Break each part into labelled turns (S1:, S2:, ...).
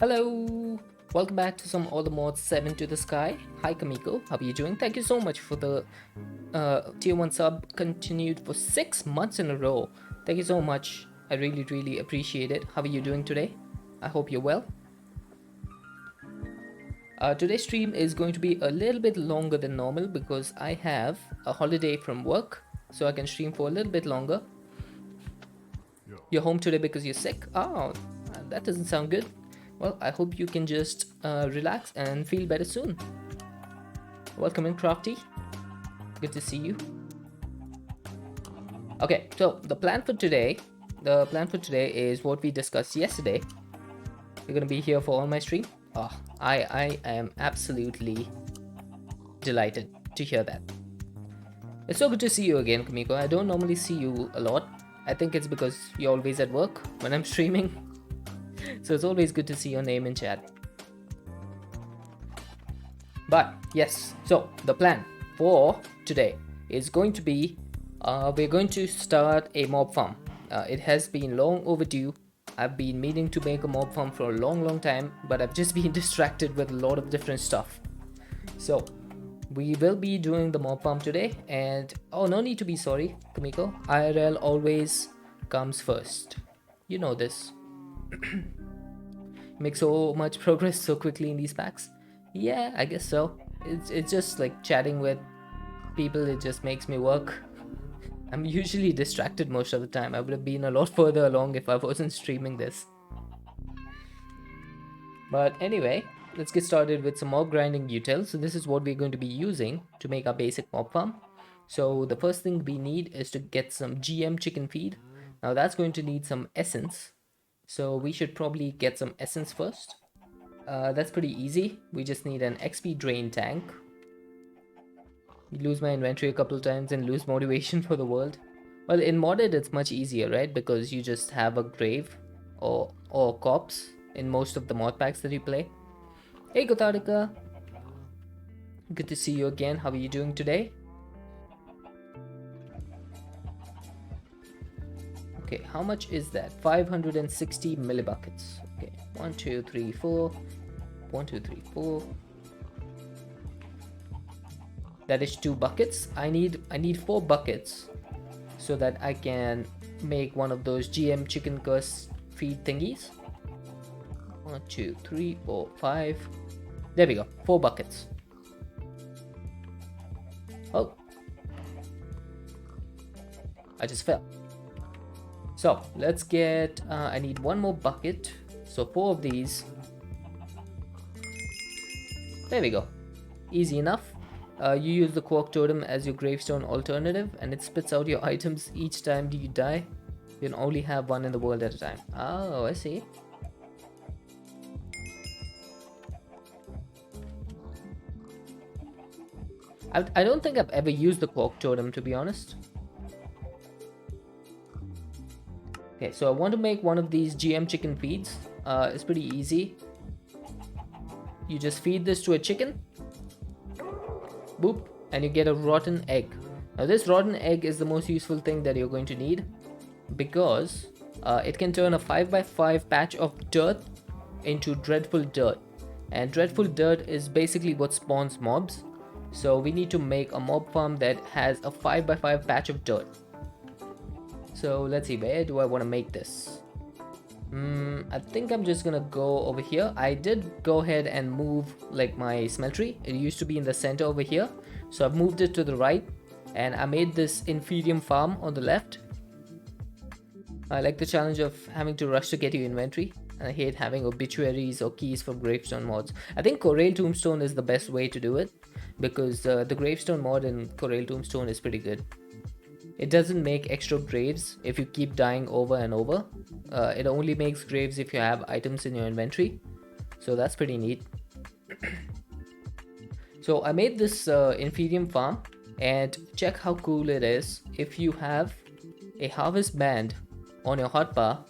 S1: Hello, welcome back to some All the Mods 7 to the Sky. Hi Kamiko, how are you doing? Thank you so much for the tier 1 sub continued for 6 months in a row. Thank you so much. I really appreciate it. How are you doing today? I hope you're well. Today's stream is going to be a little bit longer than normal because I have a holiday from work, so I can stream for a little bit longer. You're home today because you're sick? Oh, that doesn't sound good. Well, I hope you can just relax and feel better soon. Welcome in, Crafty. Good to see you. Okay, so the plan for today is what we discussed yesterday. You're gonna be here for all my stream. Oh, I am absolutely delighted to hear that. It's so good to see you again, Kamiko. I don't normally see you a lot. I think it's because you're always at work when I'm streaming. So it's always good to see your name in chat. But yes, so the plan for today is going to be we're going to start a mob farm. It has been long overdue. I've been meaning to make a mob farm for a long time, but I've just been distracted with a lot of different stuff. So we will be doing the mob farm today, and oh, no need to be sorry, Kamiko. IRL always comes first. You know this. Make so much progress so quickly in these packs. Yeah, I guess so. It's just like chatting with people, it just makes me work. I'm usually distracted most of the time. I would have been a lot further along if I wasn't streaming this. But anyway, let's get started with some mob grinding utils. So this is what we're going to be using to make our basic mob farm. So the first thing we need is to get some GM chicken feed. Now that's going to need some essence. So we should probably get some essence first. That's pretty easy. We just need an XP drain tank. Lose my inventory a couple times and lose motivation for the world. Well, in modded it's much easier, right? Because you just have a grave or corpse in most of the mod packs that you play. Hey Gotarika! Good to see you again. How are you doing today? Okay, how much is that? 560 millibuckets. Okay, 1, 2, 3, 4. 1, 2, 3, 4. That is 2 buckets. I need 4 buckets so that I can make one of those GM chicken curse feed thingies. 1, 2, 3, 4, 5. There we go. 4 buckets. Oh, I just fell. So let's get I need 1 more bucket, so 4 of these. There we go. Easy enough. You use the quark totem as your gravestone alternative, and it spits out your items each time you die. You can only have 1 in the world at a time. Oh, I see. I don't think I've ever used the quark totem, to be honest. Okay, so I want to make one of these GM chicken feeds. It's pretty easy. You just feed this to a chicken. Boop, and you get a rotten egg. Now this rotten egg is the most useful thing that you're going to need, because it can turn a 5x5 patch of dirt into dreadful dirt, and dreadful dirt is basically what spawns mobs. So we need to make a mob farm that has a 5x5 patch of dirt. So let's see, where do I want to make this? I think I'm just gonna go over here. I did go ahead and move like my smeltery. It used to be in the center over here, so I've moved it to the right, and I made this inferium farm on the left. I like the challenge of having to rush to get your inventory. I hate having obituaries or keys for gravestone mods. I think Corrail Tombstone is the best way to do it, because the gravestone mod in Corrail Tombstone is pretty good. It doesn't make extra graves if you keep dying over and over. It only makes graves if you have items in your inventory. So that's pretty neat. So I made this inferium farm, and check how cool it is. If you have a harvest band on your hotbar,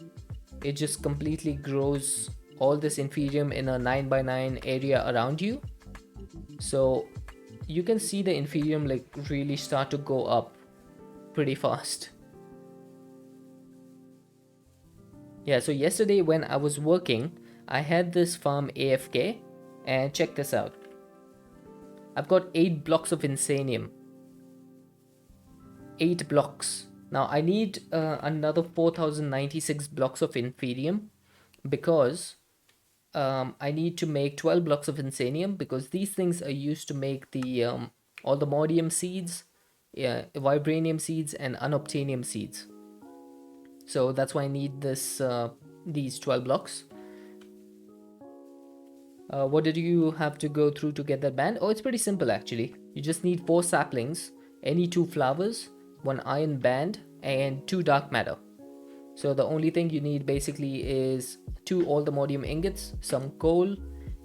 S1: it just completely grows all this inferium in a 9x9 area around you. So you can see the inferium like really start to go up pretty fast. Yeah, so yesterday when I was working, I had this farm AFK, and check this out. I've got 8 blocks of Insanium. 8 blocks. Now I need another 4096 blocks of Inferium, because I need to make 12 blocks of Insanium, because these things are used to make the all the Mordium seeds, Vibranium seeds, and Unobtainium seeds. So that's why I need these 12 blocks. What did you have to go through to get that band? Oh, it's pretty simple actually. You just need 4 saplings, any 2 flowers, 1 iron band, and 2 dark matter. So the only thing you need basically is 2 Aldemodium ingots, some coal,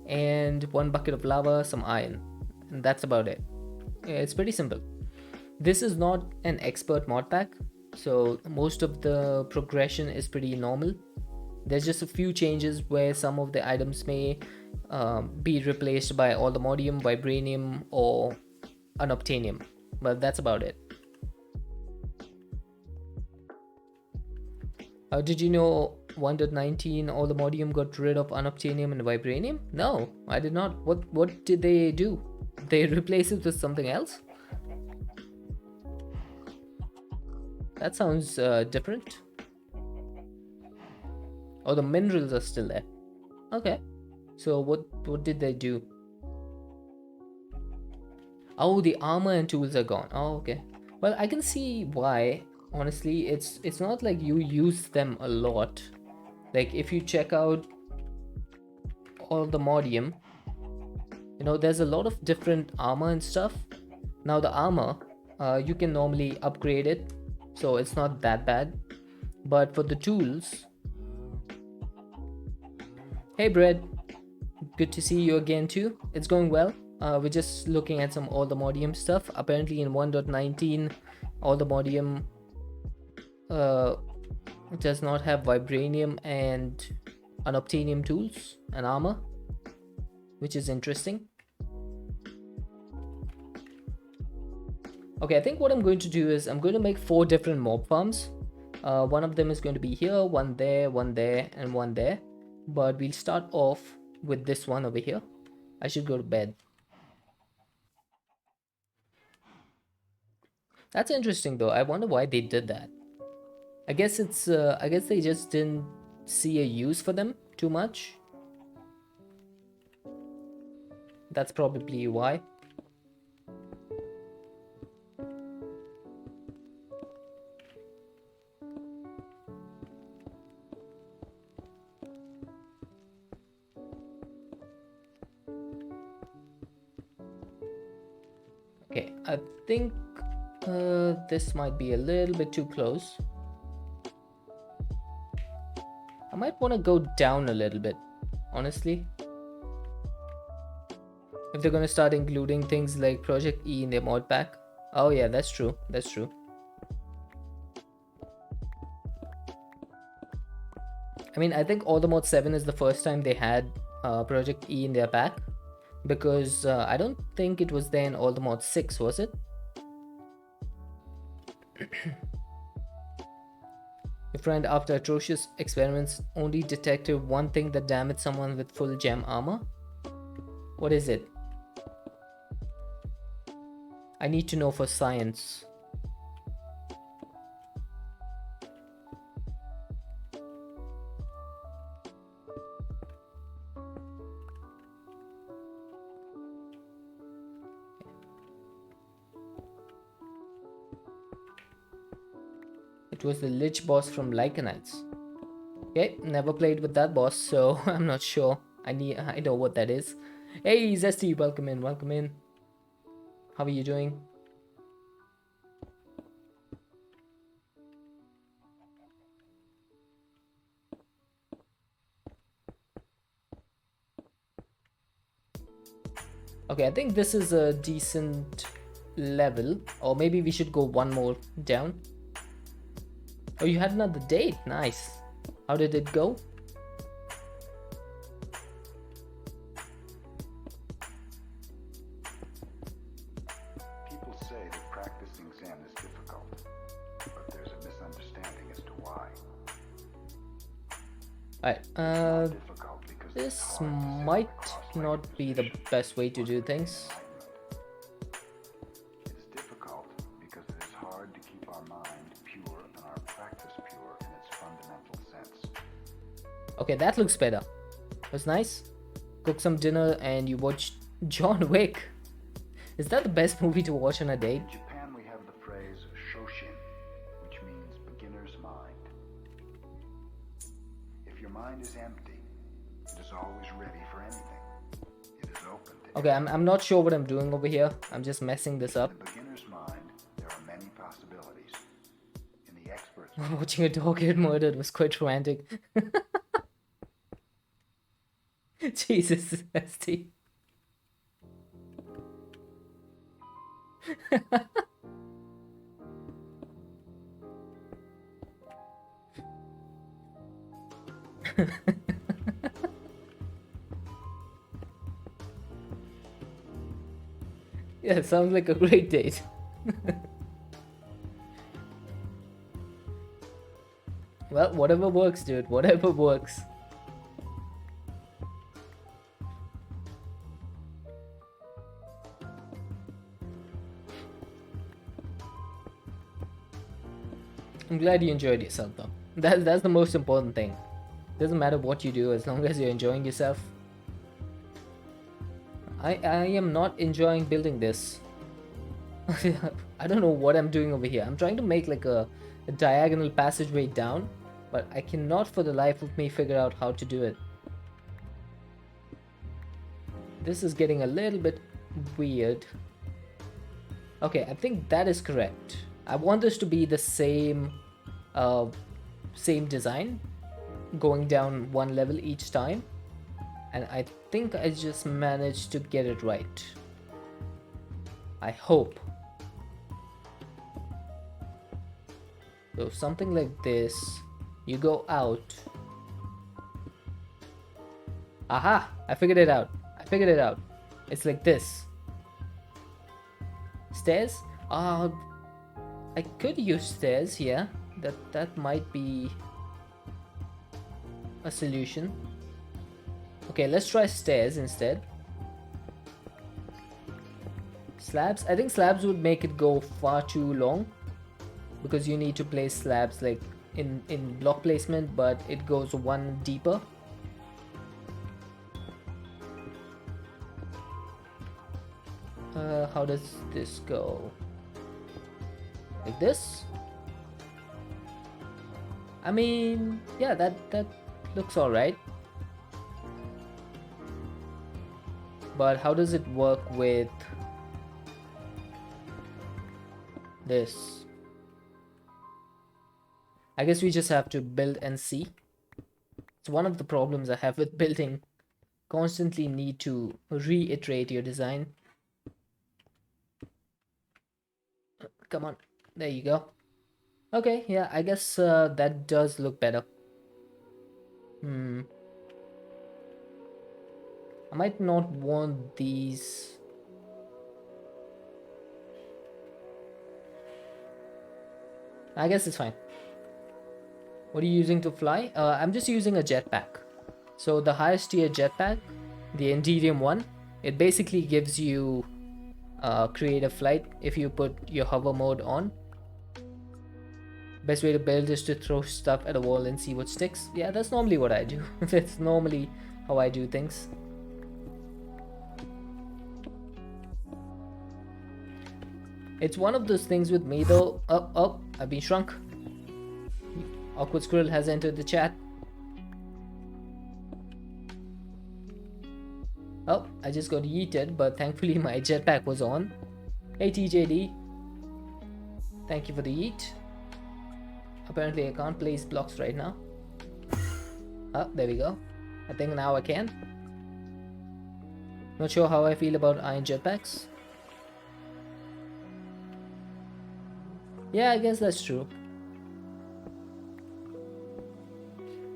S1: and 1 bucket of lava, some iron. And that's about it. It's pretty simple. This is not an expert mod pack, so most of the progression is pretty normal. There's just a few changes where some of the items may be replaced by Aldemodium, Vibranium, or Unobtainium, but that's about it. Did you know 1.19 Aldemodium got rid of Unobtainium and Vibranium? No, I did not. What did they do? They replace it with something else? That sounds different. Oh, the minerals are still there. Okay. So what did they do? Oh, the armor and tools are gone. Oh, okay. Well, I can see why. Honestly, it's not like you use them a lot. Like if you check out all the Modium, you know, there's a lot of different armor and stuff. Now the armor, you can normally upgrade it, so it's not that bad. But for the tools, hey Bread, good to see you again too. It's going well. We're just looking at some Aldemodium stuff. Apparently in 1.19, Aldemodium does not have Vibranium and Unobtainium tools and armor, which is interesting. Okay, I think what I'm going to do is I'm going to make 4 different mob farms. One of them is going to be here, one there, and one there. But we'll start off with this one over here. I should go to bed. That's interesting though. I wonder why they did that. I guess it's I guess they just didn't see a use for them too much. That's probably why. Okay, I think this might be a little bit too close. I might want to go down a little bit, honestly. If they're going to start including things like Project E in their mod pack. Oh yeah, that's true. That's true. I mean, I think ATM7 is the first time they had Project E in their pack. Because I don't think it was there in Aldemod 6, was it? Your friend, after atrocious experiments, only detected one thing that damaged someone with full gem armor. What is it? I need to know for science. It was the Lich boss from Lycanites. Okay, never played with that boss, so I'm not sure. I know what that is. Hey Zesty, welcome in, welcome in. How are you doing? Okay, I think this is a decent level, or maybe we should go one more down. Oh, you had another date. Nice. How did it go?
S2: People say that practicing Zen is difficult, but there's a misunderstanding as to why.
S1: Alright,
S2: It's not difficult because
S1: This might not be the best way to do things.
S2: It is difficult because it is hard to keep our mind pure and our practice pure in its fundamental sense.
S1: Okay, that looks better. That's nice. Cook some dinner and you watch John Wick. Is that the best movie to watch on a date?
S2: In Japan, we have the phrase shoshin, which means beginner's mind. If your mind is empty, it is always ready for anything. It is open to
S1: Okay, I'm not sure what I'm doing over here. I'm just messing this up.
S2: In the beginner's mind, there are many possibilities. In the expert's
S1: Watching a dog get murdered was quite romantic. Jesus, nasty. Yeah, it sounds like a great date. Well, whatever works, dude. Whatever works. I'm glad you enjoyed yourself though. That's the most important thing. Doesn't matter what you do as long as you're enjoying yourself. I am not enjoying building this. I don't know what I'm doing over here. I'm trying to make like a diagonal passageway down, but I cannot for the life of me figure out how to do it. This is getting a little bit weird. Okay, I think that is correct. I want this to be the same design, going down one level each time, and I think I just managed to get it right. I hope. So something like this, you go out. Aha! I figured it out. It's like this. Stairs? I could use stairs here. That might be a solution. Okay, let's try stairs instead. Slabs? I think slabs would make it go far too long, because you need to place slabs like in block placement, but it goes one deeper. How does this go? Like this? I mean, yeah, that looks alright. But how does it work with this? I guess we just have to build and see. It's one of the problems I have with building. Constantly need to reiterate your design. Come on, there you go. Okay, yeah, I guess that does look better. I might not want these. I guess it's fine. What are you using to fly? I'm just using a jetpack. So the highest tier jetpack, the Enderium one, it basically gives you creative flight if you put your hover mode on. Best way to build is to throw stuff at a wall and see what sticks. Yeah, that's normally what I do. That's normally how I do things. It's one of those things with me though. Oh, I've been shrunk. Awkward Squirrel has entered the chat. Oh, I just got yeeted, but thankfully my jetpack was on. Hey TJD. Thank you for the yeet. Apparently I can't place blocks right now. Oh, there we go. I think now I can. Not sure how I feel about iron jetpacks. Yeah, I guess that's true.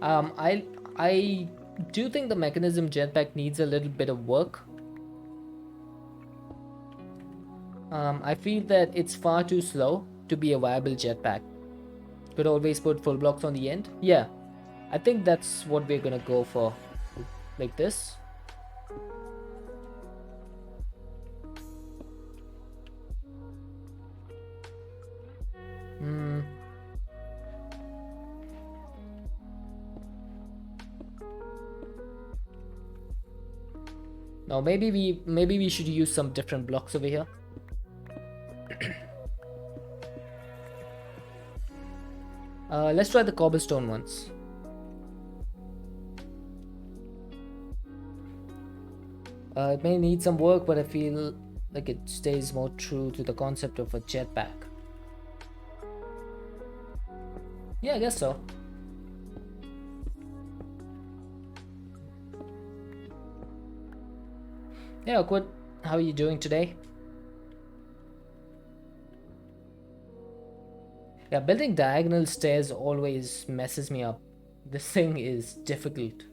S1: I do think the mechanism jetpack needs a little bit of work. I feel that it's far too slow to be a viable jetpack. Could always put full blocks on the end. Yeah, I think that's what we're gonna go for. like this. Hmm. No, maybe we should use some different blocks over here. Let's try the cobblestone ones. It may need some work, but I feel like it stays more true to the concept of a jetpack. Yeah, I guess so. Yeah, Awkward, how are you doing today? Yeah, building diagonal stairs always messes me up. This thing is difficult.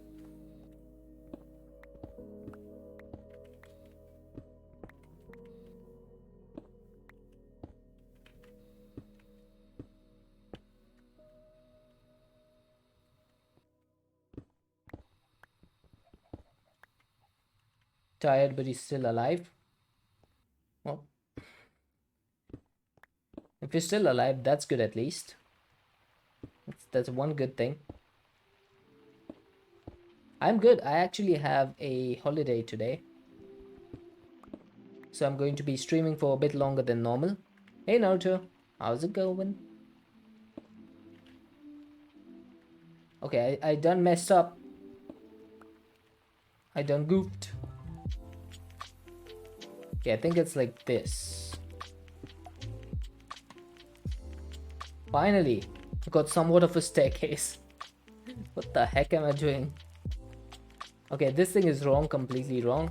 S1: Tired, but he's still alive. Well, if you're still alive, that's good at least. That's one good thing. I'm good. I actually have a holiday today. So I'm going to be streaming for a bit longer than normal. Hey Naruto, how's it going? Okay, I done messed up. I done goofed. Okay, I think it's like this. Finally, I got somewhat of a staircase. What the heck am I doing? Okay, this thing is wrong, completely wrong.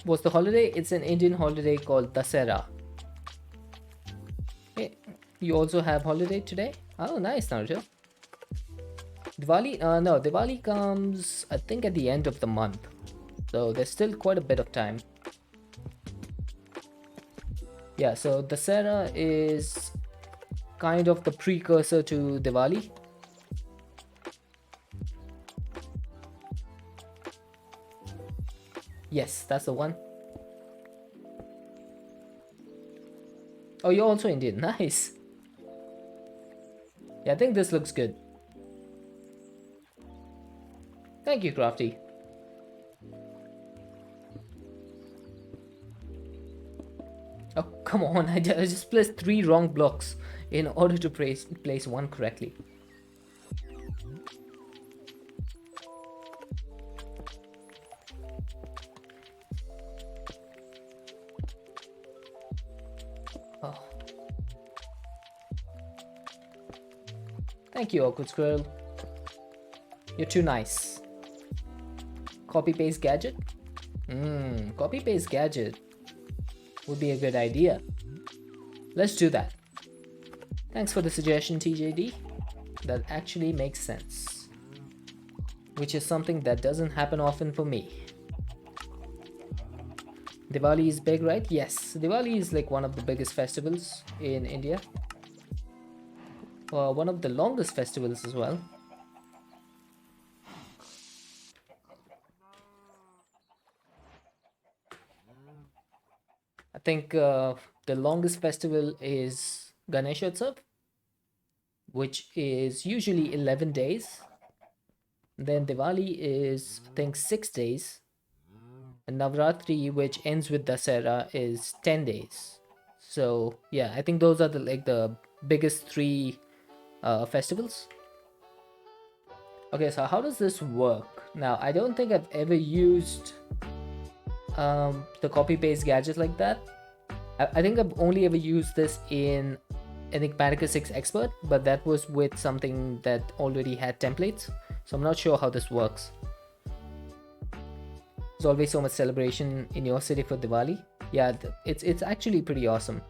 S1: What's the holiday? It's an Indian holiday called Dasera. Hey, you also have holiday today? Oh, nice, Naruto. Diwali? No, Diwali comes, I think, at the end of the month. So there's still quite a bit of time. Yeah, so Dasera is kind of the precursor to Diwali. Yes, that's the one. Oh, you're also Indian. Nice. Yeah, I think this looks good. Thank you, Crafty. Oh, come on. I just placed 3 wrong blocks in order to place one correctly. Oh. Thank you, Awkward Squirrel. You're too nice. Copy paste gadget? Copy paste gadget would be a good idea. Let's do that. Thanks for the suggestion, TJD. That actually makes sense. Which is something that doesn't happen often for me. Diwali is big, right? Yes, Diwali is like one of the biggest festivals in India. One of the longest festivals as well. I think the longest festival is Ganeshotsav, which is usually 11 days. Then Diwali is, I think, 6 days. And Navratri, which ends with Dasera, is 10 days. So yeah, I think those are the biggest 3 festivals. Okay, so how does this work? Now, I don't think I've ever used the copy paste gadget like that. I think I've only ever used this in Enigmatica 6 Expert, but that was with something that already had templates, so I'm not sure how this works. There's always so much celebration in your city for Diwali. Yeah, it's actually pretty awesome.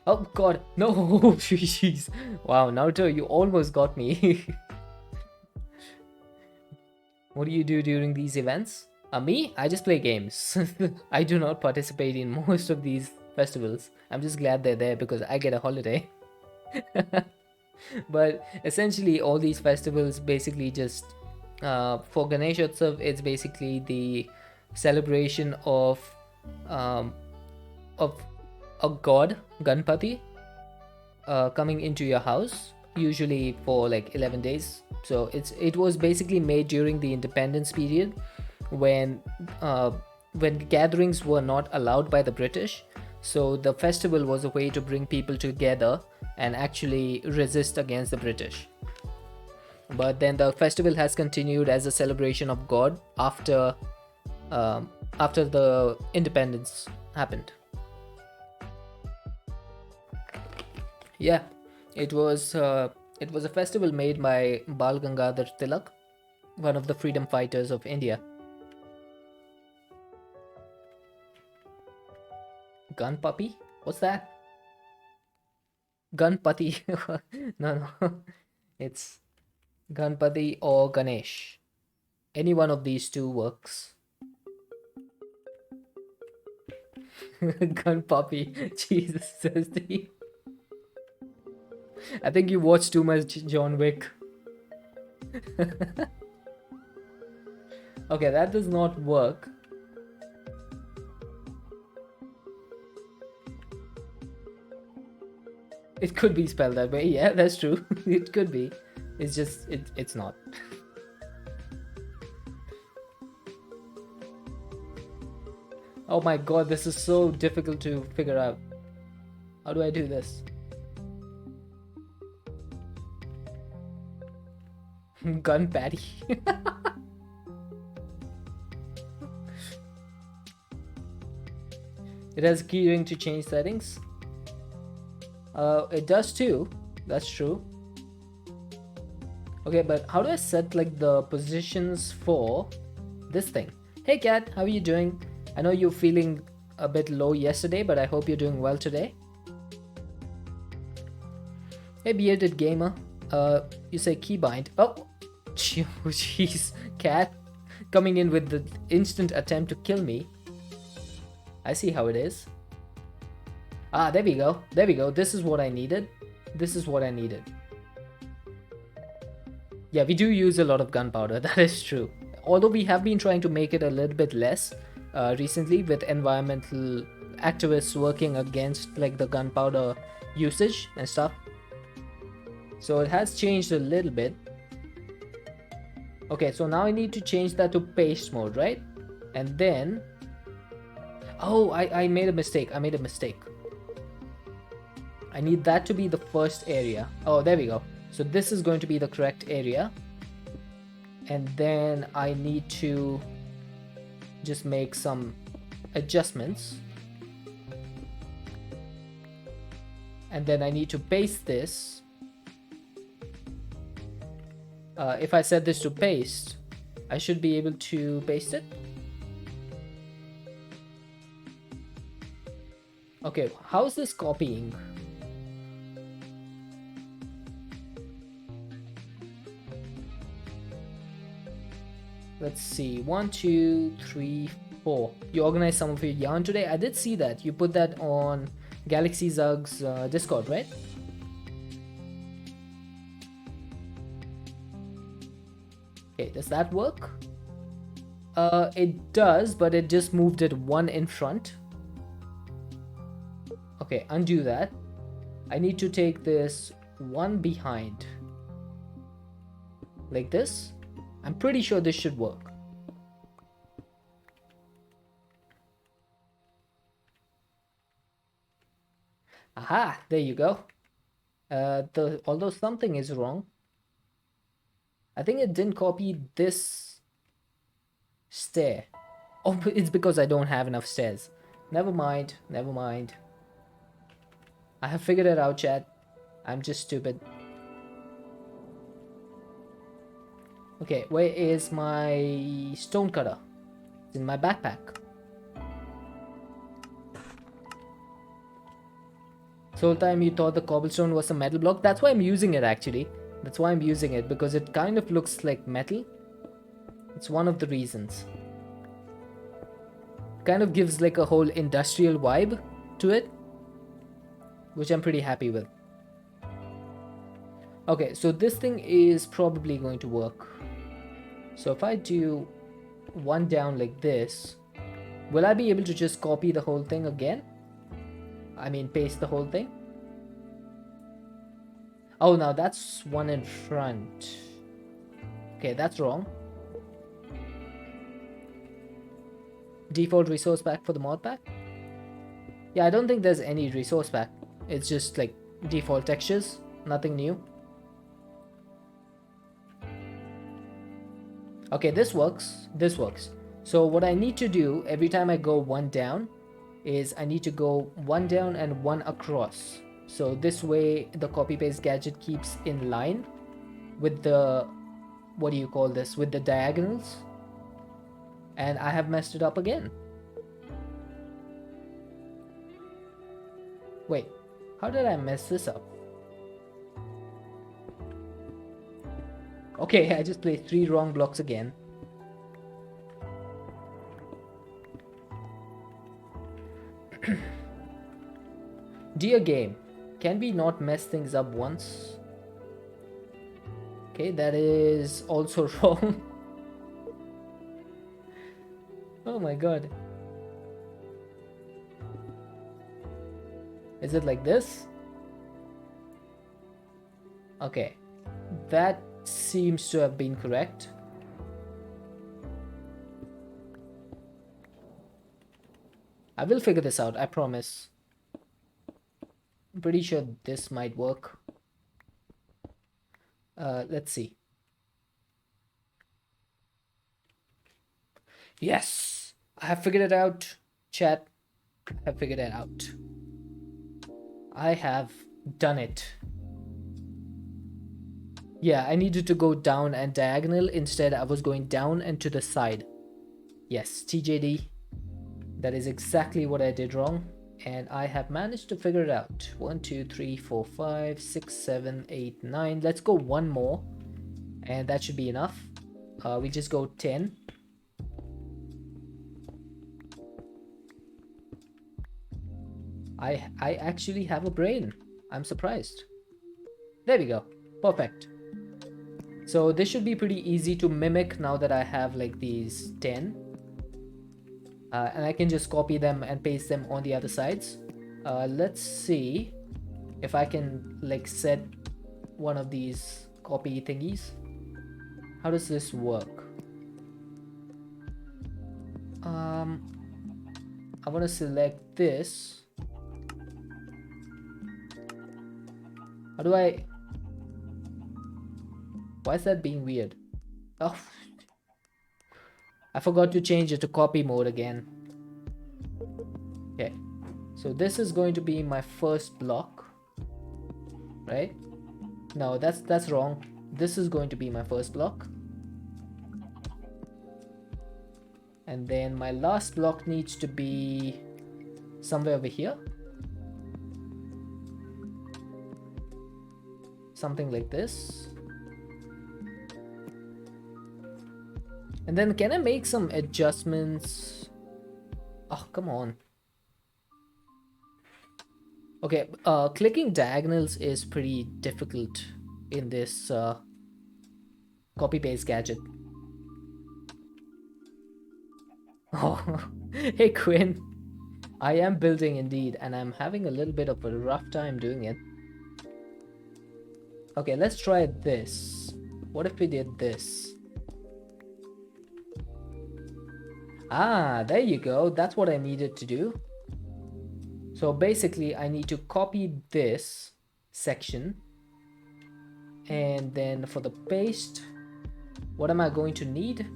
S1: Oh god, no! Jeez. Wow, Naruto, you almost got me. What do you do during these events? Me? I just play games. I do not participate in most of these festivals. I'm just glad they're there because I get a holiday. But essentially, all these festivals basically just for Ganesh Utsav, it's basically the celebration um, of a god Ganpati coming into your house, usually for like 11 days. So it was basically made during the independence period when uh, when gatherings were not allowed by the British. So the festival was a way to bring people together and actually resist against the British. But then the festival has continued as a celebration of God um, after the independence happened. Yeah, it was a festival made by Bal Gangadhar Tilak, one of the freedom fighters of India. Gun puppy? What's that? Gunpati? No, no. It's Ganpati or Ganesh. Any one of these two works. Gun puppy. Jesus, thirsty. I think you watched too much John Wick. Okay, that does not work. It could be spelled that way. Yeah, that's true. It could be. It's just it's not. Oh my god, this is so difficult to figure out. How do I do this? Gun patty. It has keyring to change settings. It does too. That's true. Okay, but how do I set like the positions for this thing? Hey cat, how are you doing? I know you're feeling a bit low yesterday, but I hope you're doing well today. Hey bearded gamer, you say keybind. Oh, jeez, cat coming in with the instant attempt to kill me. I see how it is. Ah, there we go. There we go. This is what I needed. This is what I needed. Yeah, we do use a lot of gunpowder. That is true. Although we have been trying to make it a little bit less recently with environmental activists working against like the gunpowder usage and stuff. So it has changed a little bit. Okay, so now I need to change that to paste mode, right? And then... Oh, I made a mistake. I made a mistake. I need that to be the first area. Oh, there we go. So this is going to be the correct area. And then I need to just make some adjustments. And then I need to paste this. If I set this to paste, I should be able to paste it. Okay, how is this copying? Let's see, 1, 2, 3, 4. You organized some of your yarn today. I did see that. You put that on Galaxy Zug's Discord, right? Okay, does that work? It does, but it just moved it one in front. Okay, undo that. I need to take this one behind. Like this. I'm pretty sure this should work. Aha, there you go. Although something is wrong. I think it didn't copy this stair. Oh, it's because I don't have enough stairs. Never mind, never mind. I have figured it out, chat. I'm just stupid. Okay, where is my stone cutter? It's in my backpack. So whole time you thought the cobblestone was a metal block. That's why I'm using it actually. That's why I'm using it, because it kind of looks like metal. It's one of the reasons. Kind of gives like a whole industrial vibe to it, which I'm pretty happy with. Okay, so this thing is probably going to work. So if I do one down like this, will I be able to just copy the whole thing again? I mean, paste the whole thing? Oh, now that's one in front. Okay, that's wrong. Default resource pack for the mod pack? Yeah, I don't think there's any resource pack. It's just like default textures, nothing new. Okay, this works. This works. So what I need to do every time I go one down is I need to go one down and one across. So this way the copy paste gadget keeps in line with the, what do you call this, with the diagonals. And I have messed it up again. Wait, how did I mess this up? Okay, I just placed 3 wrong blocks again. Dear game, can we not mess things up once? Okay, that is also wrong. Oh my god. Is it like this? Okay, that seems to have been correct. I will figure this out, I promise. I'm pretty sure this might work. Let's see. Yes! I have figured it out, chat. I have figured it out. I have done it. Yeah, I needed to go down and diagonal. Instead, I was going down and to the side. Yes, TJD. That is exactly what I did wrong. And I have managed to figure it out. 1, 2, 3, 4, 5, 6, 7, 8, 9. Let's go one more. And that should be enough. We just go 10. I actually have a brain. I'm surprised. There we go. Perfect. So this should be pretty easy to mimic now that I have like these 10. And I can just copy them and paste them on the other sides. Let's see if I can like set one of these copy thingies. How does this work? I want to select this. How do I... Why is that being weird? Oh, I forgot to change it to copy mode again. Okay, so this is going to be my first block, right? No, that's wrong. This is going to be my first block. And then my last block needs to be somewhere over here. Something like this. And then can I make some adjustments? Oh, come on. Okay, clicking diagonals is pretty difficult in this copy paste gadget. Oh, hey Quinn. I am building indeed, and I'm having a little bit of a rough time doing it. Okay, let's try this. What if we did this? Ah, there you go. That's what I needed to do. So basically, I need to copy this section. And then for the paste, what am I going to need?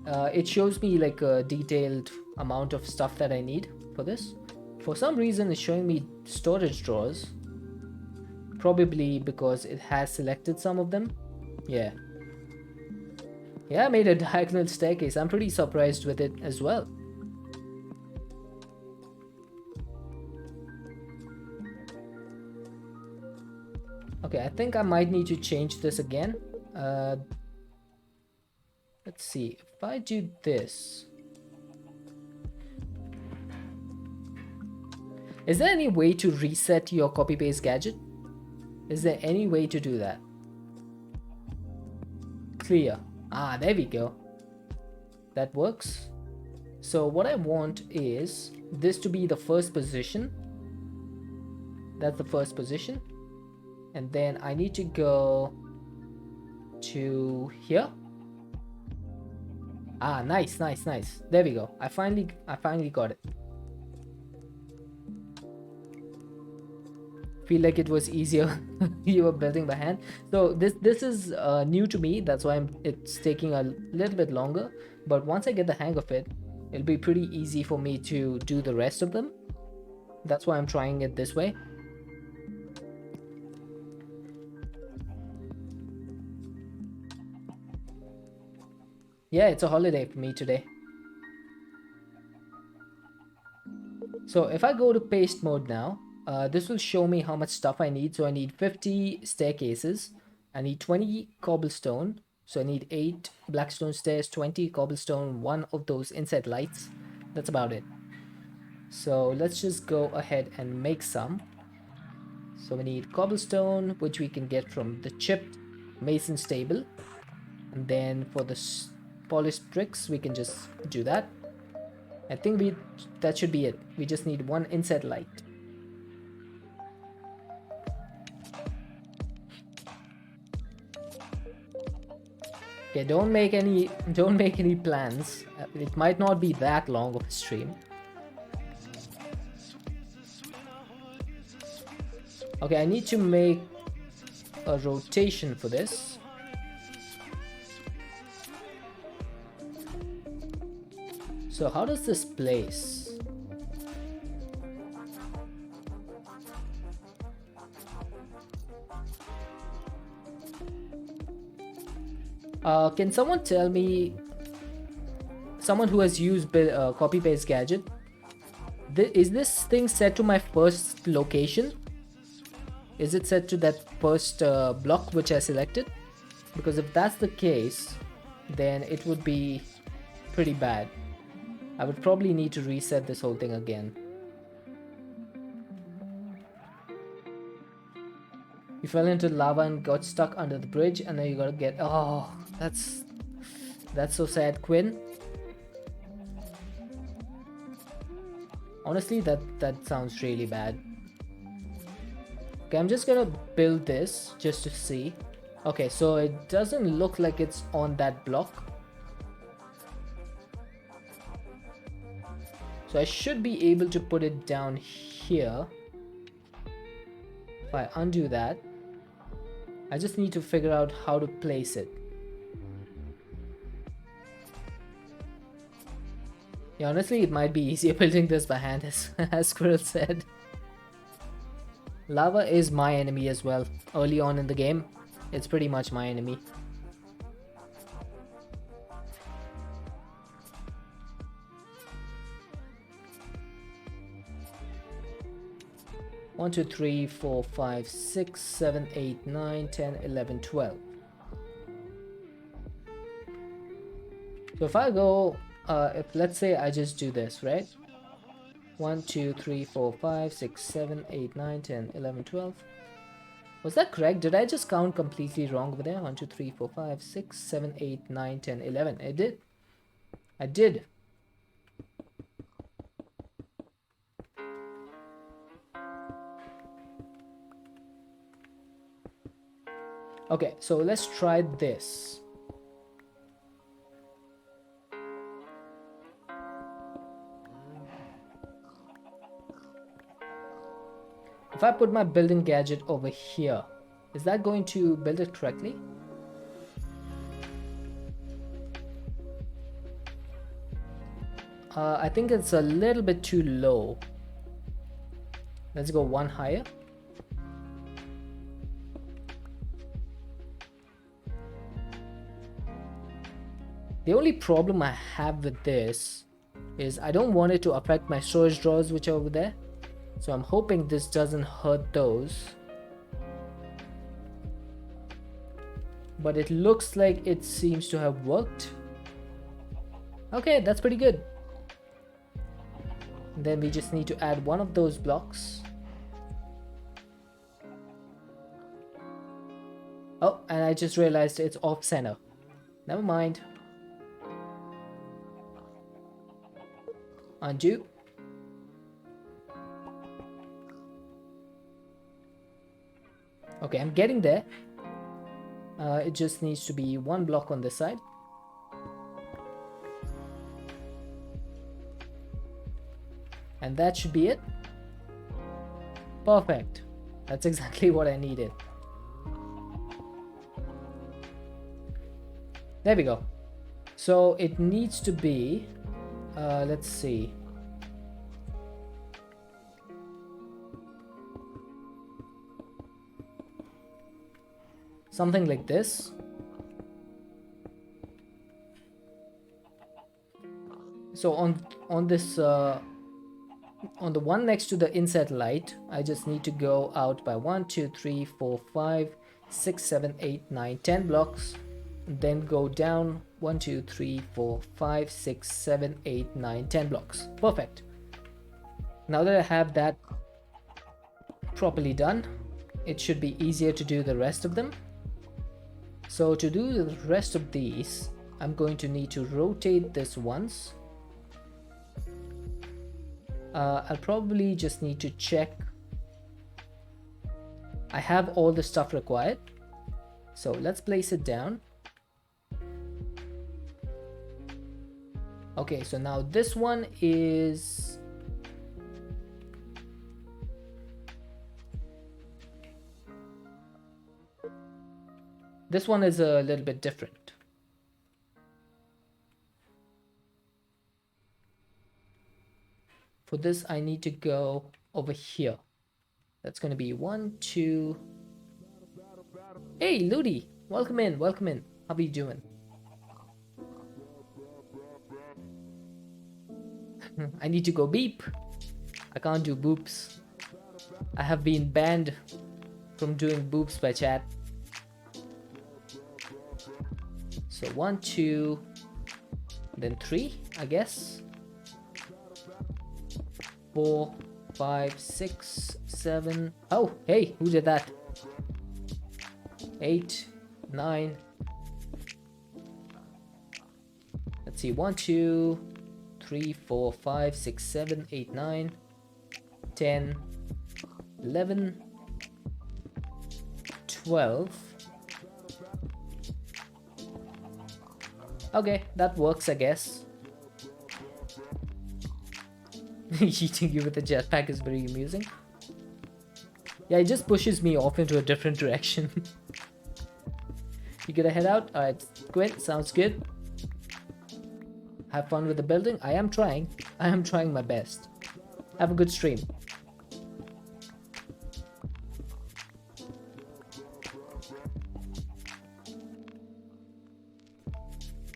S1: It shows me like a detailed amount of stuff that I need for this. For some reason, it's showing me storage drawers. Probably because it has selected some of them. Yeah. Yeah, I made a diagonal staircase. I'm pretty surprised with it as well. Okay, I think I might need to change this again. Let's see. If I do this... Is there any way to reset your copy paste gadget? Is there any way to do that? clear. Ah, there we go. That works. So what I want is this to be the first position. That's the first position. And then I need to go to here. Ah, nice. There we go. I finally got it. Feel like it was easier. You were building by hand. So this is new to me. That's why it's taking a little bit longer. But once I get the hang of it, it'll be pretty easy for me to do the rest of them. That's why I'm trying it this way. Yeah, it's a holiday for me today. So if I go to paste mode now, this will show me how much stuff I need. So I need 50 staircases. I need 20 cobblestone. So I need 8 blackstone stairs, 20 cobblestone, 1 of those inside lights. That's about it. So let's just go ahead and make some. So we need cobblestone, which we can get from the chipped mason stable. And then for the polished bricks, we can just do that. I think that should be it. We just need 1 inside light. Okay, don't make any plans. It might not be that long of a stream. Okay, I need to make a rotation for this. So how does this place? Can someone tell me, someone who has used copy paste gadget, is this thing set to my first location? Is it set to that first block which I selected? Because if that's the case, then it would be pretty bad. I would probably need to reset this whole thing again. You fell into lava and got stuck under the bridge, and now you gotta get... Oh, that's so sad, Quinn. Honestly, that sounds really bad. Okay, I'm just gonna build this just to see. Okay, so it doesn't look like it's on that block. So I should be able to put it down here. If I undo that, I just need to figure out how to place it. Yeah, honestly, it might be easier building this by hand, as Squirrel said. Lava is my enemy as well. Early on in the game, it's pretty much my enemy. One, two, three, 4, 5, 6, 7, 8, 9, 10, 11, 12. So if I go, if let's say I just do this, right? 1, 2, 3, 4, 5, 6, 7, 8, 9, 10, 11, 12. Was that correct? Did I just count completely wrong over there? 1, 2, 3, 4, 5, 6, 7, 8, 9, 10, 11. I did. I did. Okay, so let's try this. If I put my building gadget over here, is that going to build it correctly? I think it's a little bit too low. Let's go 1 higher. The only problem I have with this is I don't want it to affect my storage drawers which are over there. So I'm hoping this doesn't hurt those. But it looks like it seems to have worked. Okay, that's pretty good. And then we just need to add one of those blocks. Oh, and I just realized it's off center. Never mind. Undo. Okay, I'm getting there. It just needs to be one block on this side. And that should be it. Perfect. That's exactly what I needed. There we go. So it needs to be, let's see. Something like this. So on this on the one next to the inset light, I just need to go out by 1 2 3 4 5 6 7 8 9 10 blocks, then go down 1 2 3 4 5 6 7 8 9 10 blocks. Perfect. Now that I have that properly done, it should be easier to do the rest of them. So to do the rest of these, I'm going to need to rotate this once. I'll probably just need to check I have all the stuff required. So let's place it down. Okay, so now this one is a little bit different. For this, I need to go over here. That's going to be 1 2. Hey, Ludi, welcome in, welcome in. How are you doing? I need to go beep. I can't do boops. I have been banned from doing boops by chat. So 1 2, then 3, I guess. 4 5 6 7. Oh, hey, who did that? 8 9. Let's see, 1 2 3 4 5 6 7 8 9 10 11 12. Okay, that works, I guess. Eating you with a jetpack is very amusing. Yeah, it just pushes me off into a different direction. You gonna head out? Alright, Quinn, sounds good. Have fun with the building. I am trying my best. Have a good stream.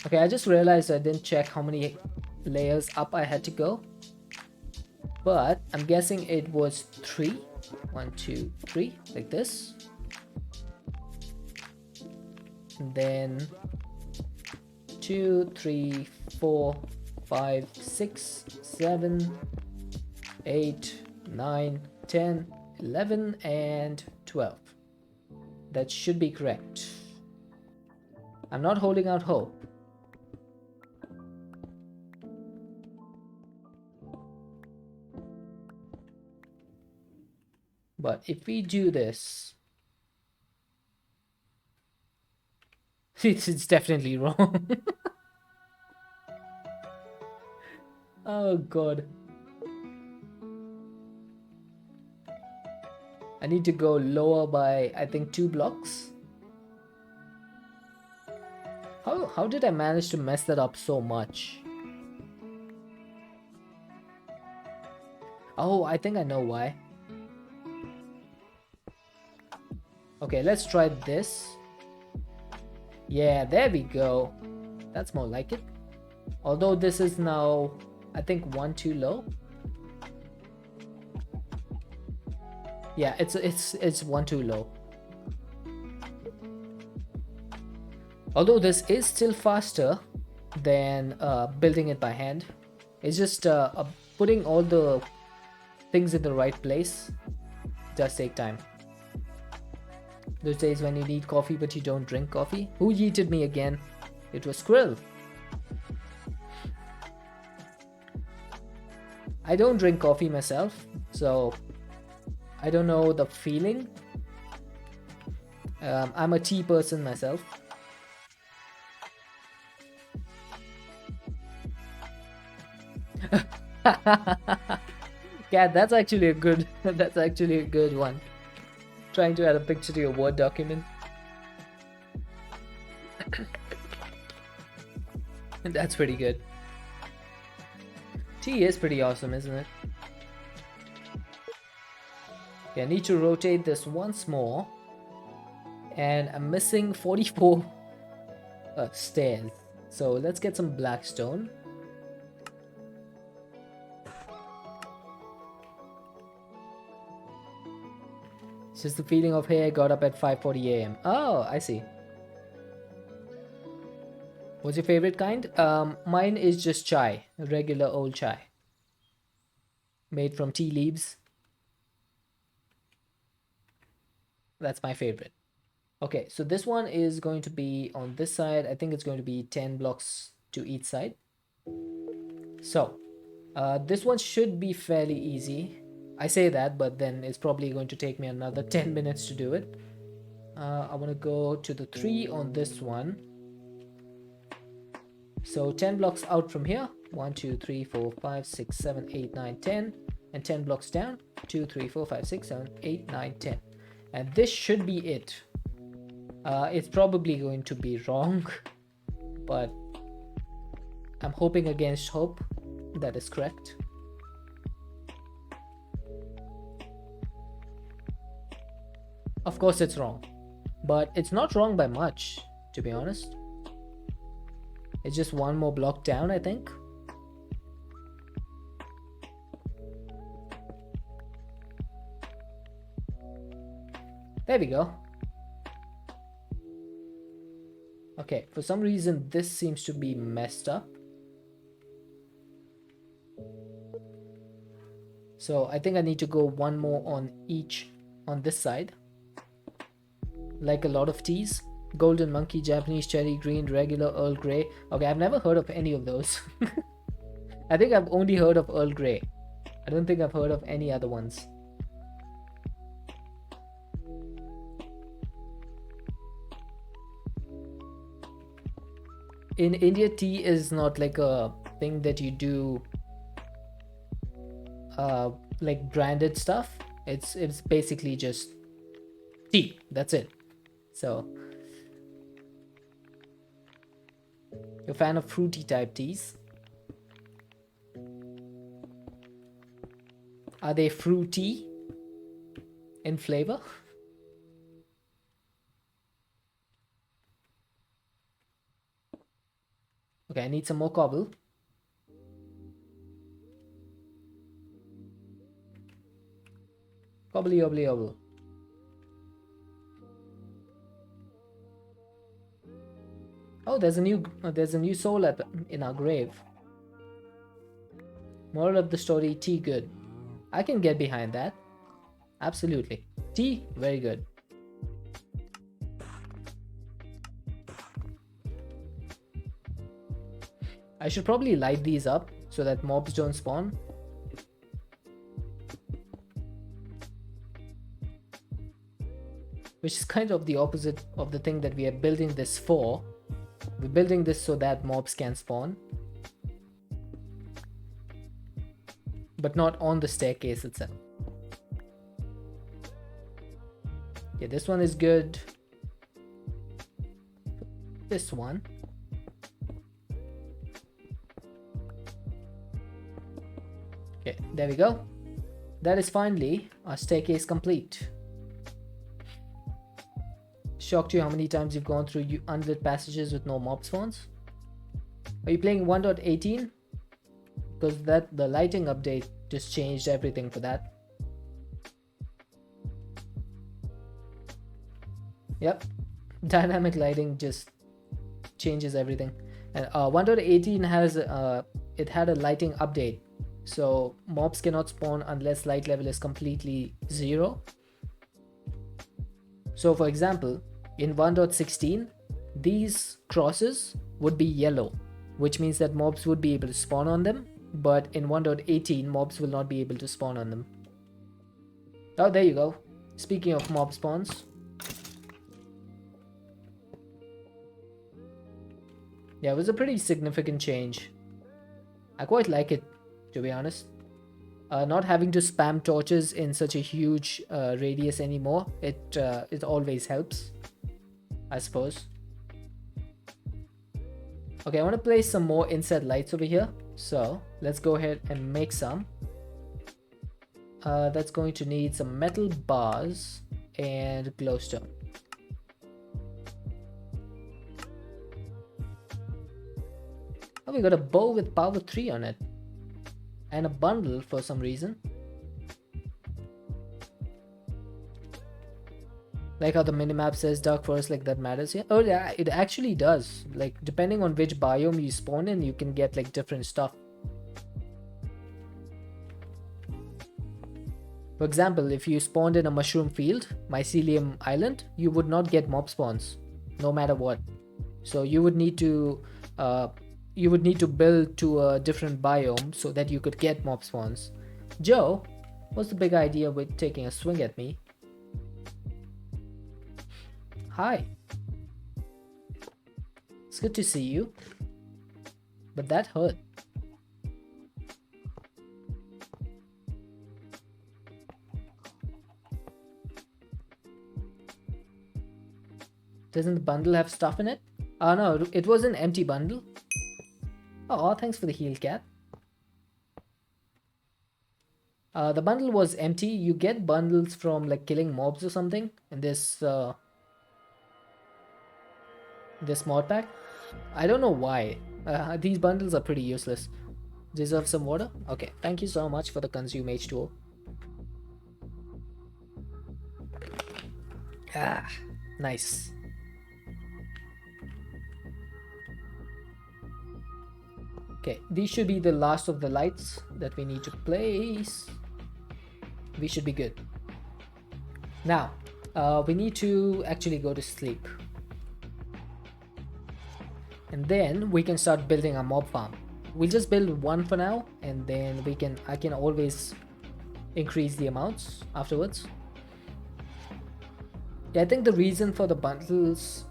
S1: Okay, I just realized I didn't check how many layers up I had to go. But I'm guessing it was 3. 1 2 3, like this. And then 2 3 4 5 6 7 8 9 10 11 and 12. That should be correct. I'm not holding out hope. But if we do this, it's definitely wrong. Oh god. I need to go lower by, I think, 2 blocks. How did I manage to mess that up so much? Oh, I think I know why. Okay, let's try this. Yeah, there we go. That's more like it. Although this is now, I think, 1 too low. Yeah, it's 1 too low. Although this is still faster than building it by hand. It's just putting all the things in the right place does take time. Those days when you need coffee but you don't drink coffee. Who yeeted me again? It was Krill. I don't drink coffee myself, so I don't know the feeling. I'm a tea person myself. Yeah, that's actually a good that's actually a good one. Trying to add a picture to your Word document. That's pretty good. Tea is pretty awesome, isn't it? Okay, I need to rotate this once more. And I'm missing 44 stairs. So let's get some black stone. It's just the feeling of, hey, I got up at 5:40 a.m. Oh, I see. What's your favorite kind? Mine is just chai, regular old chai. Made from tea leaves. That's my favorite. Okay, so this one is going to be on this side. I think it's going to be 10 blocks to each side. So, this one should be fairly easy. I say that, but then it's probably going to take me another 10 minutes to do it. I want to go to the 3 on this one. So 10 blocks out from here. 1, 2, 3, 4, 5, 6, 7, 8, 9, 10. And 10 blocks down. 2, 3, 4, 5, 6, 7, 8, 9, 10. And this should be it. It's probably going to be wrong, but I'm hoping against hope that is correct. Of course it's wrong, but it's not wrong by much, to be honest. It's just one more block down, I think. There we go. Okay, for some reason this seems to be messed up. So I think I need to go one more on each on this side. Like a lot of teas. Golden monkey, Japanese cherry, green, regular, Earl Grey. Okay, I've never heard of any of those. I think I've only heard of Earl Grey. I don't think I've heard of any other ones. In India, tea is not like a thing that you do like branded stuff. It's basically just tea. That's it. So you're a fan of fruity type teas? Are they fruity in flavor? Okay, I need some more cobble. Cobbly obbly obble. Oh, there's a new soul in our grave. Moral of the story: tea good. I can get behind that. Absolutely. Tea, very good. I should probably light these up so that mobs don't spawn. Which is kind of the opposite of the thing that we are building this for. We're building this so that mobs can spawn. But not on the staircase itself. Yeah, this one is good. This one. Okay, there we go. That is finally our staircase complete. Shocked you how many times you've gone through unlit passages with no mob spawns? Are you playing 1.18? Because the lighting update just changed everything for that. Yep, dynamic lighting just changes everything. And 1.18 has it had a lighting update, so mobs cannot spawn unless light level is completely 0. So for example, in 1.16 these crosses would be yellow, which means that mobs would be able to spawn on them, but in 1.18 mobs will not be able to spawn on them. Oh, there you go. Speaking of mob spawns. Yeah, it was a pretty significant change. I quite like it, to be honest. Not having to spam torches in such a huge radius anymore, it always helps, I suppose. Okay, I want to place some more inside lights over here. So let's go ahead and make some. That's going to need some metal bars and glowstone. Oh, we got a bow with power 3 on it. And a bundle for some reason. Like how the minimap says dark forest, like that matters here. Oh yeah, it actually does. Like depending on which biome you spawn in, you can get like different stuff. For example, if you spawned in a mushroom field, mycelium island, you would not get mob spawns, no matter what. So you would need to build to a different biome so that you could get mob spawns. Joe, what's the big idea with taking a swing at me? Hi. It's good to see you. But that hurt. Doesn't the bundle have stuff in it? Oh no, it was an empty bundle. Oh, thanks for the heal, cat. The bundle was empty. You get bundles from like killing mobs or something in this mod pack. I don't know why. These bundles are pretty useless. Deserve some water? Okay, thank you so much for the consume H2O. Ah, nice. Okay, these should be the last of the lights that we need to place. We should be good. Now, we need to actually go to sleep. And then we can start building a mob farm. We'll just build one for now, and then I can always increase the amounts afterwards. Yeah, I think the reason for the bundles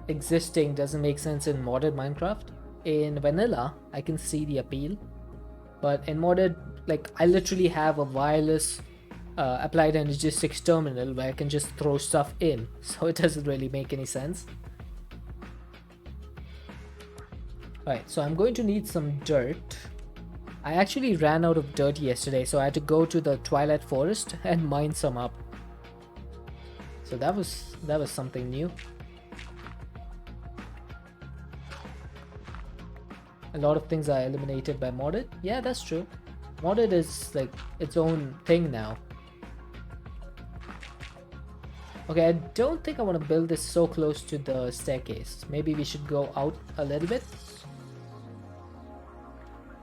S1: existing doesn't make sense in modded Minecraft. In vanilla, I can see the appeal, but in modded, like I literally have a wireless applied energistics terminal where I can just throw stuff in, so it doesn't really make any sense. Alright, so I'm going to need some dirt. I actually ran out of dirt yesterday, so I had to go to the Twilight Forest and mine some up. So that was something new. A lot of things are eliminated by modded. Yeah, that's true. Modded is like its own thing now. Okay, I don't think I want to build this so close to the staircase. Maybe we should go out a little bit.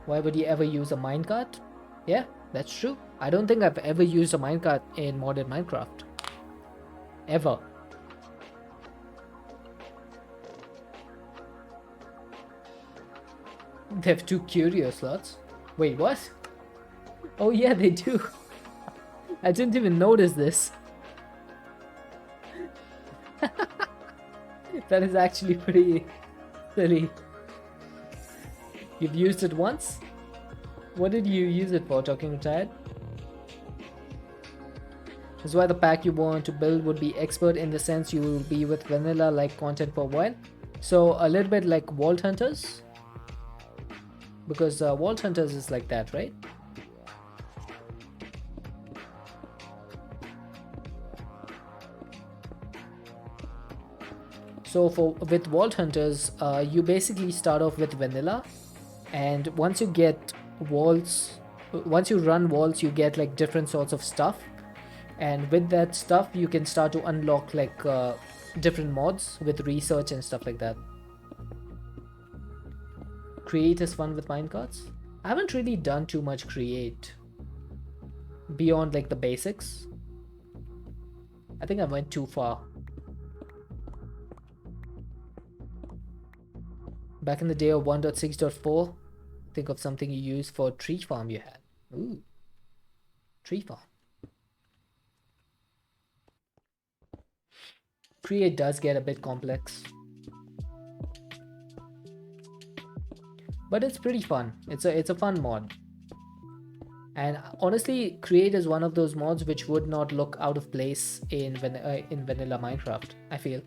S1: Why would you ever use a minecart? Yeah, that's true. I don't think I've ever used a minecart in modded Minecraft. Ever. They have 2 curio slots. Wait, what? Oh yeah, they do. I didn't even notice this. That is actually pretty silly. You've used it once? What did you use it for, Talking Retired? That's why the pack you want to build would be expert in the sense you will be with vanilla like content for a while. So a little bit like Vault Hunters. Because Vault Hunters is like that, right? So with Vault Hunters, you basically start off with vanilla, and once you get walls, once you run walls, you get like different sorts of stuff, and with that stuff you can start to unlock like different mods with research and stuff like that. Create is fun with minecarts. I haven't really done too much create beyond like the basics. I think I went too far. Back in the day of 1.6.4, think of something you used for tree farm you had. Ooh, tree farm. Create does get a bit complex, but it's pretty fun. It's a fun mod. And honestly, Create is one of those mods which would not look out of place in vanilla Minecraft, I feel.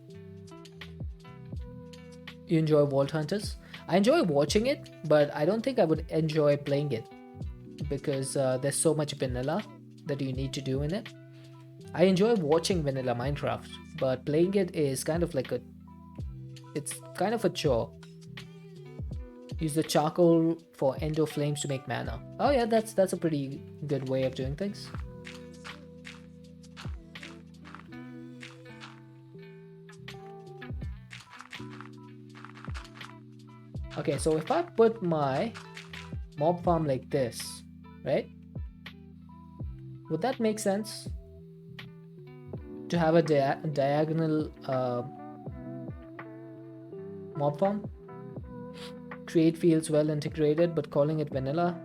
S1: You enjoy Vault Hunters? I enjoy watching it, but I don't think I would enjoy playing it because there's so much vanilla that you need to do in it. I enjoy watching vanilla Minecraft, but playing it is kind of like it's kind of a chore. Use the charcoal for endo flames to make mana. Oh yeah, that's a pretty good way of doing things. Okay, so if I put my mob farm like this, right? Would that make sense? To have a diagonal mob farm? Create feels well integrated, but calling it vanilla?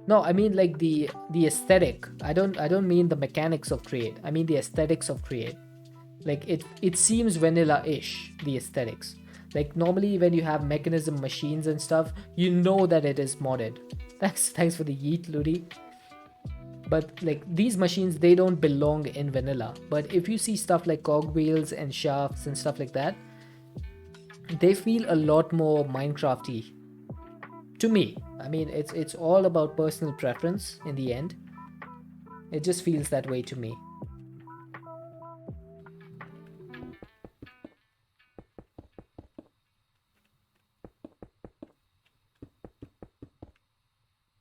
S1: No, I mean like the aesthetic. I don't mean the mechanics of Create. I mean the aesthetics of Create. Like it seems vanilla-ish, the aesthetics. Like normally when you have mechanism machines and stuff, you know that it is modded. Thanks for the yeet, Ludi. But like these machines, they don't belong in vanilla. But if you see stuff like cogwheels and shafts and stuff like that, they feel a lot more Minecrafty to me. I mean, it's all about personal preference in the end. It just feels that way to me.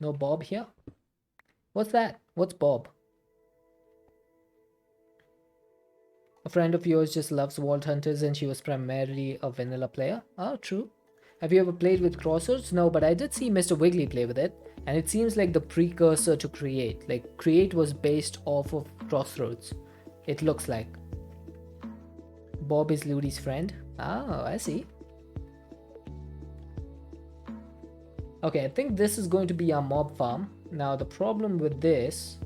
S1: No Bob here? What's that? What's Bob? A friend of yours just loves Vault Hunters and she was primarily a vanilla player? Oh, true. Have you ever played with Crossroads? No, but I did see Mr. Wiggly play with it, and it seems like the precursor to Create. Like, Create was based off of Crossroads. It looks like. Bob is Ludi's friend. Oh, I see. Okay, I think this is going to be our mob farm. Now, the problem with this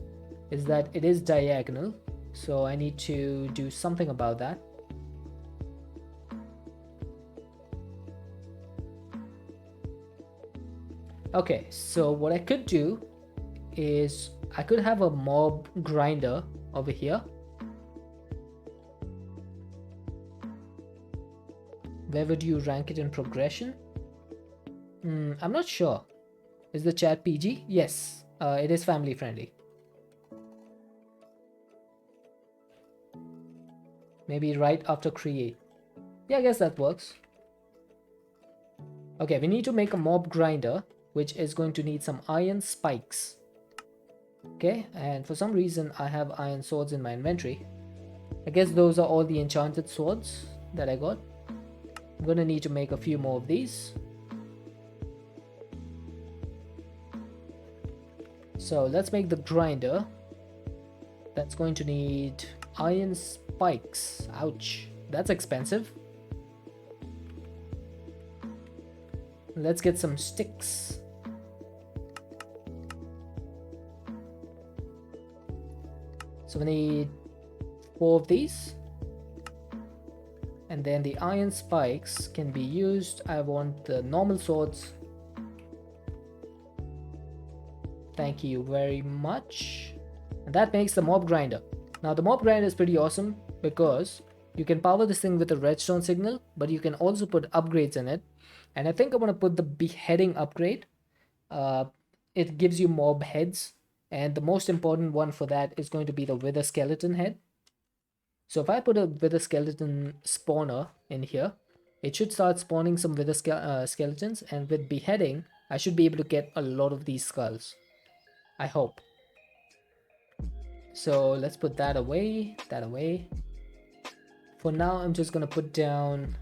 S1: is that it is diagonal, so I need to do something about that. Okay, so what I could do is I could have a mob grinder over here. Where would you rank it in progression? I'm not sure. Is the chat PG? Yes, it is family friendly. Maybe right after Create. Yeah, I guess that works. Okay, we need to make a mob grinder, which is going to need some iron spikes. Okay, and for some reason I have iron swords in my inventory. I guess those are all the enchanted swords that I got. I'm gonna need to make a few more of these. So let's make the grinder. That's going to need iron spikes. Ouch, that's expensive. Let's get some sticks. So we need 4 of these. And then the iron spikes can be used. I want the normal swords. Thank you very much. And that makes the mob grinder. Now the mob grinder is pretty awesome because you can power this thing with a redstone signal, but you can also put upgrades in it. And I think I want to put the beheading upgrade. It gives you mob heads, and the most important one for that is going to be the wither skeleton head. So if I put a wither skeleton spawner in here, it should start spawning some wither skeletons, and with beheading, I should be able to get a lot of these skulls. I hope. So let's put that away, that away. For now, I'm just gonna put down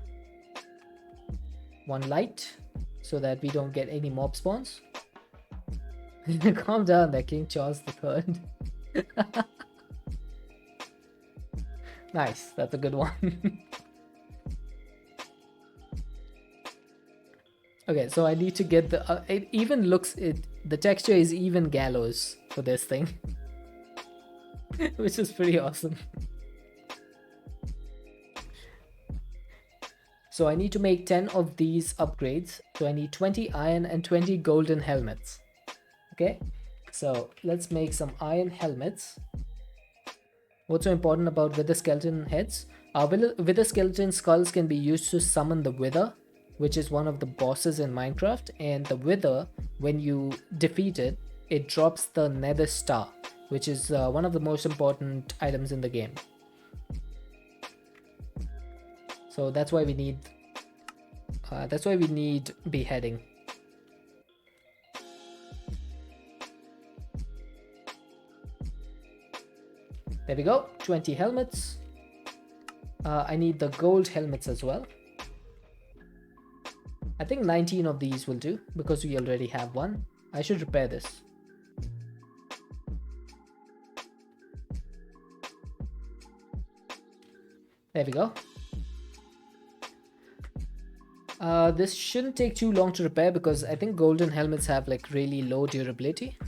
S1: 1 light so that we don't get any mob spawns. Calm down there, King Charles III. Nice, that's a good one. Okay, so I need to get the it even looks it the texture is even gallows for this thing. Which is pretty awesome. So I need to make 10 of these upgrades. So I need 20 iron and 20 golden helmets. Okay, so let's make some iron helmets. What's so important about wither skeleton heads? Wither skeleton skulls can be used to summon the wither, which is one of the bosses in Minecraft. And the wither, when you defeat it, it drops the nether star, which is one of the most important items in the game. So that's why we need beheading. There we go, 20 helmets. I need the gold helmets as well. I think 19 of these will do because we already have one. I should repair this. There we go. This shouldn't take too long to repair because I think golden helmets have like really low durability.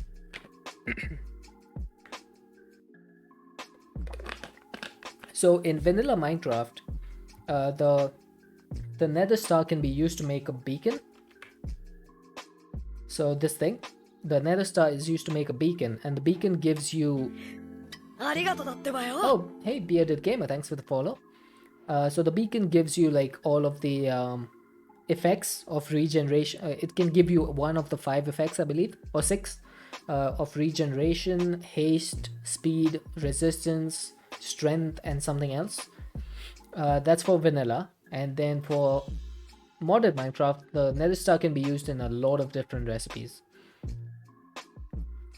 S1: So in vanilla Minecraft, the nether star can be used to make a beacon. So this thing, the nether star is used to make a beacon, and the beacon gives you... Oh, hey bearded gamer, thanks for the follow. So the beacon gives you like all of the effects of regeneration. It can give you one of the 5 effects, I believe, or 6 of regeneration, haste, speed, resistance, strength, and something else. That's for vanilla. And then for modded Minecraft, the nether star can be used in a lot of different recipes.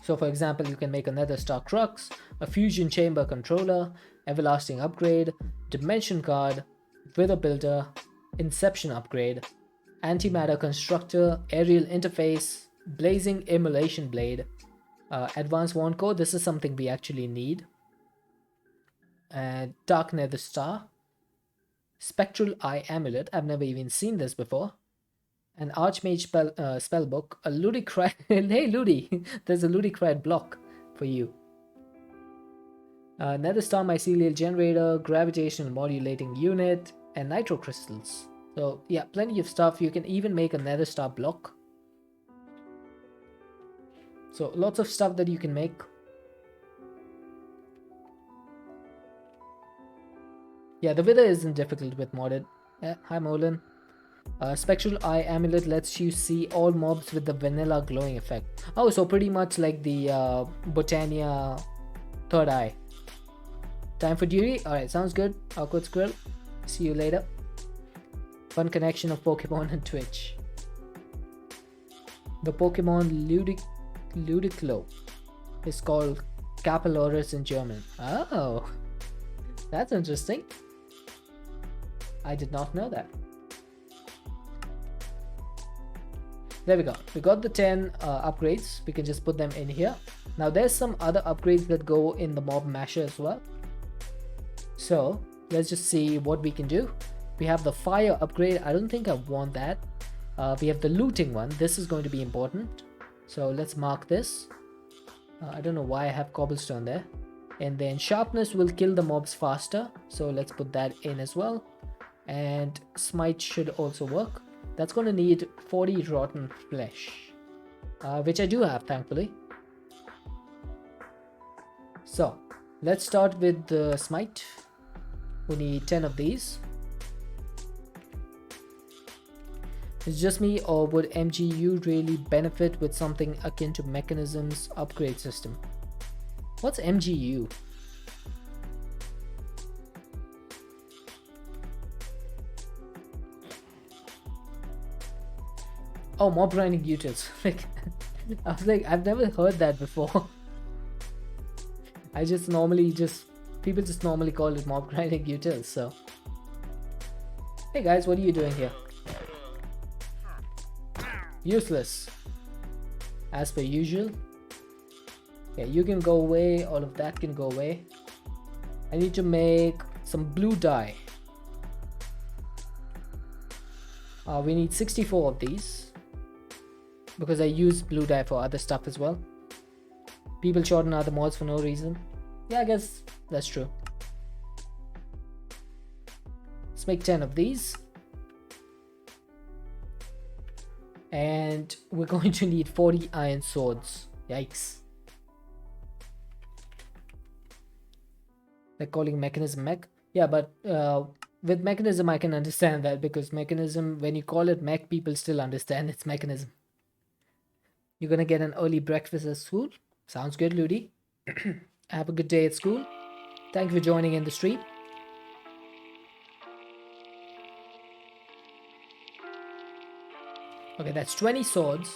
S1: So for example, you can make a nether star crux, a fusion chamber controller, everlasting upgrade, dimension card, wither builder, inception upgrade, antimatter constructor, aerial interface, blazing immolation blade, advanced wand core. This is something we actually need. And dark nether star, spectral eye amulet. I've never even seen this before. An archmage spellbook, a ludicrous hey Ludi, there's a ludicrous block for you. Nether star mycelial generator, gravitational modulating unit, and nitro crystals. So yeah, plenty of stuff. You can even make a nether star block. So lots of stuff that you can make. Yeah, the wither isn't difficult with modded. Hi Molin. Spectral eye amulet lets you see all mobs with the vanilla glowing effect. Oh, so pretty much like the Botania third eye. Time for duty? Alright, sounds good. Awkward Squirrel. See you later. Fun connection of Pokemon and Twitch. The Pokemon Ludicolo is called Capyloris in German. Oh, that's interesting. I did not know that. There we go. We got the 10 upgrades. We can just put them in here. Now there's some other upgrades that go in the mob masher as well. So let's just see what we can do. We have the fire upgrade. I don't think I want that. We have the looting one. This is going to be important. So let's mark this. I don't know why I have cobblestone there. And then sharpness will kill the mobs faster. So let's put that in as well. And smite should also work. That's going to need 40 rotten flesh, which I do have, thankfully. So let's start with the smite. We need 10 of these. It's just me, or would MGU really benefit with something akin to mechanisms upgrade system? What's MGU? Oh, mob grinding utils. Like, I was like, I've never heard that before. People just normally call it mob grinding utils, so. Hey guys, what are you doing here? Useless. As per usual. Yeah, you can go away, all of that can go away. I need to make some blue dye. We need 64 of these. because I use blue dye for other stuff as well. People shorten other mods for no reason. Yeah, I guess that's true. Let's make 10 of these. And we're going to need 40 iron swords. Yikes. They're calling mechanism mech. Yeah, but with mechanism I can understand that, because mechanism, when you call it mech, people still understand it's mechanism. You're gonna get an early breakfast at school. Sounds good, Ludi. Have a good day at school. Thank you for joining in the stream. Okay, that's 20 swords.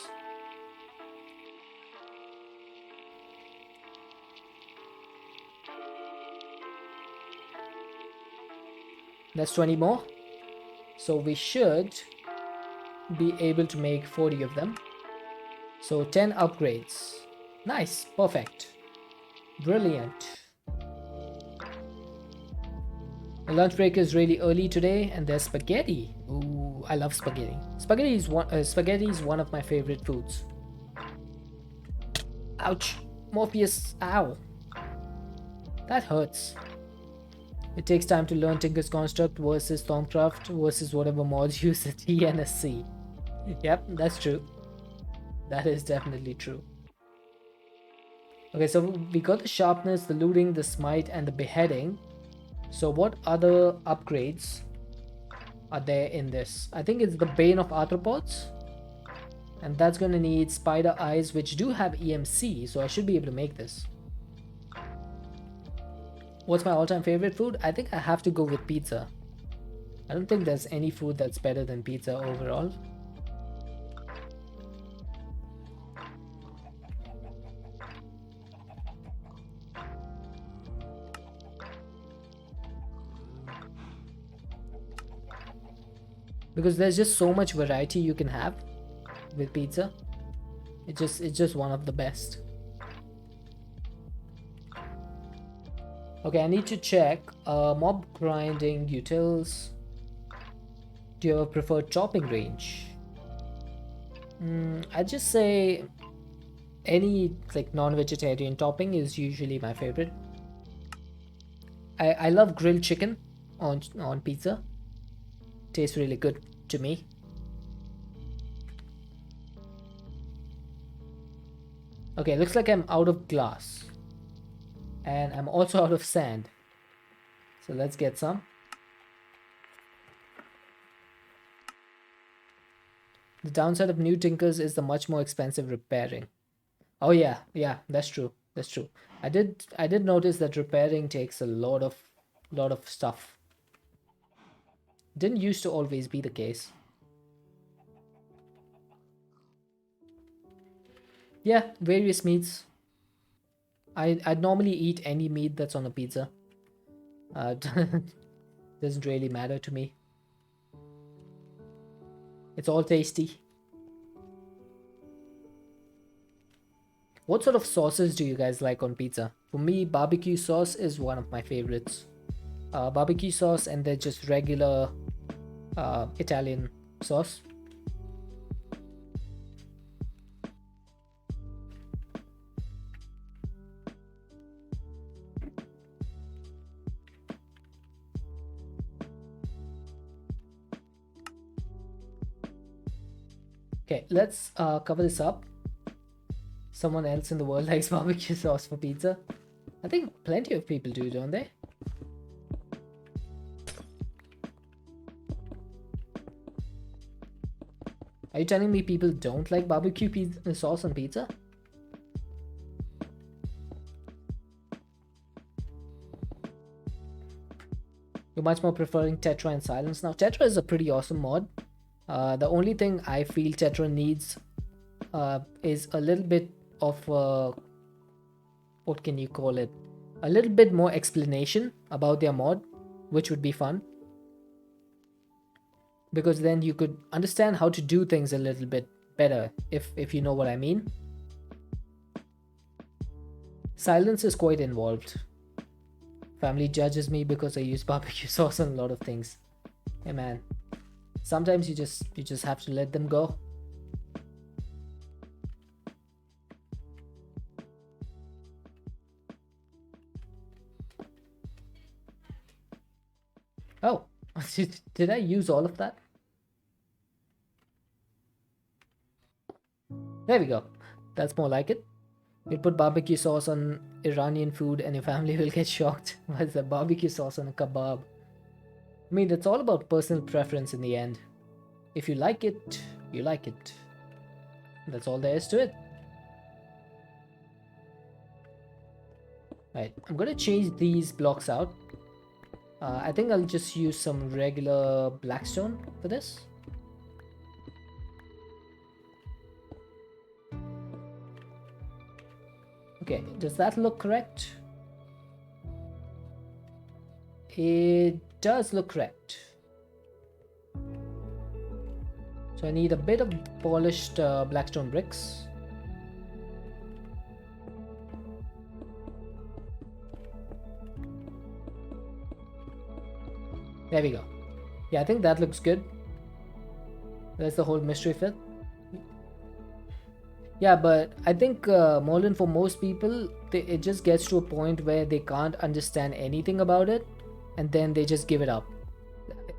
S1: That's 20 more. So we should be able to make 40 of them. So 10 upgrades. Nice, perfect. Brilliant. The lunch break is really early today, and there's spaghetti. Ooh, I love spaghetti. Spaghetti is one of my favorite foods. Ouch, Morpheus, ow. That hurts. It takes time to learn Tinker's Construct versus Stormcraft versus whatever mods use the TNSC. Yep, that's true. That is definitely true. Okay, so we got the sharpness, the looting, the smite, and the beheading. So what other upgrades are there in this? I think it's the Bane of Arthropods. And that's gonna need spider eyes, which do have EMC, so I should be able to make this. What's my all-time favorite food? I think I have to go with pizza. I don't think there's any food that's better than pizza overall. Because there's just so much variety you can have with pizza. It's just one of the best. Okay, I need to check mob grinding utils. Do you have a preferred chopping range? I'd just say any like non-vegetarian topping is usually my favorite. I love grilled chicken on pizza. Tastes really good to me. Okay, looks like I'm out of glass. And I'm also out of sand. So let's get some. The downside of new Tinkers is the much more expensive repairing. Oh yeah, that's true. That's true. I did notice that repairing takes a lot of stuff. Didn't used to always be the case. Yeah, various meats. I'd normally eat any meat that's on a pizza. Doesn't really matter to me. It's all tasty. What sort of sauces do you guys like on pizza? For me, barbecue sauce is one of my favorites. Barbecue sauce, and then just regular Italian sauce. Okay, let's cover this up. Someone else in the world likes barbecue sauce for pizza. I think plenty of people do, don't they? Are you telling me people don't like barbecue sauce on pizza? You're much more preferring Tetra and Silence now. Tetra is a pretty awesome mod. The only thing I feel Tetra needs is a little bit of what can you call it? A little bit more explanation about their mod, which would be fun. Because then you could understand how to do things a little bit better, if you know what I mean. Silence is quite involved. Family judges me because I use barbecue sauce on a lot of things. Hey man, sometimes you just have to let them go. Did I use all of that? There we go. That's more like it. You put barbecue sauce on Iranian food and your family will get shocked. Why is that barbecue sauce on a kebab? I mean, it's all about personal preference in the end. If you like it, you like it. That's all there is to it. Right, I'm gonna change these blocks out. I think I'll just use some regular blackstone for this. Okay, does that look correct? It does look correct. So I need a bit of polished blackstone bricks. There we go. Yeah, I think that looks good. That's the whole mystery fit. Yeah, but I think Molin, for most people, it just gets to a point where they can't understand anything about it, and then they just give it up.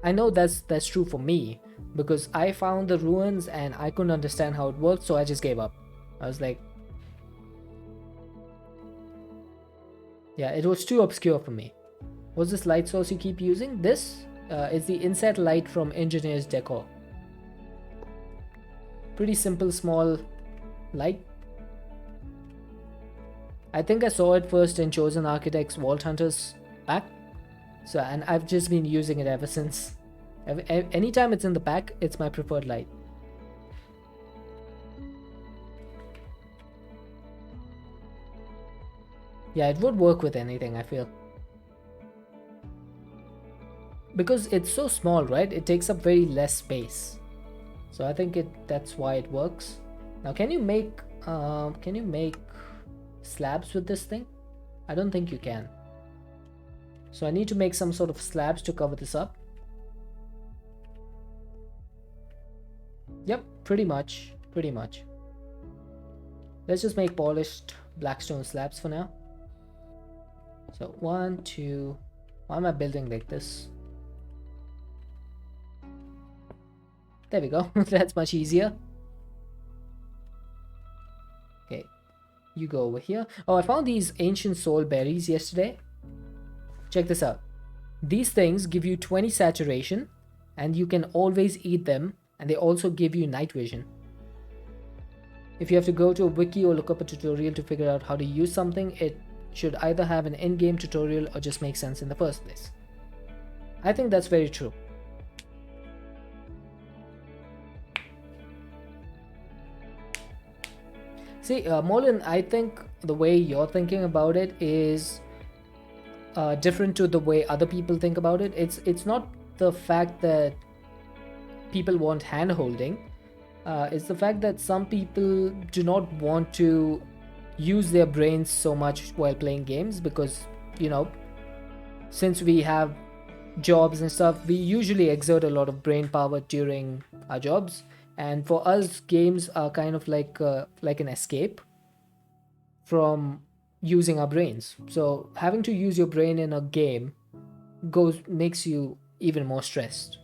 S1: I know that's true for me, because I found the ruins and I couldn't understand how it worked, so I just gave up. I was like, yeah, it was too obscure for me. What's this light source you keep using? This is the inset light from Engineer's Decor. Pretty simple, small light. I think I saw it first in Chosen Architect's Vault Hunters pack. So, and I've just been using it ever since. Anytime it's in the pack, it's my preferred light. Yeah, it would work with anything, I feel. Because it's so small, right? It takes up very less space. So I think that's why it works. Now, can you make slabs with this thing? I don't think you can. So I need to make some sort of slabs to cover this up. Yep, pretty much. Let's just make polished blackstone slabs for now. So 1, 2. Why am I building like this? There we go. That's much easier. Okay, you go over here. Oh, I found these ancient soul berries yesterday. Check this out. These things give you 20 saturation, and you can always eat them, and they also give you night vision. If you have to go to a wiki or look up a tutorial to figure out how to use something, it should either have an in-game tutorial or just make sense in the first place. I think that's very true. See, Molin, I think the way you're thinking about it is different to the way other people think about it. It's not the fact that people want hand holding. It's the fact that some people do not want to use their brains so much while playing games because, you know, since we have jobs and stuff, we usually exert a lot of brain power during our jobs. And for us, games are kind of like an escape from using our brains. So having to use your brain in a game makes you even more stressed.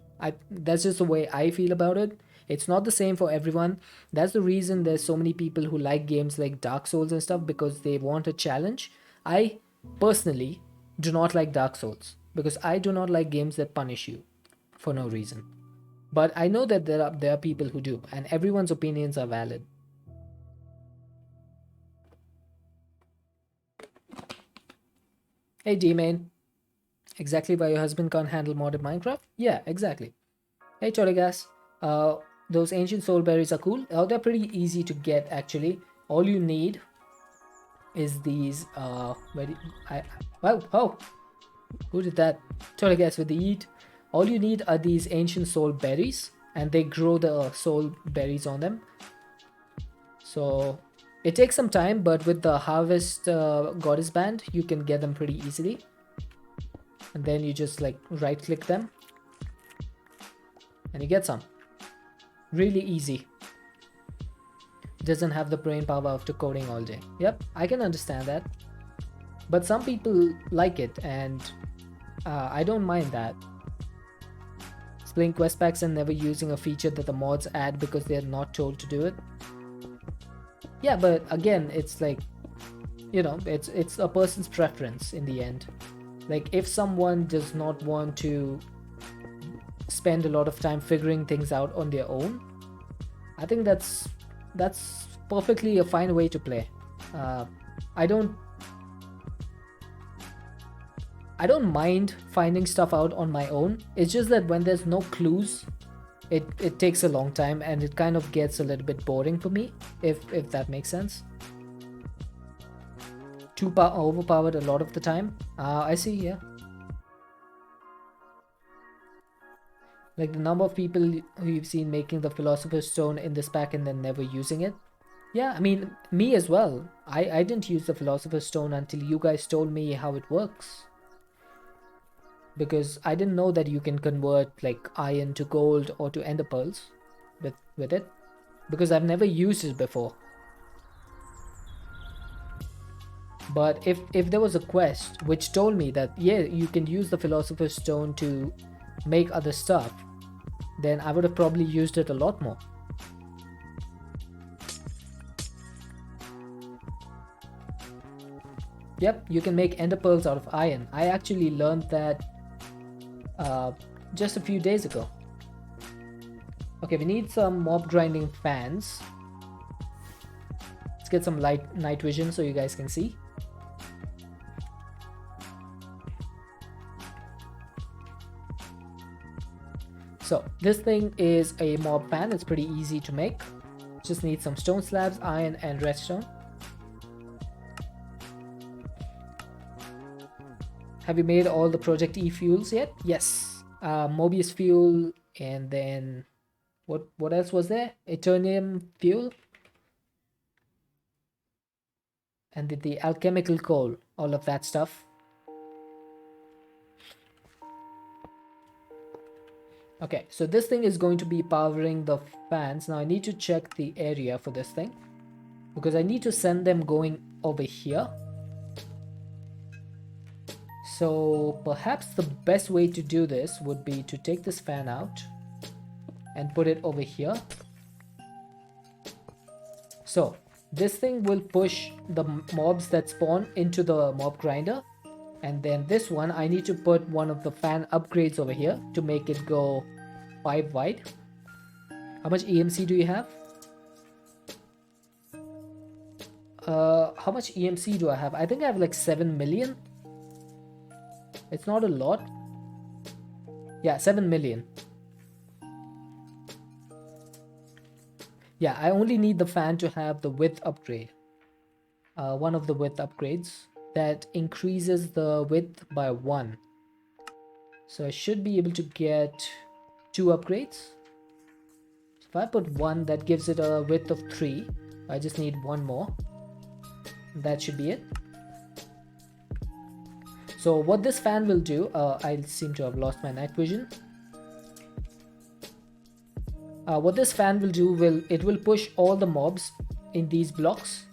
S1: That's just the way I feel about it. It's not the same for everyone. That's the reason there's so many people who like games like Dark Souls and stuff, because they want a challenge. I personally do not like Dark Souls because I do not like games that punish you for no reason. But I know that there are people who do, and everyone's opinions are valid. Hey D-Main, exactly why your husband can't handle modded Minecraft? Yeah, exactly. Hey Chorigas, those ancient soul berries are cool. Oh, they're pretty easy to get actually. All you need is these wow, oh, who did that? Chorigas with the eat. All you need are these ancient soul berries, and they grow the soul berries on them. So it takes some time, but with the harvest goddess band, you can get them pretty easily. And then you just like right click them and you get some. Really easy. Doesn't have the brain power after coding all day. Yep, I can understand that. But some people like it, and I don't mind that. playing quest packs and never using a feature that the mods add because they're not told to do it. Yeah, but again, it's like, you know, it's a person's preference in the end. Like, if someone does not want to spend a lot of time figuring things out on their own, I think that's perfectly a fine way to play. I don't mind finding stuff out on my own. It's just that when there's no clues, it takes a long time and it kind of gets a little bit boring for me, if that makes sense. Too overpowered a lot of the time. I see, yeah. Like the number of people who you've seen making the Philosopher's Stone in this pack and then never using it. Yeah, I mean, me as well. I didn't use the Philosopher's Stone until you guys told me how it works. Because I didn't know that you can convert like iron to gold or to ender pearls with it. Because I've never used it before. But if there was a quest which told me that, yeah, you can use the Philosopher's Stone to make other stuff, then I would have probably used it a lot more. Yep, you can make ender pearls out of iron. I actually learned that just a few days ago. Okay, we need some mob grinding fans. Let's get some night vision so you guys can see. So this thing is a mob fan. It's pretty easy to make. Just need some stone slabs, iron, and redstone. Have you made all the Project E fuels yet? Yes. Mobius fuel, and then what else was there? Eternium fuel, and the alchemical coal. All of that stuff. Okay, so this thing is going to be powering the fans. Now I need to check the area for this thing, because I need to send them going over here. So perhaps the best way to do this would be to take this fan out and put it over here. So this thing will push the mobs that spawn into the mob grinder. And then this one, I need to put one of the fan upgrades over here to make it go 5 wide. How much EMC do you have? How much EMC do I have? I think I have like 7 million. It's not a lot. Yeah, 7 million. Yeah, I only need the fan to have the width upgrade. One of the width upgrades that increases the width by 1. So I should be able to get 2 upgrades. So if I put 1, that gives it a width of 3. I just need 1 more. That should be it. So what this fan will do, I seem to have lost my night vision. What this fan will do, it will push all the mobs in these blocks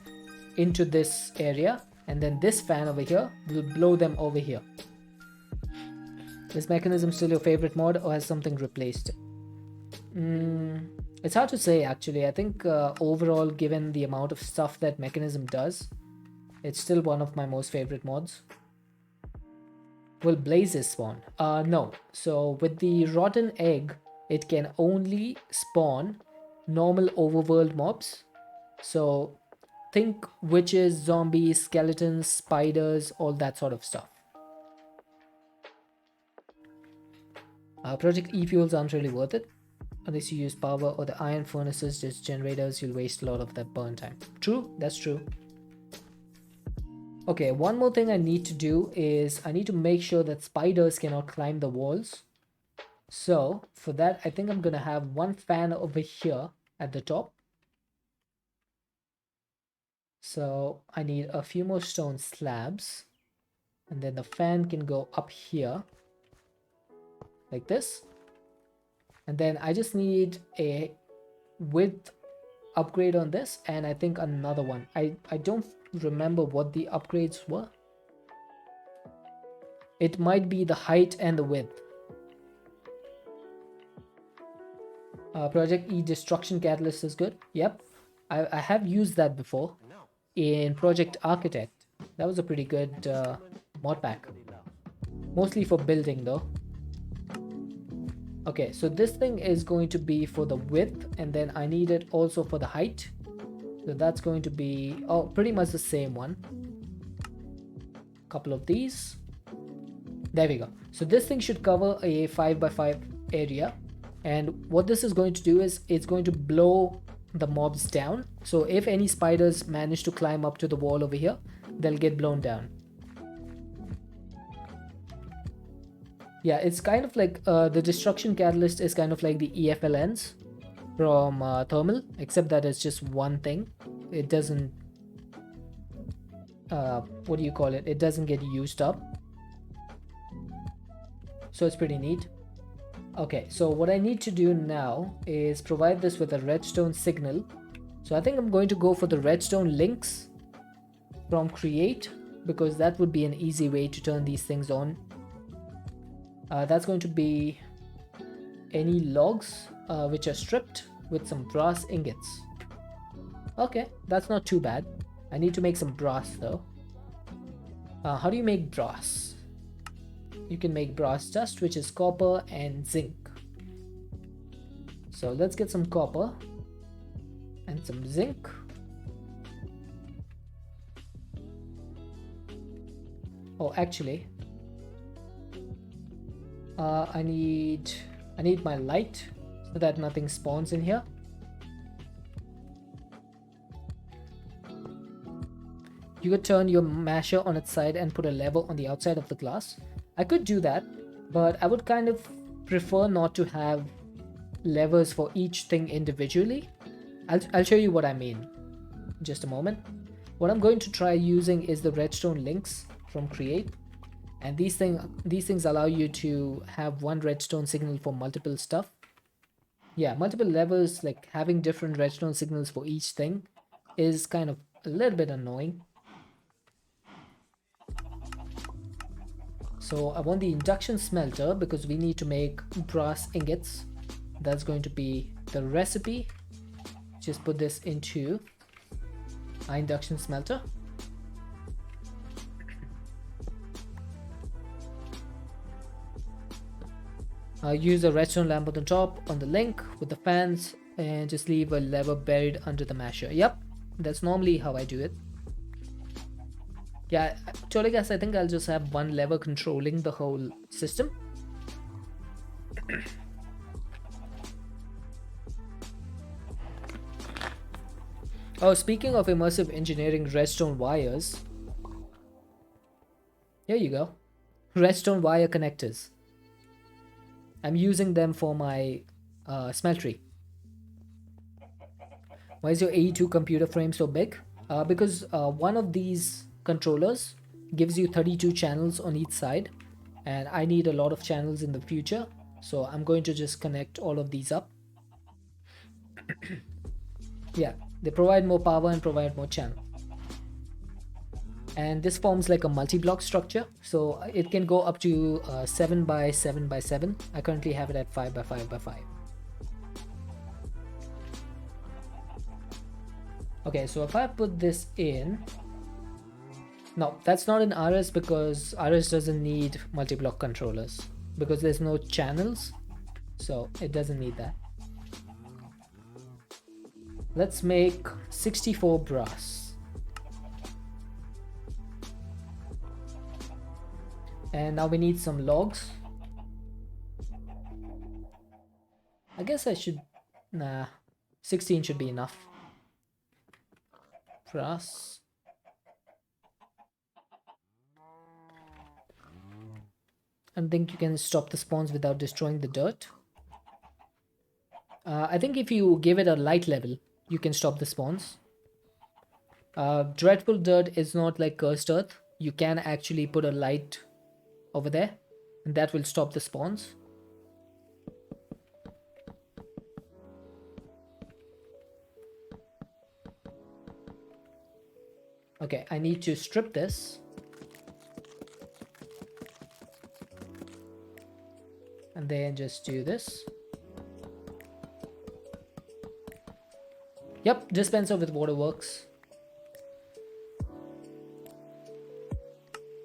S1: into this area, and then this fan over here will blow them over here. Is Mechanism still your favorite mod, or has something replaced it? It's hard to say actually. I think overall, given the amount of stuff that Mechanism does, it's still one of my most favorite mods. Will blazes spawn? No. So with the rotten egg, it can only spawn normal overworld mobs. So think witches, zombies, skeletons, spiders, all that sort of stuff. Project E fuels aren't really worth it unless you use power or the iron furnaces, just generators. You'll waste a lot of that burn time. True, that's true. Okay, one more thing I need to do is I need to make sure that spiders cannot climb the walls. So for that, I think I'm gonna have one fan over here at the top. So I need a few more stone slabs, and then the fan can go up here like this. And then I just need a width upgrade on this, and I think another one. I don't remember what the upgrades were. It might be the height and the width. Project E Destruction Catalyst is good. Yep, I have used that before in Project Architect. That was a pretty good mod pack. Mostly for building though. Okay, so this thing is going to be for the width, and then I need it also for the height. So that's going to be, oh, pretty much the same one. Couple of these. There we go. So this thing should cover a 5x5 area. And what this is going to do is it's going to blow the mobs down. So if any spiders manage to climb up to the wall over here, they'll get blown down. Yeah, it's kind of like the destruction catalyst is kind of like the EFLNs from thermal, except that it's just one thing. It doesn't, what do you call it? It doesn't get used up. So it's pretty neat. Okay, so what I need to do now is provide this with a redstone signal. So I think I'm going to go for the redstone links from create, because that would be an easy way to turn these things on. That's going to be any logs which are stripped with some brass ingots. Okay, that's not too bad. I need to make some brass though. How do you make brass? You can make brass dust, which is copper and zinc. So let's get some copper and some zinc. Oh, actually, I need my light so that nothing spawns in here. You could turn your masher on its side and put a lever on the outside of the glass. I could do that, but I would kind of prefer not to have levers for each thing individually. I'll show you what I mean in just a moment. What I'm going to try using is the redstone links from create. And these things allow you to have one redstone signal for multiple stuff. Yeah, multiple levels, like having different redstone signals for each thing is kind of a little bit annoying. So I want the induction smelter because we need to make brass ingots. That's going to be the recipe. Just put this into our induction smelter. Use a redstone lamp on the top on the link with the fans, and just leave a lever buried under the masher. Yep, that's normally how I do it. Yeah, actually guys, I think I'll just have one lever controlling the whole system. Oh, speaking of immersive engineering redstone wires, here you go. Redstone wire connectors. I'm using them for my smeltery. Why is your AE2 computer frame so big? Because one of these controllers gives you 32 channels on each side, and I need a lot of channels in the future, so I'm going to just connect all of these up. Yeah, they provide more power and provide more channel. And this forms like a multi-block structure, so it can go up to 7 by 7 by 7. I currently have it at 5 by 5 by 5. Okay, so if I put this in, no, that's not in RS because RS doesn't need multi-block controllers because there's no channels, so it doesn't need that. Let's make 64 brass. And now we need some logs. I guess I should, nah, 16 should be enough. Brass. I think you can stop the spawns without destroying the dirt. I think if you give it a light level, you can stop the spawns. Dreadful dirt is not like cursed earth. You can actually put a light over there, and that will stop the spawns. Okay, I need to strip this. And then just do this. Yep, dispenser with water works.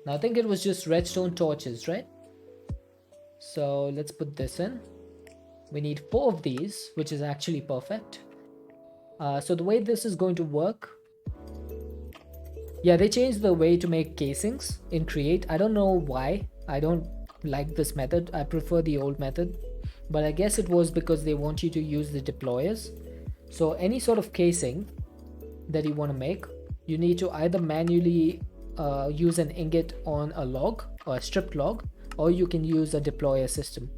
S1: Now I think it was just redstone torches, right? So let's put this in. We need 4 of these, which is actually perfect. So the way this is going to work, yeah, they changed the way to make casings in Create. I don't know why. I don't like this method. I prefer the old method, but I guess it was because they want you to use the deployers. So any sort of casing that you want to make, you need to either manually use an ingot on a log or a stripped log, or you can use a deployer system,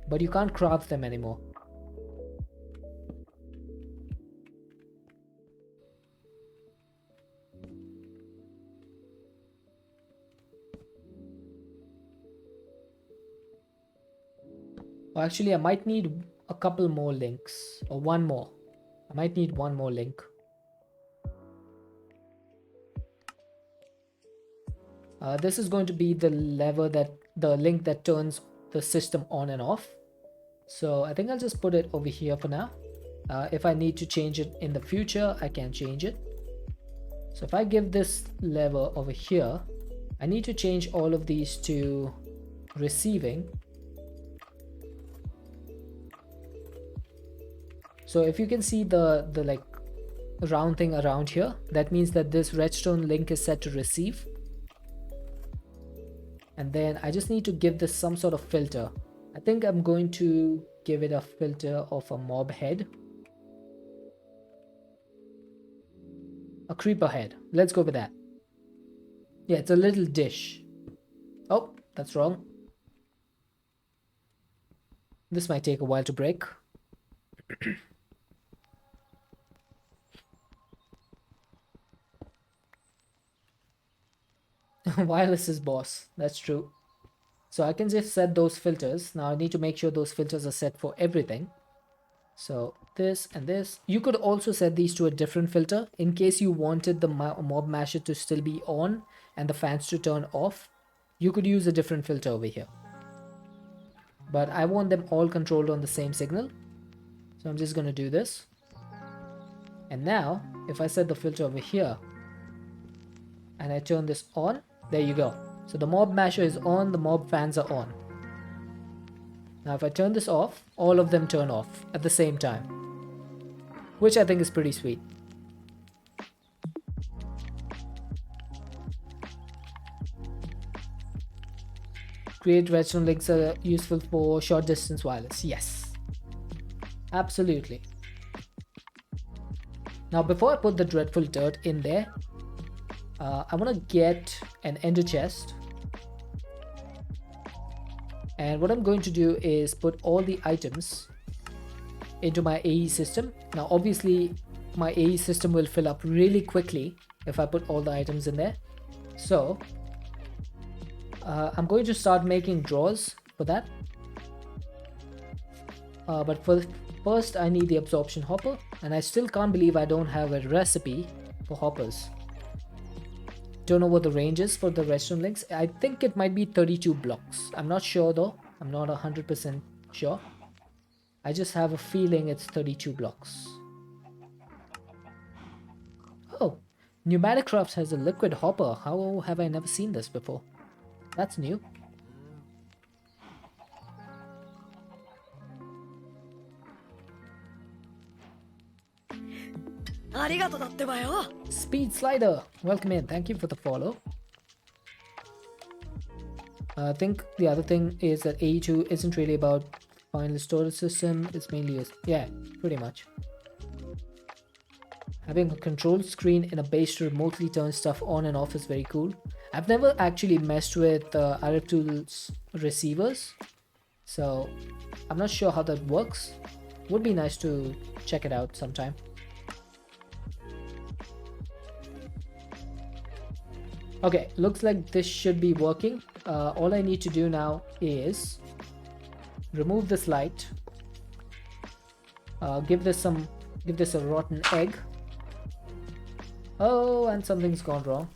S1: but you can't craft them anymore. Or actually, I might need a couple more links, or one more. I might need one more link. This is going to be the link that turns the system on and off. So I think I'll just put it over here for now. If I need to change it in the future, I can change it. So if I give this lever over here, I need to change all of these to receiving. So if you can see the like round thing around here, that means that this redstone link is set to receive. And then I just need to give this some sort of filter. I think I'm going to give it a filter of a mob head. A creeper head. Let's go with that. Yeah, it's a little dish. Oh, that's wrong. This might take a while to break. Wireless is boss. That's true. So I can just set those filters. Now I need to make sure those filters are set for everything. So this and this. You could also set these to a different filter in case you wanted the mob masher to still be on and the fans to turn off. You could use a different filter over here. But I want them all controlled on the same signal. So I'm just going to do this. And now if I set the filter over here and I turn this on, there you go. So the mob masher is on, the mob fans are on. Now if I turn this off, all of them turn off at the same time, which I think is pretty sweet. Create redstone links are useful for short distance wireless. Yes, absolutely. Now before I put the dreadful dirt in there, I want to get an ender chest. And what I'm going to do is put all the items into my AE system. Now obviously my AE system will fill up really quickly if I put all the items in there. So I'm going to start making drawers for that. But first I need the absorption hopper, and I still can't believe I don't have a recipe for hoppers. Don't know what the range is for the redstone links. I think it might be 32 blocks. I'm not sure though. I'm not 100% sure. I just have a feeling it's 32 blocks. Oh, Pneumatic Crafts has a liquid hopper. How have I never seen this before? That's new. Speed Slider, welcome in. Thank you for the follow. I think the other thing is that AE2 isn't really about final storage system. It's mainly yeah, pretty much. Having a control screen in a base to remotely turn stuff on and off is very cool. I've never actually messed with RF2's receivers, so I'm not sure how that works. Would be nice to check it out sometime. Okay, looks like this should be working. All I need to do now is remove this light, give this a rotten egg. Oh, and something's gone wrong.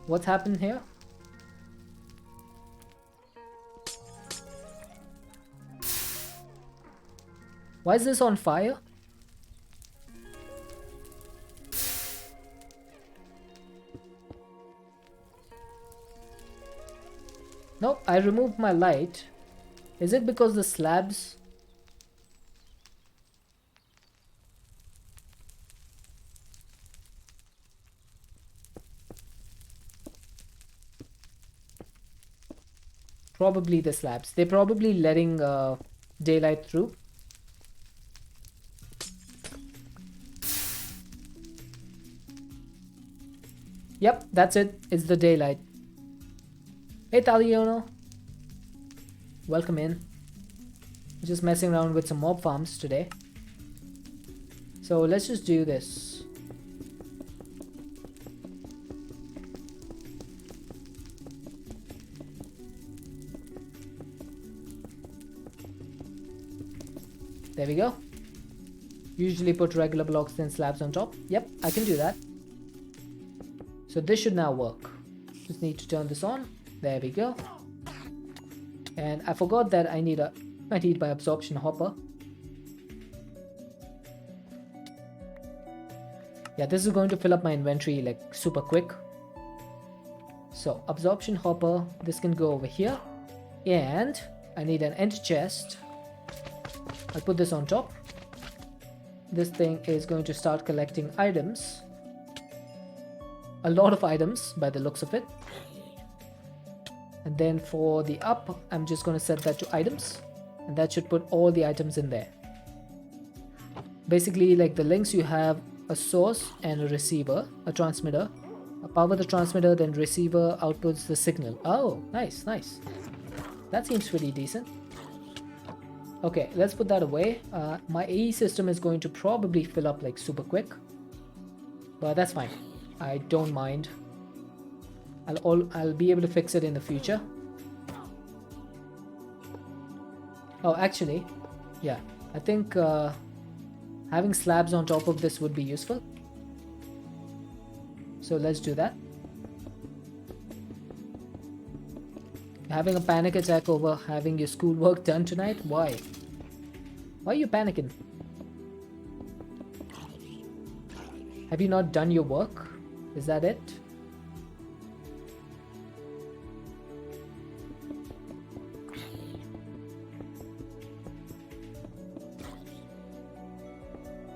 S1: What's happened here? Why is this on fire? I removed my light. Is it because the slabs... Probably the slabs. They're probably letting daylight through. Yep, that's it. It's the daylight. Hey, Taliono. Welcome in. Just messing around with some mob farms today. So let's just do this. There we go. Usually put regular blocks then slabs on top. Yep, I can do that. So this should now work. Just need to turn this on. There we go. And I forgot that I need my absorption hopper. Yeah, this is going to fill up my inventory like super quick. So absorption hopper, this can go over here. And I need an end chest. I'll put this on top. This thing is going to start collecting items. A lot of items by the looks of it. And then for the up, I'm just going to set that to items. And that should put all the items in there. Basically, like the links, you have a source and a receiver, a transmitter. Power the transmitter, then receiver outputs the signal. Oh, nice, nice. That seems pretty decent. Okay, let's put that away. My AE system is going to probably fill up like super quick. But that's fine. I don't mind. I'll be able to fix it in the future. Oh, actually, yeah. I think having slabs on top of this would be useful. So let's do that. Having a panic attack over having your schoolwork done tonight? Why? Why are you panicking? Have you not done your work? Is that it?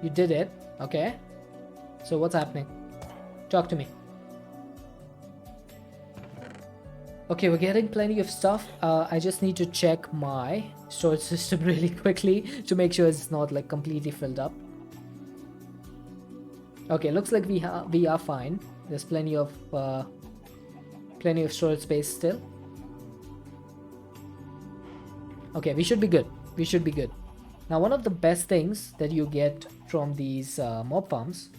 S1: You did it? Okay. So what's happening? Talk to me. Okay, we're getting plenty of stuff. I just need to check my storage system really quickly to make sure it's not like completely filled up. Okay, looks like we are fine. There's plenty of storage space still. Okay, we should be good. We should be good. Now, one of the best things that you get from these mob farms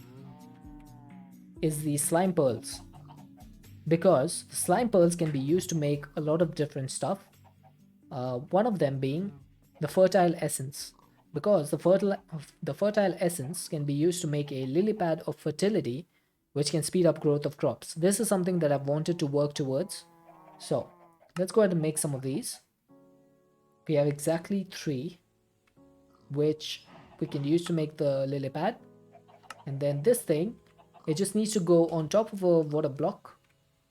S1: is the slime pearls. Because slime pearls can be used to make a lot of different stuff. One of them being the fertile essence. Because the fertile essence can be used to make a lily pad of fertility, which can speed up growth of crops. This is something that I've wanted to work towards. So let's go ahead and make some of these. We have exactly 3, which we can use to make the lily pad. And then this thing, it just needs to go on top of a water block.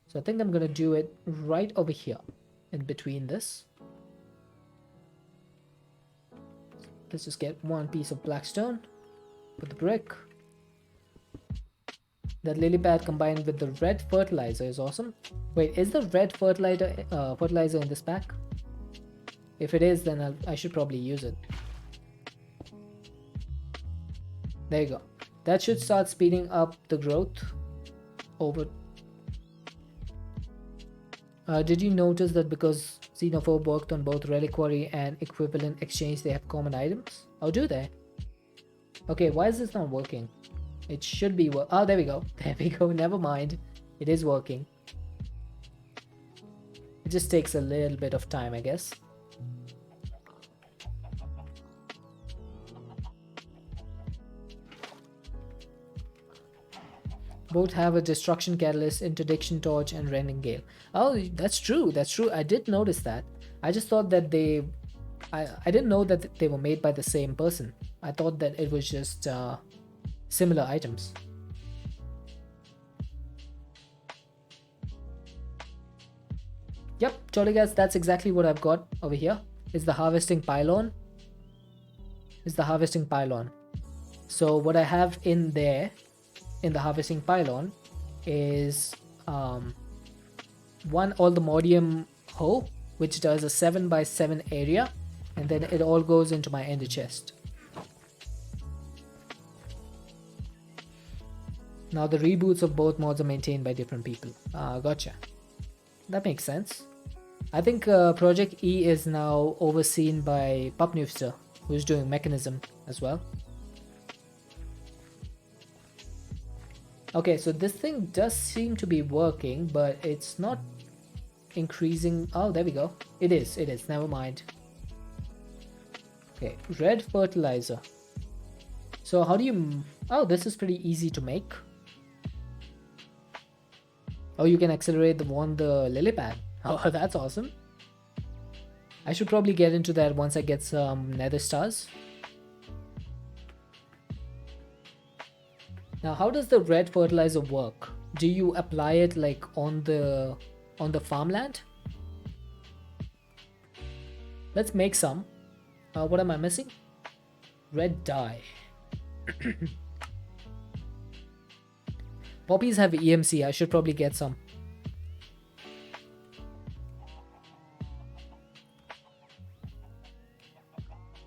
S1: So I think I'm going to do it right over here in between this. Let's just get 1 piece of black stone. Put the brick. That lily pad combined with the red fertilizer is awesome. Wait, is the red fertilizer in this pack? If it is, then I should probably use it. There you go. That should start speeding up the growth over. Did you notice that because Xenophobe worked on both reliquary and equivalent exchange, they have common items? Oh, do they? Okay, why is this not working? It should be oh, there we go. There we go. Never mind. It is working. It just takes a little bit of time, I guess. Both have a destruction catalyst, interdiction torch, and rending gale. Oh, that's true. That's true. I did notice that. I just thought that I didn't know that they were made by the same person. I thought that it was just similar items. Yep, totally guys, that's exactly what I've got over here. Is the harvesting pylon. So what I have in there, in the harvesting pylon, is one Oldemodium hoe, which does a 7x7 area, and then it all goes into my ender chest. Now the reboots of both mods are maintained by different people. Gotcha. That makes sense. I think Project E is now overseen by Pupnewster, who's doing Mechanism as well. Okay, so this thing does seem to be working, but it's not increasing. Oh, there we go. It is. Never mind. Okay, red fertilizer. So how do you... Oh, this is pretty easy to make. Oh, you can accelerate the lily pad. Oh, that's awesome. I should probably get into that once I get some nether stars. Now, how does the red fertilizer work? Do you apply it like on the farmland? Let's make some. What am I missing? Red dye. Poppies have EMC. I should probably get some.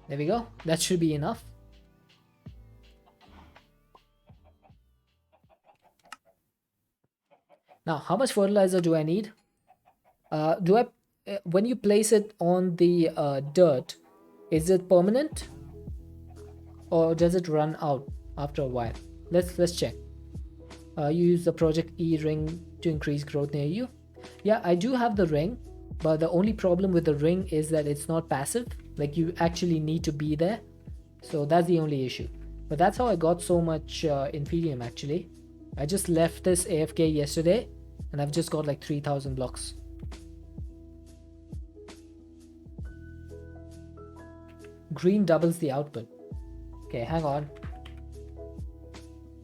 S1: There we go. That should be enough. Now, how much fertilizer do I need? When you place it on the dirt, is it permanent, or does it run out after a while? Let's check. You use the Project E ring to increase growth near you. Yeah, I do have the ring, but the only problem with the ring is that it's not passive. Like, you actually need to be there. So that's the only issue. But that's how I got so much Inferium actually. I just left this AFK yesterday and I've just got like 3,000 blocks. Green doubles the output. Okay, hang on.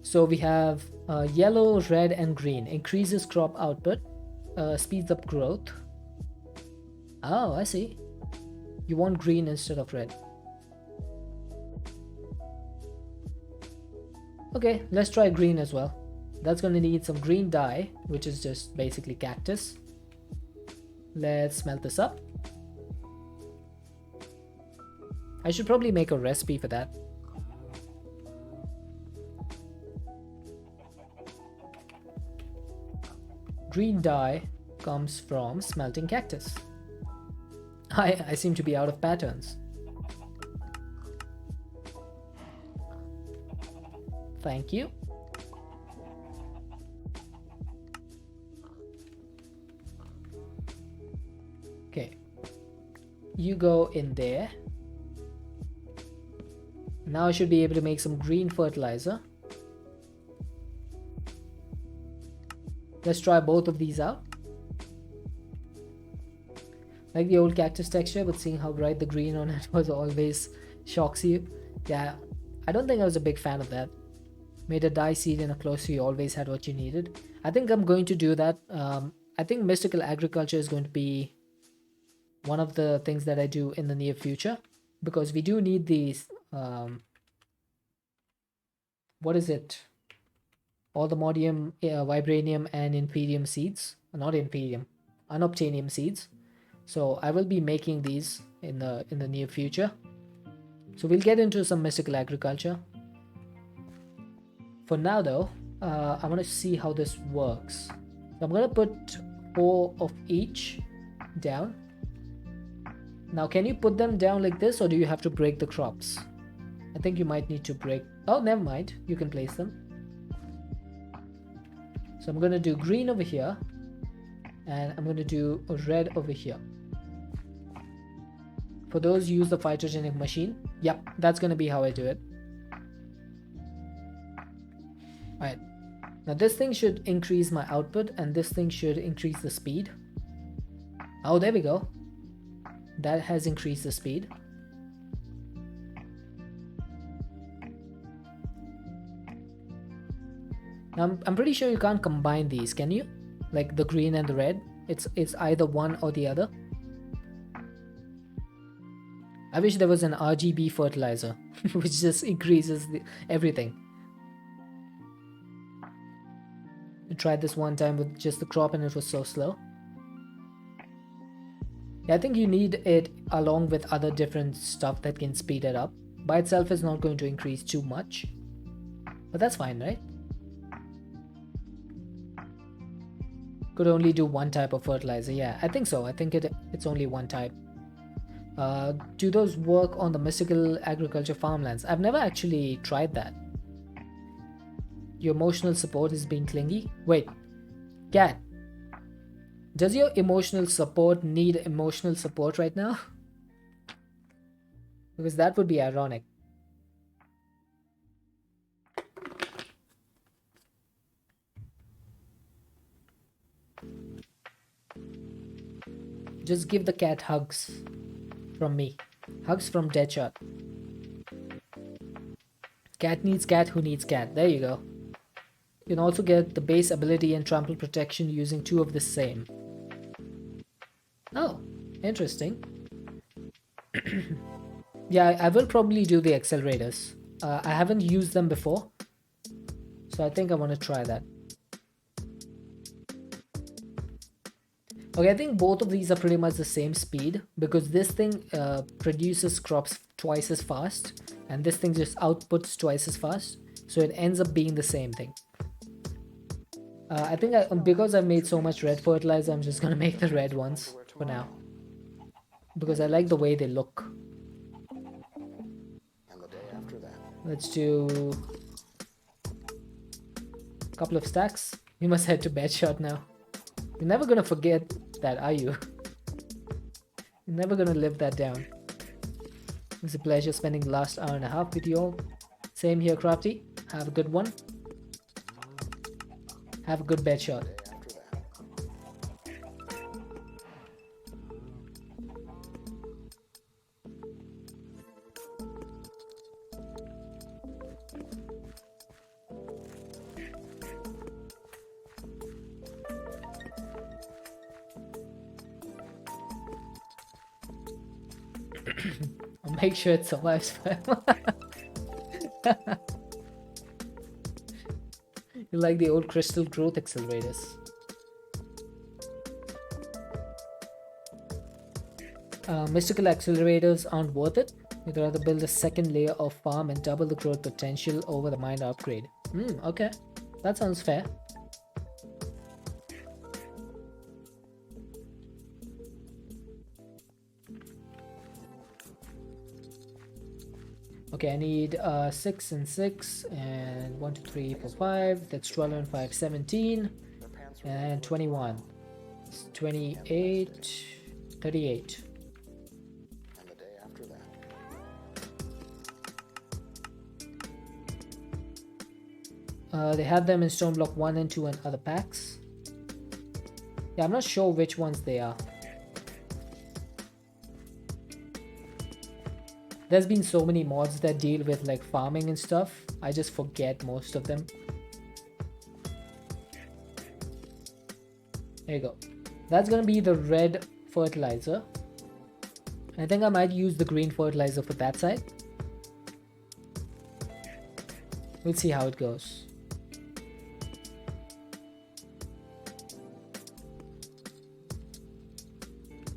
S1: So we have yellow, red and green. Increases crop output, speeds up growth. Oh, I see. You want green instead of red. Okay, let's try green as well. That's going to need some green dye, which is just basically cactus. Let's smelt this up. I should probably make a recipe for that. Green dye comes from smelting cactus. I seem to be out of patterns. Thank you. Okay. You go in there. Now I should be able to make some green fertilizer. Let's try both of these out. Like the old cactus texture, but seeing how bright the green on it was always shocks you. Yeah, I don't think I was a big fan of that. Made a dye seed in a cloister, you always had what you needed. I think I'm going to do that. I think mystical agriculture is going to be one of the things that I do in the near future, because we do need these what is it, Oldemodium, vibranium and Inferium seeds. Not Inferium, Unobtainium seeds. So I will be making these in the near future. So we'll get into some mystical agriculture. For now though, I want to see how this works. So I'm going to put 4 of each down. Now can you put them down like this, or do you have to break the crops? I think you might need to break... Oh, never mind. You can place them. So I'm going to do green over here. And I'm going to do red over here. For those use the phytogenic machine. Yep, that's going to be how I do it. Alright. Now this thing should increase my output, and this thing should increase the speed. Oh, there we go. That has increased the speed. Now I'm pretty sure you can't combine these, can you? Like the green and the red. It's either one or the other. I wish there was an RGB fertilizer, which just increases everything. I tried this one time with just the crop and it was so slow. Yeah, I think you need it along with other different stuff that can speed it up. By itself is not going to increase too much. But that's fine, right? Could only do one type of fertilizer. Yeah, I think so. I think it's only one type. Do those work on the mystical agriculture farmlands? I've never actually tried that. Your emotional support is being clingy? Wait, cat. Does your emotional support need emotional support right now? Because that would be ironic. Just give the cat hugs from me. Hugs from Deadshot. Cat needs cat who needs cat. There you go. You can also get the base ability and trample protection using two of the same. Oh, interesting. Yeah, I will probably do the accelerators. I haven't used them before, so I think I want to try that. Okay, I think both of these are pretty much the same speed because this thing produces crops twice as fast and this thing just outputs twice as fast, so it ends up being the same thing. I think because I've made so much red fertilizer, I'm just gonna make the red ones for now because I like the way they look.
S3: And the day after that.
S1: Let's do a couple of stacks. You must head to bed shot now. You're never gonna forget that, are you? You're never gonna live that down. It's a pleasure spending the last hour and a half with you all. Same here, Crafty. Have a good one. Have a good bed shot. I'll make sure it survives forever. You like the old crystal growth accelerators. Mystical accelerators aren't worth it. You'd rather build a second layer of farm and double the growth potential over the mine upgrade. Okay. That sounds fair. Okay, I need 6 and 6 and 1, 2, 3, 4, 5. That's 12 and 5, 17 and 21. It's 28, 38.
S3: And the day after
S1: that. They had them in Stone Block 1 and 2 and other packs. Yeah, I'm not sure which ones they are. There's been so many mods that deal with like farming and stuff. I just forget most of them. There you go. That's gonna be the red fertilizer. I think I might use the green fertilizer for that side. We'll see how it goes.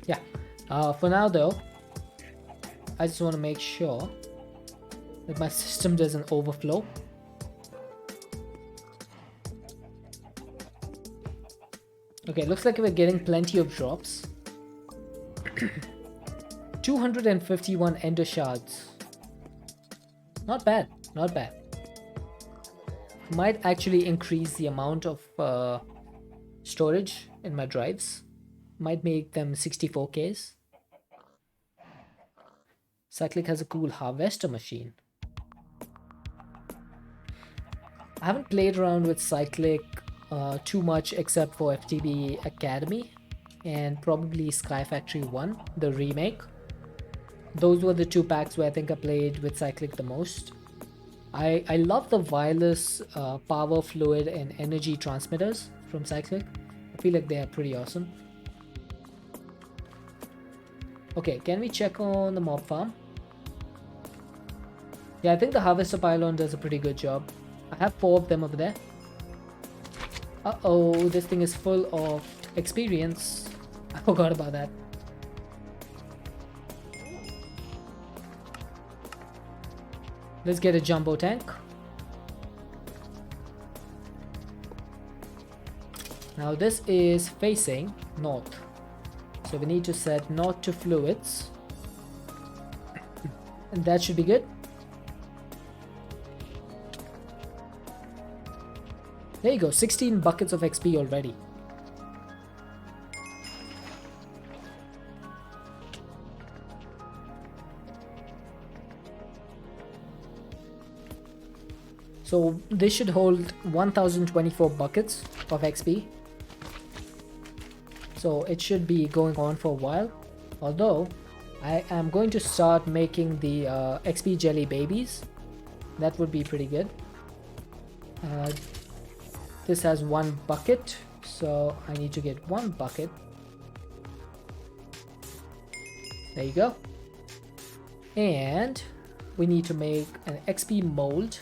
S1: Yeah. For now though, I just want to make sure that my system doesn't overflow. Okay, looks like we're getting plenty of drops. 251 ender shards. Not bad, not bad. Might actually increase the amount of storage in my drives. Might make them 64Ks. Cyclic has a cool harvester machine. I haven't played around with Cyclic too much except for FTB Academy and probably Sky Factory 1, the remake. Those were the two packs where I think I played with Cyclic the most. I love the wireless power, fluid and energy transmitters from Cyclic. I feel like they are pretty awesome. Okay, can we check on the mob farm? Yeah, I think the harvester pylon does a pretty good job. I have 4 of them over there. Uh-oh, this thing is full of experience. I forgot about that. Let's get a jumbo tank. Now this is facing north. So we need to set north to fluids. And that should be good. There you go, 16 buckets of XP already. So this should hold 1024 buckets of XP. So it should be going on for a while. Although I am going to start making the XP jelly babies. That would be pretty good. This has 1 bucket, so I need to get 1 bucket. There you go. And we need to make an XP mold.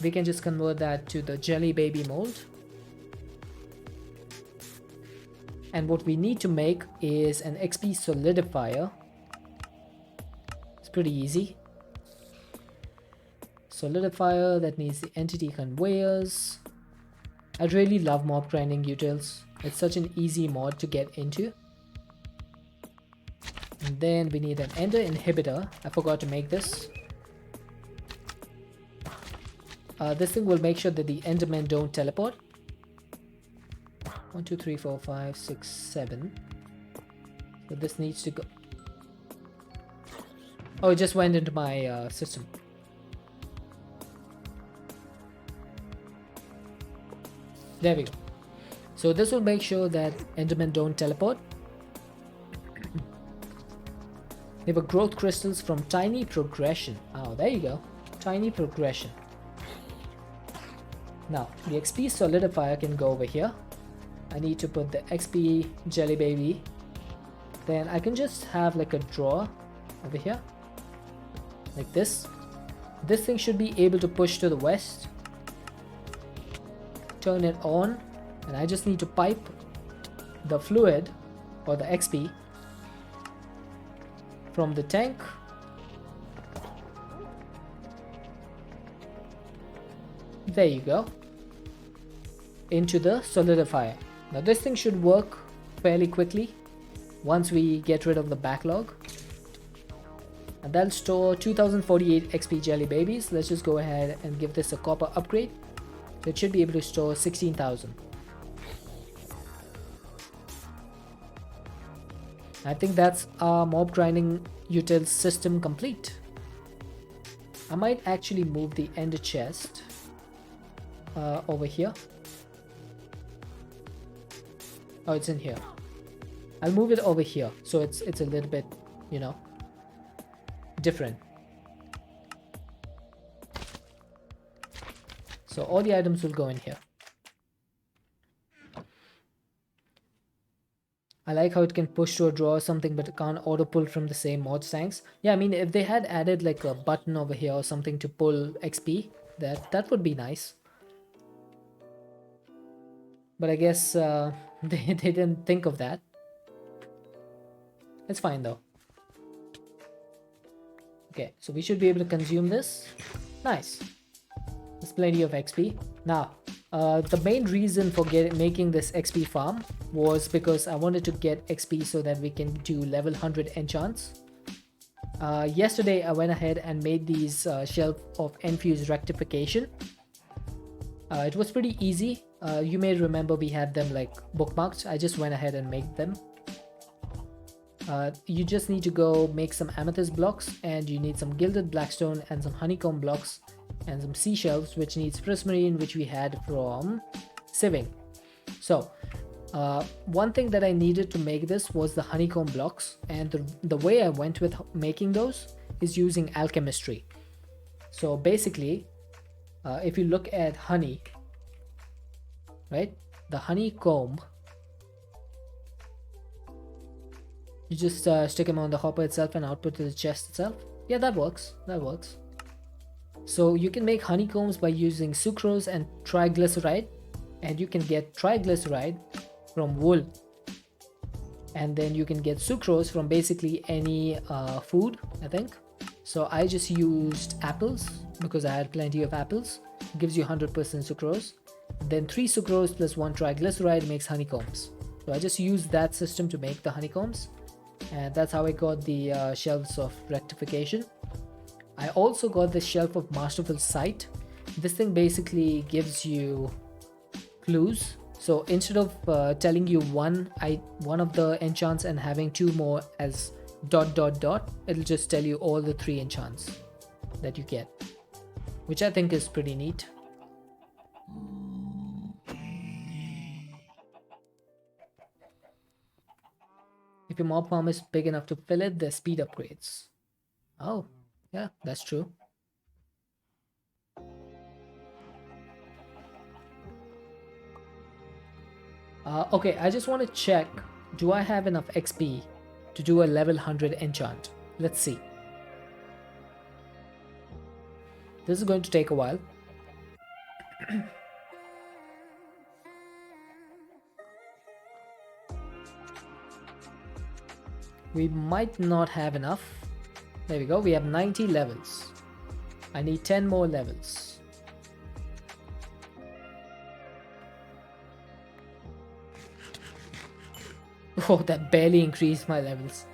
S1: We can just convert that to the jelly baby mold. And what we need to make is an XP solidifier. It's pretty easy. Solidifier that needs the entity conveyors. I really love mob grinding utils. It's such an easy mod to get into. And then we need an ender inhibitor. I forgot to make this. This thing will make sure that the endermen don't teleport. 1, 2, 3, 4, 5, 6, 7. So this needs to go. Oh, it just went into my system. There we go. So this will make sure that endermen don't teleport. They were growth crystals from tiny progression. Oh, there you go. Tiny progression. Now, the XP solidifier can go over here. I need to put the XP jelly baby. Then I can just have like a drawer over here. Like this. This thing should be able to push to the west. Turn it on. And I just need to pipe the fluid or the XP from the tank there you go into the solidifier. Now this thing should work fairly quickly once we get rid of the backlog, and that'll store 2048 XP jelly babies. Let's just go ahead and give this a copper upgrade. So it should be able to store 16,000. I think that's our mob grinding util system complete. I might actually move the ender chest over here. Oh, it's in here. I'll move it over here so it's a little bit, you know, different. So all the items will go in here. I like how it can push to a drawer or something, but it can't auto pull from the same mod tanks. Yeah, I mean, if they had added like a button over here or something to pull XP, that would be nice. But I guess they didn't think of that. It's fine though. Okay, so we should be able to consume this. Nice. There's plenty of XP. Now, the main reason for making this XP farm was because I wanted to get XP so that we can do level 100 enchants. Yesterday I went ahead and made these Shelf of Enfuse rectification. It was pretty easy. You may remember we had them like bookmarked. I just went ahead and made them. You just need to go make some amethyst blocks, and you need some gilded blackstone and some honeycomb blocks and some seashells, which needs prismarine, which we had from sieving. So one thing that I needed to make this was the honeycomb blocks, and the way I went with making those is using alchemistry. So basically, if you look at honey, right, the honeycomb You just stick them on the hopper itself and output to the chest itself. Yeah, that works. That works. So you can make honeycombs by using sucrose and triglyceride, and you can get triglyceride from wool, and then you can get sucrose from basically any food, I think. So I just used apples because I had plenty of apples. It gives you 100% sucrose. Then 3 sucrose plus 1 triglyceride makes honeycombs. So I just used that system to make the honeycombs, and that's how I got the shelves of rectification. I also got the shelf of masterful sight. This thing basically gives you clues. So instead of telling you one of the enchants and having 2 more as ... it'll just tell you all the 3 enchants that you get, which I think is pretty neat. If your mob farm is big enough to fill it, there's speed upgrades. Oh, yeah, that's true. Okay, I just want to check, do I have enough XP to do a level 100 enchant? Let's see. This is going to take a while. We might not have enough. There we go, we have 90 levels. I need 10 more levels. Oh, that barely increased my levels.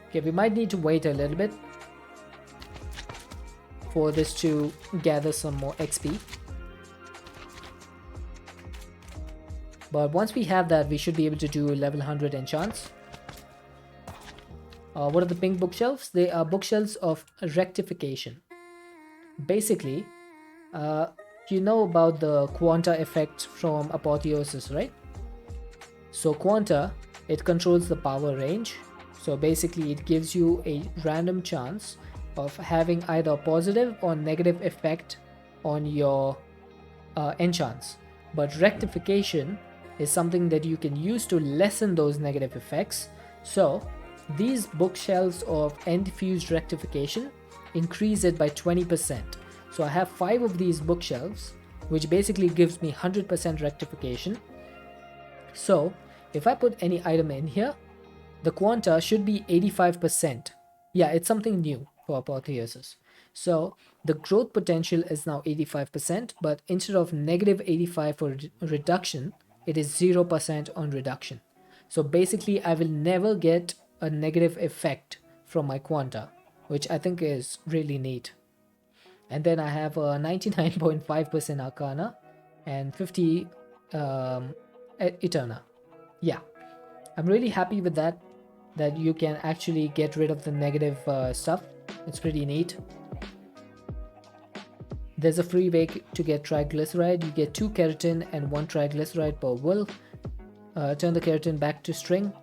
S1: Okay, we might need to wait a little bit for this to gather some more XP. But once we have that, we should be able to do level 100 enchants. What are the pink bookshelves? They are bookshelves of rectification. Basically, you know about the quanta effect from apotheosis, right? So quanta, it controls the power range. So basically it gives you a random chance of having either a positive or negative effect on your enchants. But rectification is something that you can use to lessen those negative effects. So these bookshelves of end-fused rectification increase it by 20%. So I have 5 of these bookshelves, which basically gives me 100% rectification. So if I put any item in here, the quanta should be 85%. Yeah, it's something new for apotheosis. So the growth potential is now 85%, but instead of negative 85 for reduction, it is 0% on reduction. So basically I will never get a negative effect from my quanta, which I think is really neat. And then I have a 99.5% arcana and 50 eterna. Yeah, I'm really happy with that you can actually get rid of the negative stuff. It's pretty neat. There's a free way to get triglyceride. You get 2 keratin and 1 triglyceride per wool. Turn the keratin back to string.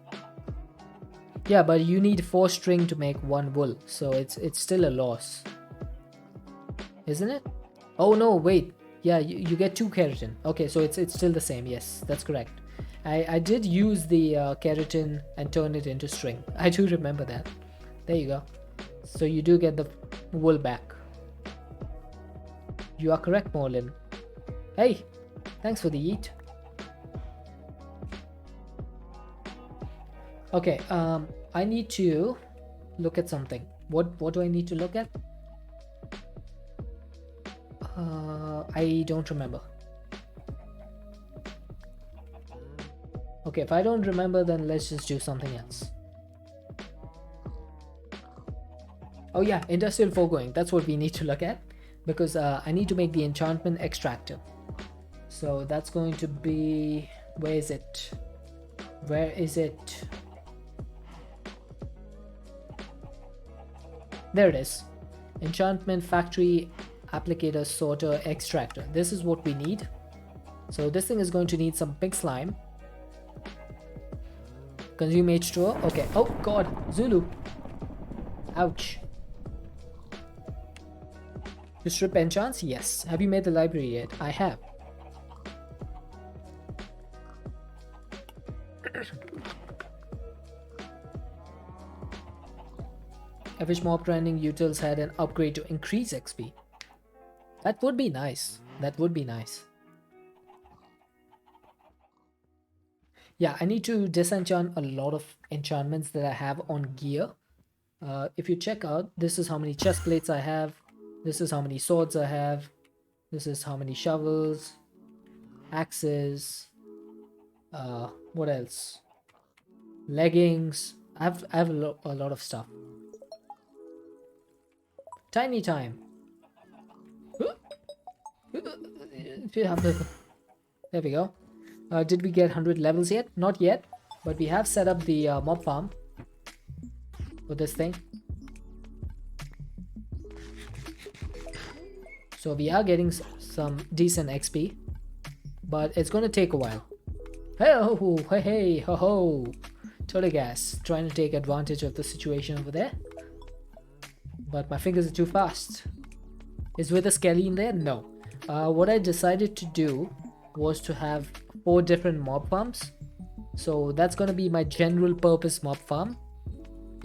S1: Yeah, but you need 4 string to make 1 wool, so it's still a loss, isn't it? Oh no, wait. Yeah, you get 2 keratin. Okay, so it's still the same. Yes, that's correct. I did use the keratin and turn it into string. I do remember that. There you go. So you do get the wool back. You are correct, Morlin. Hey, thanks for the eat. Okay, I need to look at something. What do I need to look at? I don't remember. Okay, if I don't remember, then let's just do something else. Oh yeah, industrial foregoing. That's what we need to look at, because I need to make the enchantment extractor. So that's going to be... where is it? Where is it? There it is. Enchantment factory applicator sorter extractor. This is what we need. So this thing is going to need some pink slime. Consume H2O. Okay. Oh god, Zulu. Ouch. To strip enchants? Yes. Have you made the library yet? I have. wish mob training utils had an upgrade to increase XP. That would be nice. That would be nice. Yeah, I need to disenchant a lot of enchantments that I have on gear. If you check out, this is how many chest plates I have. This is how many swords I have. This is how many shovels, axes. What else? Leggings. I have a lot of stuff. Tiny time. There we go. Did we get 100 levels yet? Not yet, but we have set up the mob farm for this thing. So we are getting some decent XP, but it's going to take a while. Hey, ho, ho. Totegas trying to take advantage of the situation over there. But my fingers are too fast. Is Wither Skelly in there? No. What I decided to do was to have 4 different mob farms. So that's going to be my general purpose mob farm.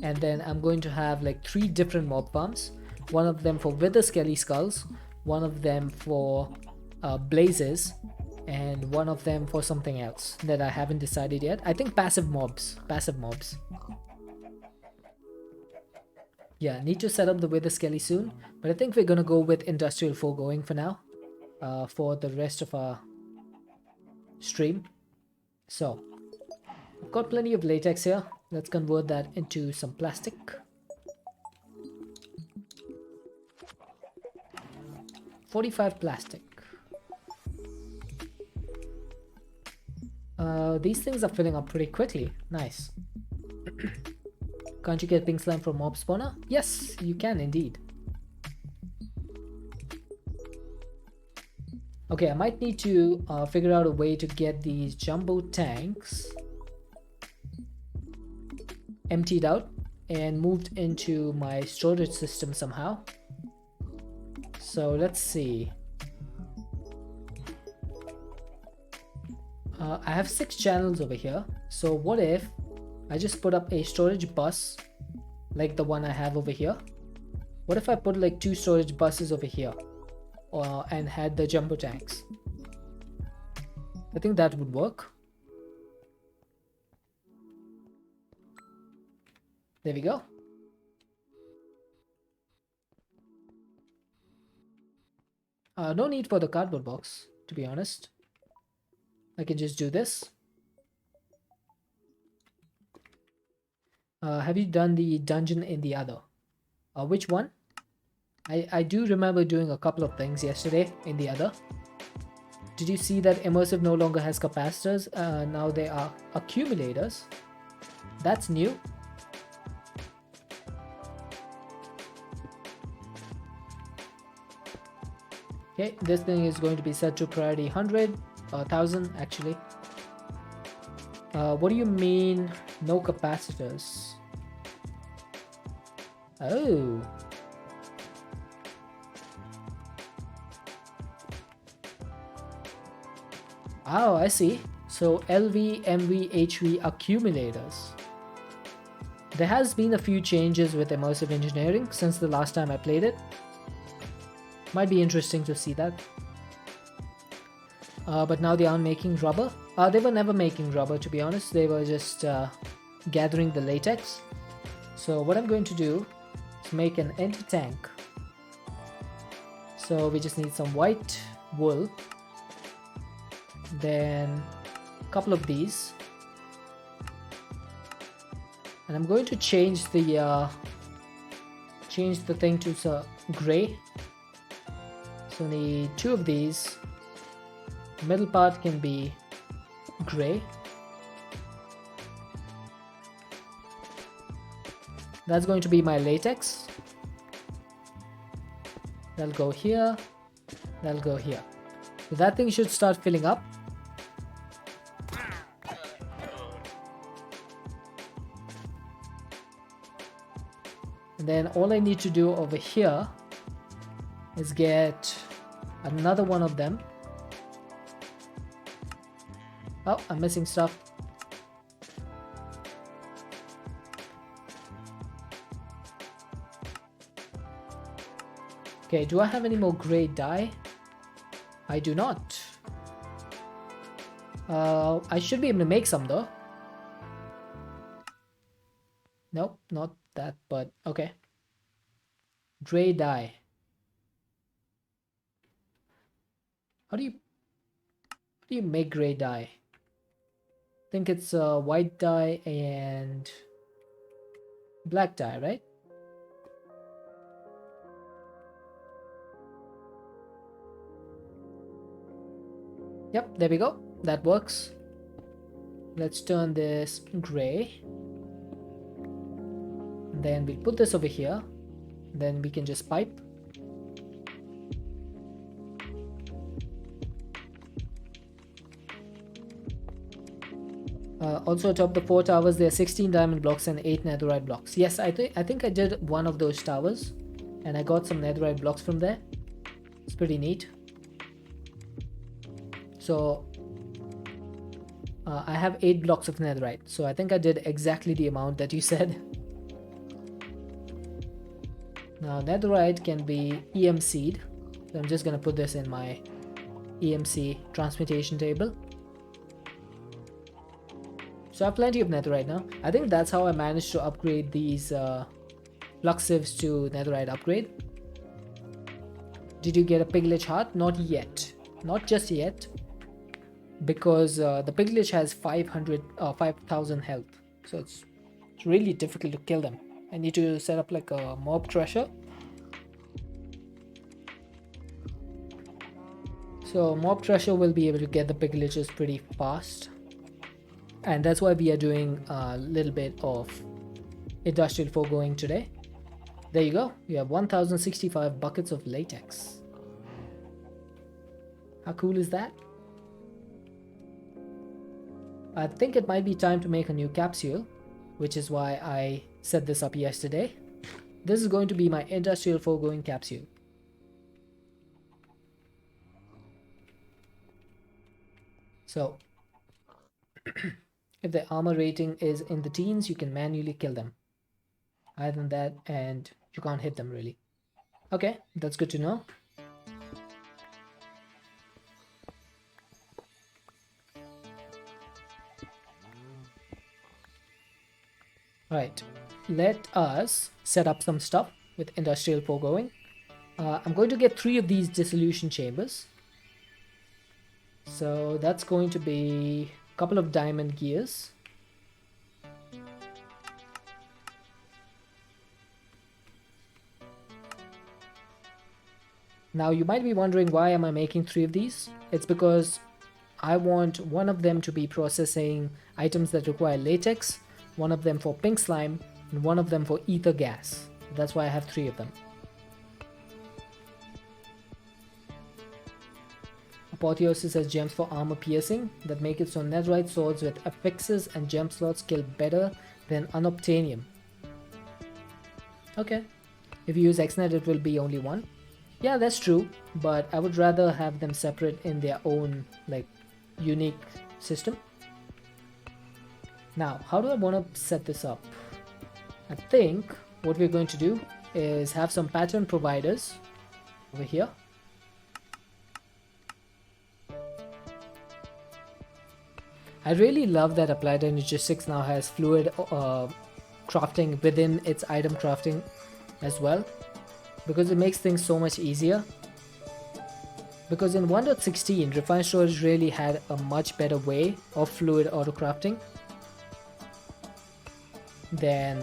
S1: And then I'm going to have like 3 different mob farms. One of them for Wither Skelly skulls. One of them for blazes. And one of them for something else that I haven't decided yet. I think passive mobs. Passive mobs. Yeah, need to set up the Wither Skelly soon. But I think we're going to go with Industrial Foregoing for now. For the rest of our stream. So, I've got plenty of latex here. Let's convert that into some plastic. $45 plastic. These things are filling up pretty quickly. Nice. Can't you get pink slime from mob spawner? Yes, you can indeed. Okay, I might need to figure out a way to get these jumbo tanks emptied out and moved into my storage system somehow. So let's see. I have 6 channels over here. So what if I just put up a storage bus like the one I have over here? What if I put like 2 storage buses over here and had the jumbo tanks? I think that would work. There we go. No need for the cardboard box, to be honest. I can just do this. Have you done the dungeon in the other? Which one? I do remember doing a couple of things yesterday in the other. Did you see that immersive no longer has capacitors? Now they are accumulators. That's new. Okay, this thing is going to be set to priority 100, 1000 actually. What do you mean no capacitors? Oh. Oh, I see. So LV, MV, HV accumulators. There has been a few changes with immersive engineering since the last time I played it. Might be interesting to see that. But now they aren't making rubber. They were never making rubber, to be honest. They were just gathering the latex. So what I'm going to do is make an empty tank. So we just need some white wool. Then a couple of these. And I'm going to change the thing to gray. So we need 2 of these. The middle part can be gray. That's going to be my latex. That'll go here. That'll go here. So that thing should start filling up. And then all I need to do over here is get another one of them. Oh, I'm missing stuff. Okay, do I have any more gray dye? I do not. I should be able to make some though. Nope, not that, but okay. Gray dye. How do you make gray dye? I think it's white dye and black dye, right? Yep, there we go. That works. Let's turn this gray. Then we'll put this over here. Then we can just pipe. Also atop the 4 towers, there are 16 diamond blocks and 8 netherite blocks. Yes, I think I did one of those towers, and I got some netherite blocks from there. It's pretty neat. So I have 8 blocks of netherite, so I think I did exactly the amount that you said. Now netherite can be EMC'd, so I'm just gonna put this in my EMC transmutation table. So I have plenty of netherite now. I think that's how I managed to upgrade these flux sieves to netherite upgrade. Did you get a piglich heart? Not yet. Not just yet. Because the piglich has 5,000 health. So it's really difficult to kill them. I need to set up like a mob crusher. So mob crusher will be able to get the pigliches pretty fast. And that's why we are doing a little bit of industrial foregoing today. There you go. You have 1065 buckets of latex. How cool is that? I think it might be time to make a new capsule, which is why I set this up yesterday. This is going to be my industrial foregoing capsule. So if the armor rating is in the teens, you can manually kill them. Higher than that, and you can't hit them really. Okay, that's good to know. Alright, let us set up some stuff with industrial foregoing. I'm going to get 3 of these dissolution chambers. So that's going to be a couple of diamond gears. Now you might be wondering, why am I making 3 of these? It's because I want one of them to be processing items that require latex, one of them for pink slime, and one of them for ether gas. That's why I have 3 of them. Apotheosis has gems for armor piercing that make it so netherite swords with affixes and gem slots kill better than unobtainium. Okay, if you use Xnet it will be only 1. Yeah, that's true, but I would rather have them separate in their own like unique system. Now, how do I want to set this up? I think what we're going to do is have some pattern providers over here. I really love that Applied Energistics now has fluid crafting within its item crafting as well, because it makes things so much easier. Because in 1.16, Refined Storage really had a much better way of fluid auto crafting than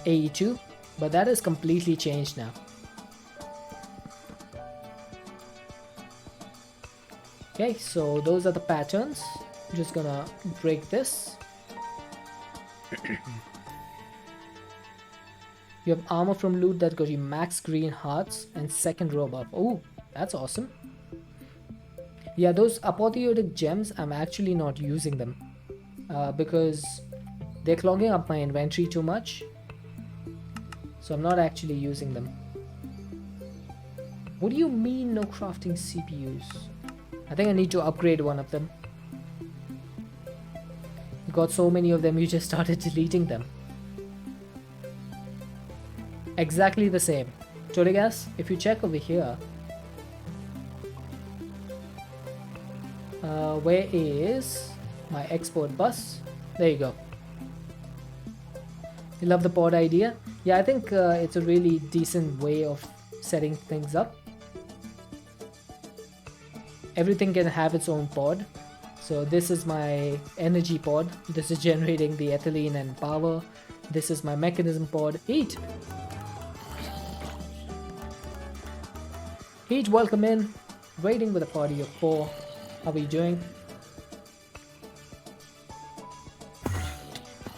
S1: AE2, but that has completely changed now. Okay, so those are the patterns. I'm just gonna break this. You have armor from loot that got you max green hearts and second row buff. Oh, that's awesome. Yeah, those apotheotic gems, I'm actually not using them because they're clogging up my inventory too much. So I'm not actually using them. What do you mean no crafting CPUs? I think I need to upgrade one of them. You got so many of them, you just started deleting them. Exactly the same. Toregas, if you check over here, where is my export bus? There you go. You love the pod idea? Yeah, I think it's a really decent way of setting things up. Everything can have its own pod. So this is my energy pod. This is generating the ethylene and power. This is my mechanism pod. Heat! Heat, welcome in. Waiting with a party of 4. How are you doing?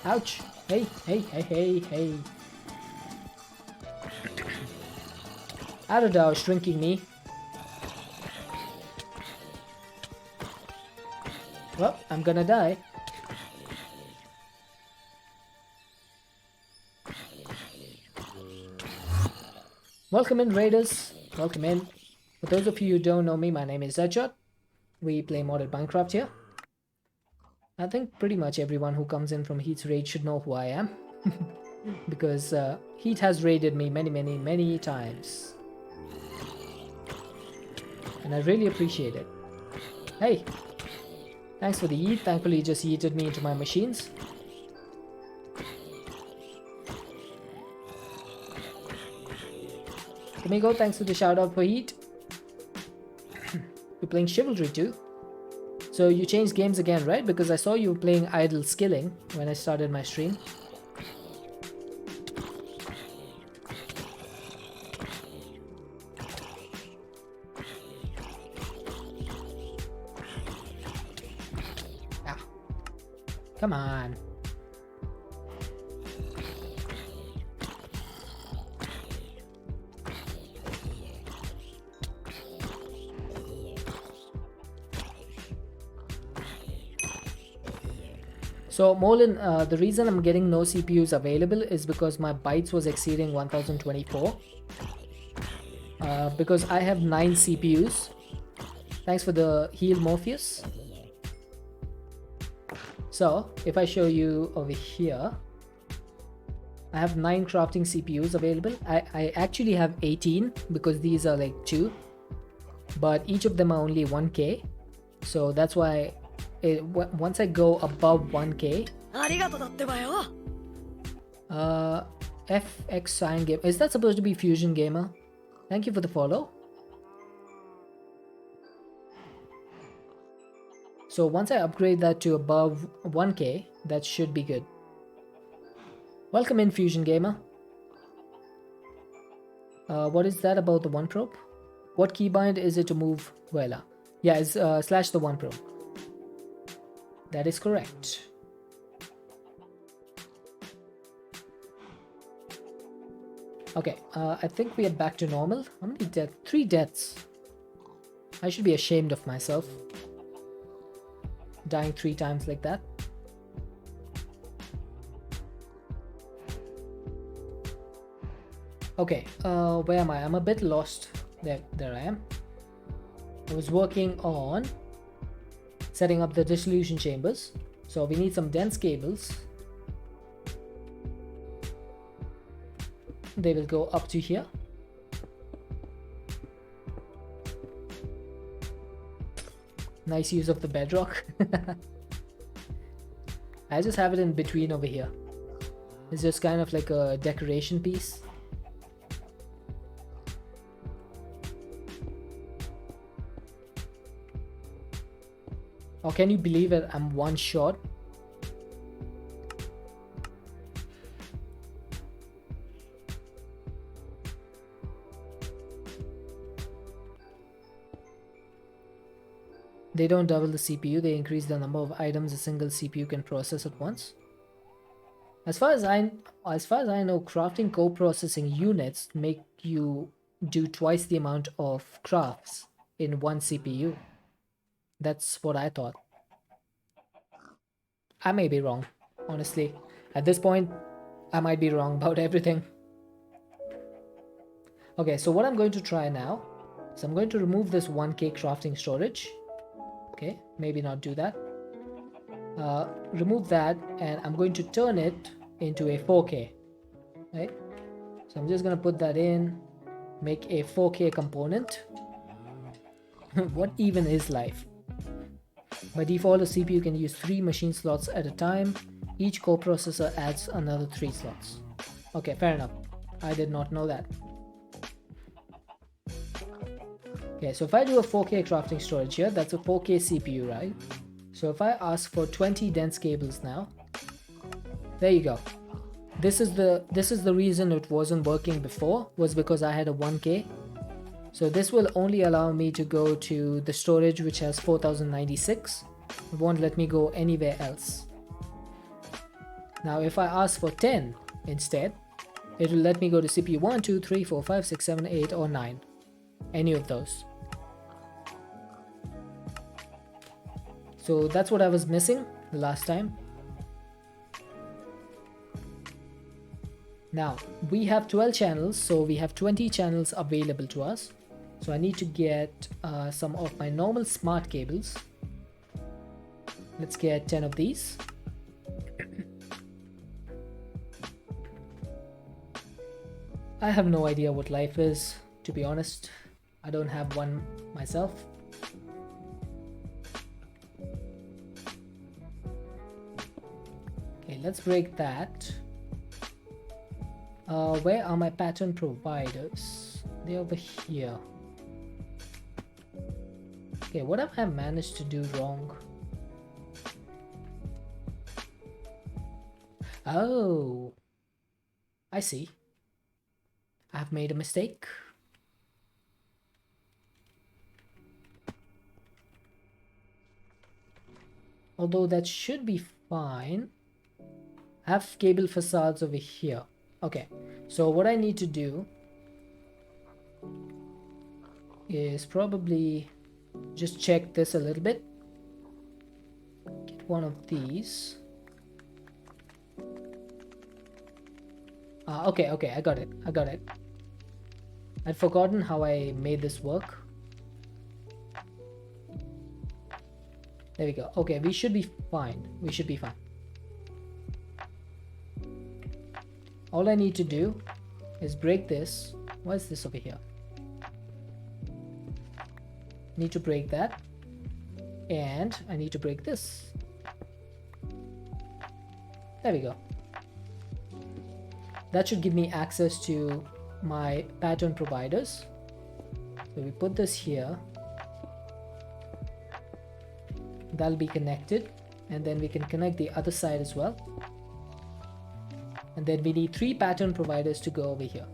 S1: Ouch! Hey, hey, hey, hey, hey. Arada is shrinking me. Well, I'm gonna die. Welcome in, Raiders. Welcome in. For those of you who don't know me, my name is Zedshot. We play modded Minecraft here. I think pretty much everyone who comes in from Heat's raid should know who I am. Because Heat has raided me many times. And I really appreciate it. Hey! Thanks for the yeet. Thankfully he just yeeted me into my machines. Domingo, thanks for the shout out for Heat. You're playing Chivalry too. So you changed games again, right? Because I saw you were playing Idle Skilling when I started my stream. Ah. Come on. So Molin, the reason I'm getting no CPUs available is because my bytes was exceeding 1024. Because I have 9 CPUs. Thanks for the heal, Morpheus. So if I show you over here, I have 9 crafting CPUs available. I actually have 18 because these are like 2, but each of them are only 1K. So that's why once I go above 1K, FX Sign Game, is that supposed to be Fusion Gamer? Thank you for the follow. So once I upgrade that to above 1K, that should be good. Welcome in, Fusion Gamer. What is that about the one probe? What keybind is it to move Vuela? Yeah, it's slash the one probe. That is correct. Okay, I think we are back to normal. How many deaths? 3 deaths. I should be ashamed of myself. Dying 3 times like that. Okay, where am I? I'm a bit lost. There I am. I was working on setting up the dissolution chambers. So we need some dense cables. They will go up to here. Nice use of the bedrock. I just have it in between over here. It's just kind of like a decoration piece. Oh, can you believe it? I'm one shot. They don't double the CPU, they increase the number of items a single CPU can process at once. As far as I know, crafting co-processing units make you do twice the amount of crafts in one CPU. That's what I thought. I may be wrong, honestly. At this point, I might be wrong about everything. Okay, so what I'm going to try now is I'm going to remove this 1K crafting storage. Okay, maybe not do that. Remove that, and I'm going to turn it into a 4K. Right? So I'm just going to put that in. make a 4K component. What even is life? By default, a CPU can use 3 machine slots at a time. Each coprocessor adds another 3 slots. Okay, fair enough. I did not know that. Okay, so if I do a 4K crafting storage here, that's a 4K CPU, right? So if I ask for 20 dense cables now, there you go. This is the reason it wasn't working before, was because I had a 1K. So this will only allow me to go to the storage which has 4096. It won't let me go anywhere else. Now if I ask for 10 instead, it will let me go to CPU 1, 2, 3, 4, 5, 6, 7, 8 or 9. Any of those. So that's what I was missing the last time. Now we have 12 channels, so we have 20 channels available to us. So I need to get some of my normal smart cables. Let's get 10 of these. I have no idea what life is, to be honest. I don't have one myself. Okay, let's break that. Where are my pattern providers? They're over here. Okay, what have I managed to do wrong? Oh, I see. I've made a mistake. Although that should be fine. I have cable facades over here. Okay, so what I need to do is probably just check this a little bit. Get one of these. Okay, I got it. I'd forgotten how I made this work. There we go. Okay, we should be fine. All I need to do is break this. Why is this over here? Need to break that. And I need to break this. There we go. That should give me access to my pattern providers. So we put this here. That'll be connected. And then we can connect the other side as well. And then we need 3 pattern providers to go over here.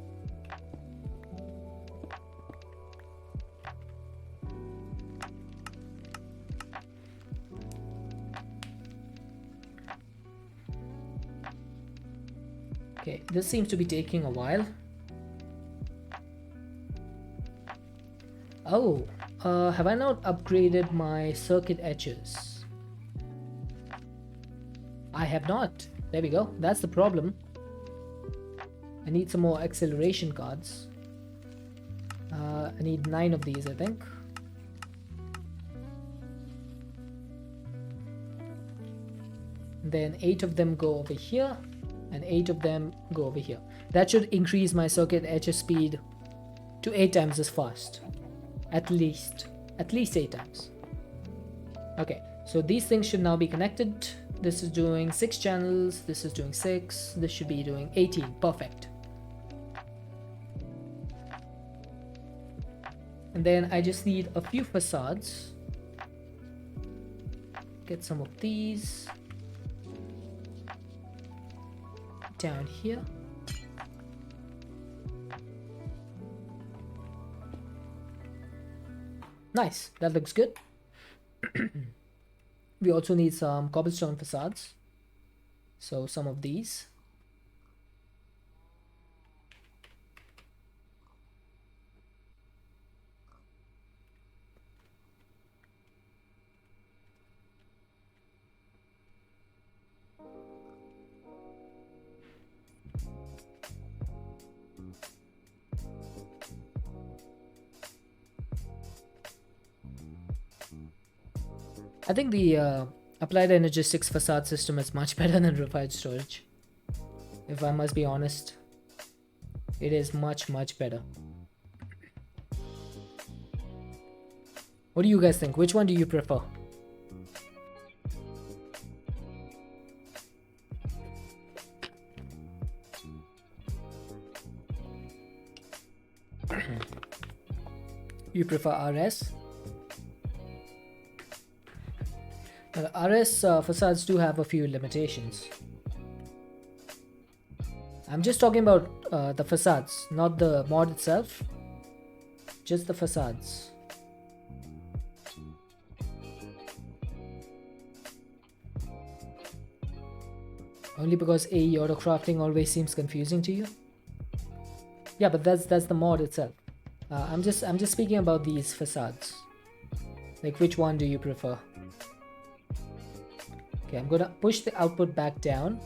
S1: Okay, this seems to be taking a while. Oh, have I not upgraded my circuit etches? I have not. There we go. That's the problem. I need some more acceleration cards. I need 9 of these, I think. Then 8 of them go over here, and 8 of them go over here. That should increase my circuit etcher speed to 8 times as fast. At least 8 times. Okay, so these things should now be connected. This is doing 6 channels, this is doing 6, this should be doing 18. Perfect. And then I just need a few facades. Get some of these down here. Nice, that looks good. We also need some cobblestone facades. So some of these. I think the applied energistics facade system is much better than refined storage. If I must be honest, it is much better. What do you guys think? Which one do you prefer? You prefer RS? Now, RS facades do have a few limitations. I'm just talking about the facades, not the mod itself. Just the facades. Only because AE auto crafting always seems confusing to you? Yeah, but that's the mod itself. I'm just speaking about these facades. Like, which one do you prefer? Okay, I'm gonna push the output back down,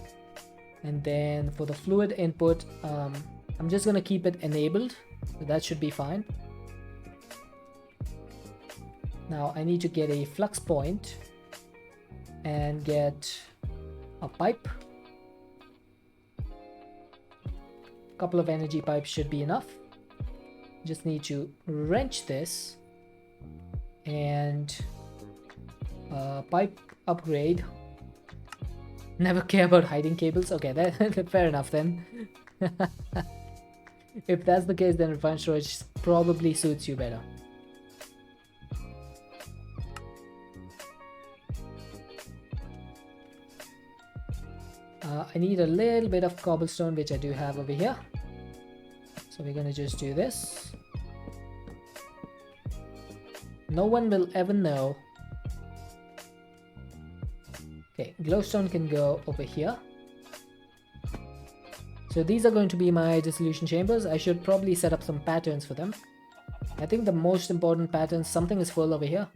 S1: and then for the fluid input, I'm just gonna keep it enabled. So that should be fine. Now I need to get a flux point and get a pipe. Couple of energy pipes should be enough. Just need to wrench this and pipe upgrade. Never care about hiding cables. Okay, that fair enough then. If that's the case, then refined storage probably suits you better. I need a little bit of cobblestone, which I do have over here. So we're gonna just do this. No one will ever know. Okay, glowstone can go over here. So these are going to be my dissolution chambers. I should probably set up some patterns for them. I think the most important pattern, something is full over here.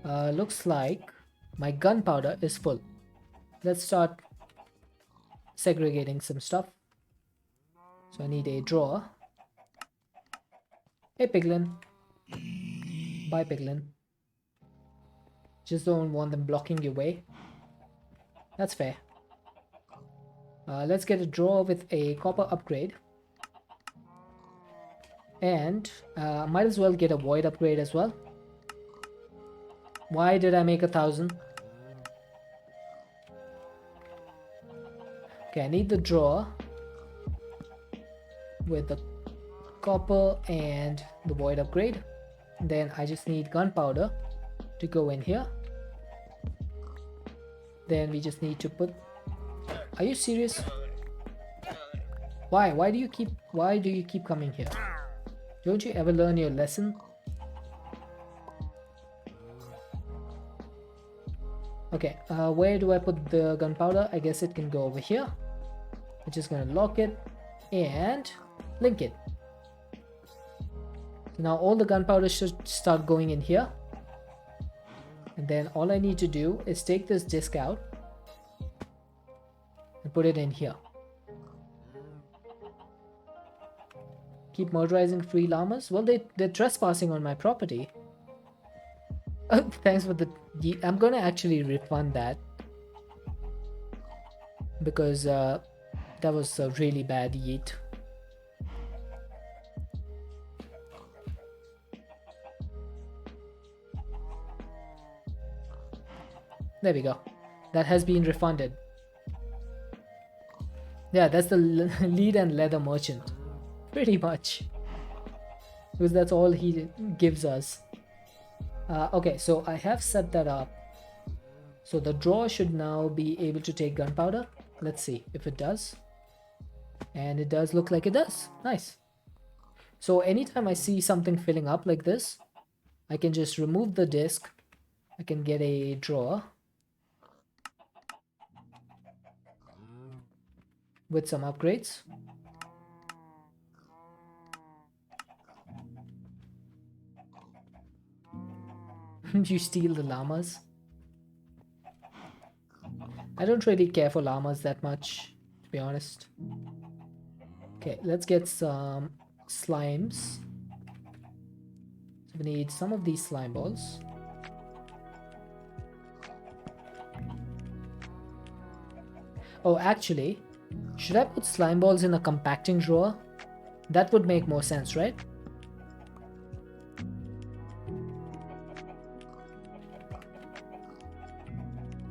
S1: Looks like my gunpowder is full. Let's start segregating some stuff. So I need a drawer. Hey Piglin. Bye Piglin. Just don't want them blocking your way. That's fair. Let's get a drawer with a copper upgrade. And might as well get a void upgrade as well. Why did I make 1,000? Okay, I need the drawer with the copper and the void upgrade. Then I just need gunpowder to go in here. Then we just need to put... Are you serious? Why? Why do you keep coming here? Don't you ever learn your lesson? Okay, where do I put the gunpowder? I guess it can go over here. I'm just gonna lock it and link it. So now all the gunpowder should start going in here. And then all I need to do is take this disc out and put it in here. Keep murderizing free llamas? Well, they're trespassing on my property. Oh, thanks for the... I'm gonna actually refund that. Because that was a really bad yeet. There we go. That has been refunded. Yeah, that's the lead and leather merchant. Pretty much. Because that's all he gives us. Okay, so I have set that up. So the drawer should now be able to take gunpowder. Let's see if it does. And it does look like it does. Nice. So anytime I see something filling up like this, I can just remove the disc. I can get a drawer with some upgrades. You steal the llamas? I don't really care for llamas that much, to be honest. Okay, let's get some slimes. So we need some of these slime balls. Oh, actually, should I put slime balls in a compacting drawer? That would make more sense, right?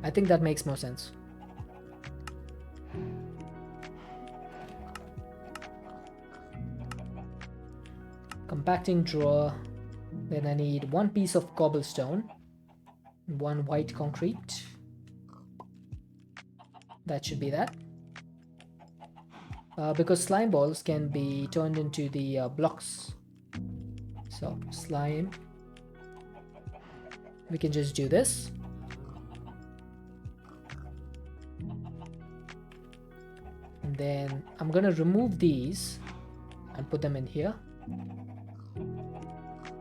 S1: I think that makes more sense. Compacting drawer. Then I need 1 piece of cobblestone, 1 white concrete. That should be that. Because slime balls can be turned into the blocks. So slime. We can just do this. And then I'm gonna remove these and put them in here.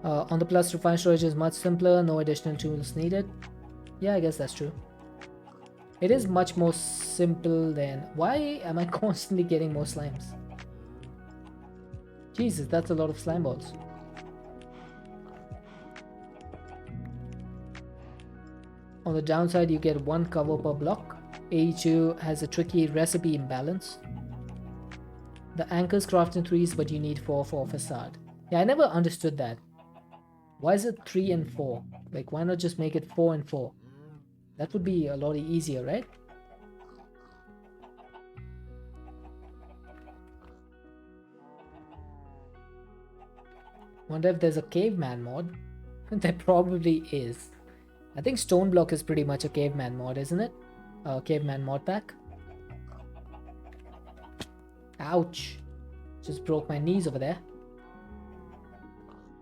S1: On the plus, refined storage is much simpler, no additional tools needed. Yeah, I guess that's true. It is much more simple than... Why am I constantly getting more slimes? Jesus, that's a lot of slime balls. On the downside, you get 1 cover per block. AE2 has a tricky recipe imbalance. The anchors craft in 3s, but you need 4 for facade. Yeah, I never understood that. Why is it 3 and 4? Like, why not just make it 4 and 4? That would be a lot easier, right? Wonder if there's a caveman mod. There probably is. I think stone block is pretty much a caveman mod, isn't it? Caveman mod pack. Ouch. Just broke my knees over there.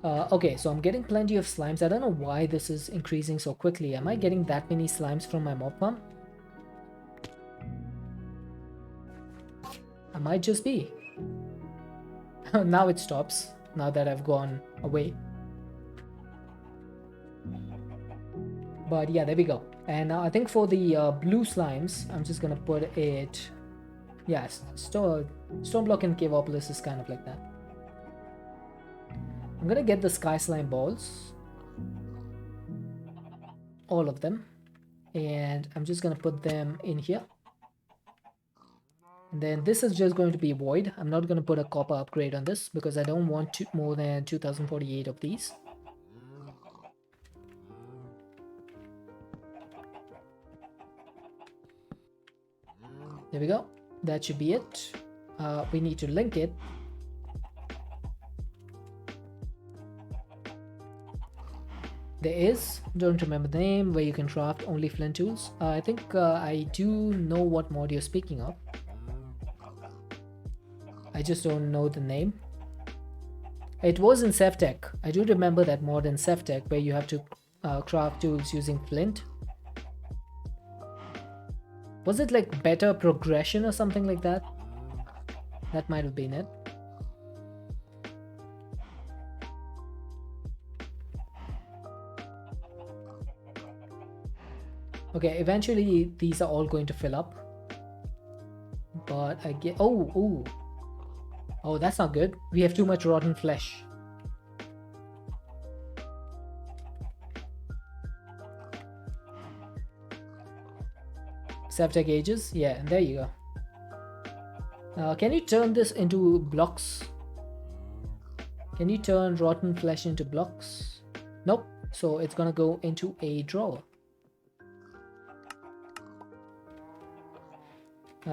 S1: Okay, so I'm getting plenty of slimes. I don't know why this is increasing so quickly. Am I getting that many slimes from my mob farm? I might just be. Now it stops, now that I've gone away. But yeah, there we go. And now I think for the blue slimes, I'm just gonna put it... Yes, stone block and Caveopolis is kind of like that. I'm gonna get the sky slime balls, all of them, and I'm just gonna put them in here. And then this is just going to be void. I'm not gonna put a copper upgrade on this because I don't want more than 2048 of these. There we go. That should be it. We need to link it. There is, don't remember the name, where you can craft only flint tools. I think I do know what mod you're speaking of. I just don't know the name. It was in Sevtech. I do remember that mod in Sevtech where you have to craft tools using flint. Was it like better progression or something like that? That might have been it. Okay, eventually these are all going to fill up. But I get... Oh, that's not good. We have too much rotten flesh. Sevtech ages? Yeah, there you go. Can you turn this into blocks? Can you turn rotten flesh into blocks? Nope. So it's gonna go into a drawer.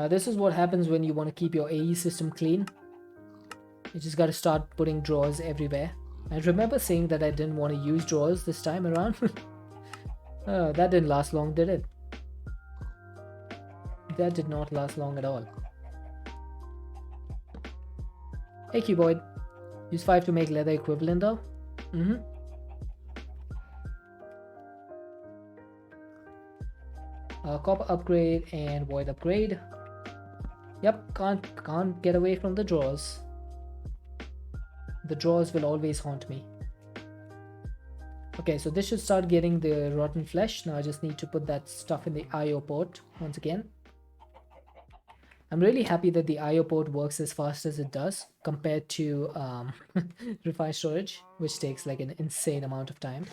S1: This is what happens when you want to keep your AE system clean. You just gotta start putting drawers everywhere. I remember saying that I didn't want to use drawers this time around. That didn't last long, did it? That did not last long at all. Hey Cuboid. Use 5 to make leather equivalent though? Copper upgrade and void upgrade. Yep, can't get away from the drawers. The drawers will always haunt me. Okay, so this should start getting the rotten flesh. Now I just need to put that stuff in the IO port once again. I'm really happy that the IO port works as fast as it does compared to refined storage, which takes like an insane amount of time.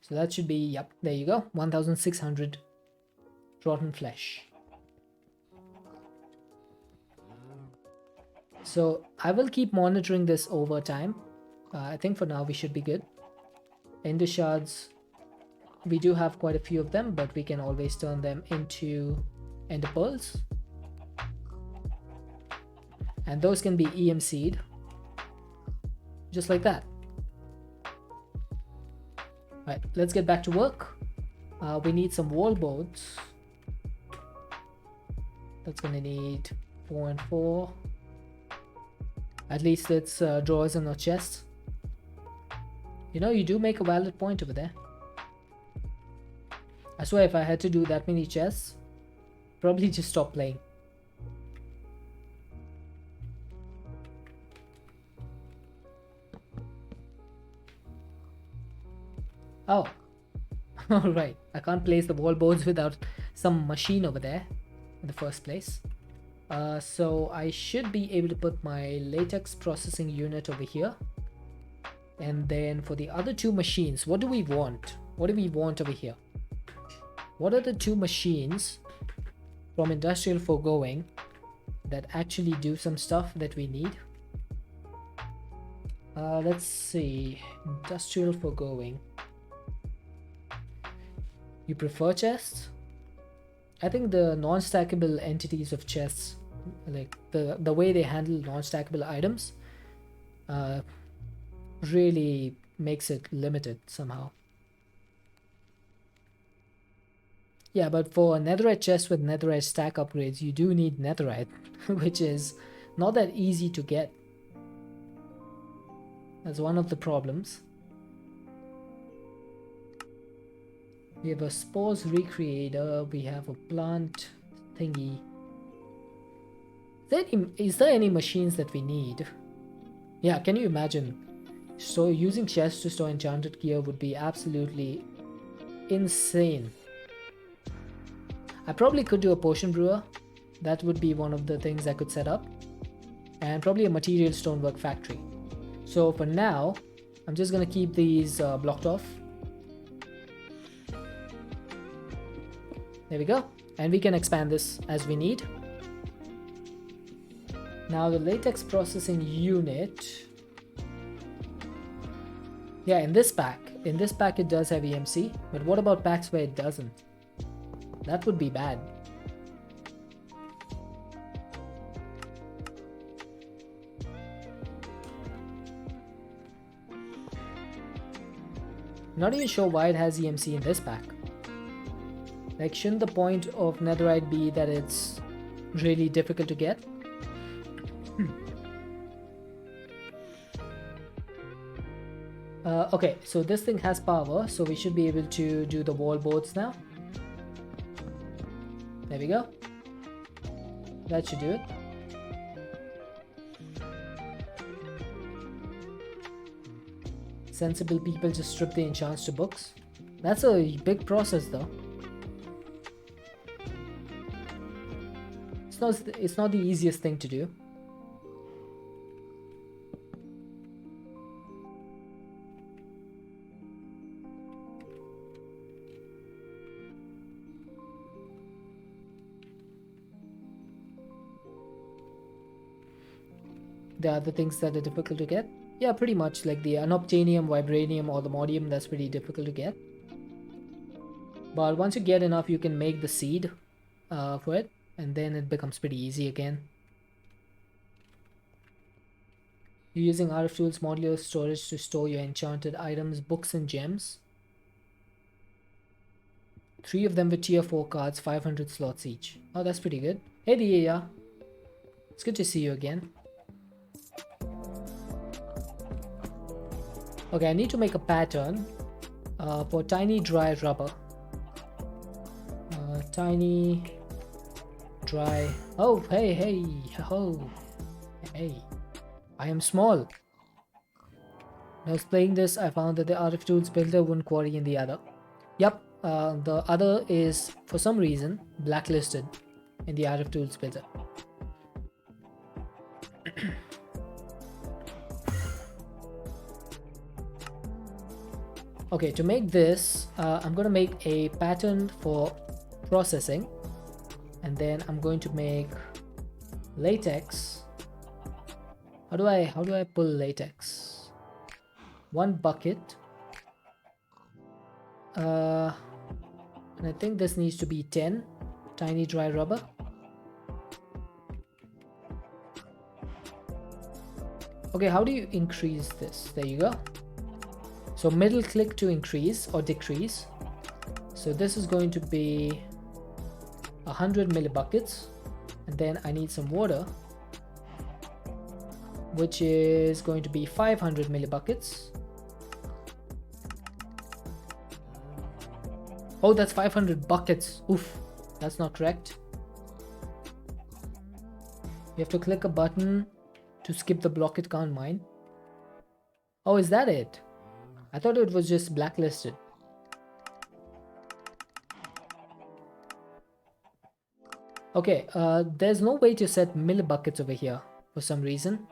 S1: So that should be, yep, there you go, 1600 rotten flesh. So I will keep monitoring this over time. I think for now we should be good. Ender shards, we do have quite a few of them, but we can always turn them into ender pearls. And those can be EM seed. Just like that. Right, let's get back to work. We need some wall boards. That's gonna need 4 and 4. At least it's drawers and not chests. You know, you do make a valid point over there. I swear if I had to do that many chests, probably just stop playing. Oh, alright. I can't place the wall boards without some machine over there in the first place. So I should be able to put my latex processing unit over here. And then for the other two machines, what do we want? What do we want over here? What are the two machines from industrial foregoing that actually do some stuff that we need? Let's see. Industrial foregoing. You prefer chests? I think the non-stackable entities of chests, like the way they handle non-stackable items, really makes it limited somehow. Yeah, but for a netherite chest with netherite stack upgrades, you do need netherite, which is not that easy to get. That's one of the problems. We have a spores recreator, we have a plant thingy. Is there any machines that we need? Yeah, can you imagine? So using chests to store enchanted gear would be absolutely insane. I probably could do a potion brewer. That would be one of the things I could set up. And probably a material stonework factory. So for now, I'm just gonna keep these blocked off. There we go. And we can expand this as we need. Now the latex processing unit. Yeah, in this pack it does have EMC, but what about packs where it doesn't? That would be bad. Not even sure why it has EMC in this pack. Like, shouldn't the point of netherite be that it's really difficult to get? Okay, so this thing has power, so we should be able to do the wall boards now. There we go. That should do it. Sensible people just strip the enchants to books. That's a big process though. It's not the easiest thing to do. The other things that are difficult to get? Yeah, pretty much, like the unobtainium, vibranium, or the modium, that's pretty difficult to get. But once you get enough, you can make the seed for it, and then it becomes pretty easy again. You're using RF Tools modular storage to store your enchanted items, books, and gems. 3 of them with tier 4 cards, 500 slots each. Oh, that's pretty good. Hey, Dia. It's good to see you again. Okay, I need to make a pattern for tiny dry rubber. Tiny dry. Oh, hey, oh, hey. I am small. When I was playing this, I found that the RF Tools builder wouldn't query in the other. Yep, the other is, for some reason, blacklisted in the RF Tools builder. Okay, to make this, I'm going to make a pattern for processing, and then I'm going to make latex. How do I pull latex? One bucket, And I think this needs to be 10 tiny dry rubber. Okay, how do you increase this? There you go. So middle click to increase or decrease. So this is going to be 100 millibuckets, and then I need some water, which is going to be 500 millibuckets. Oh, that's 500 buckets. Oof, that's not correct. You have to click a button to skip the block it can't mine. Oh, is that it? I thought it was just blacklisted. Okay, there's no way to set millibuckets over here for some reason.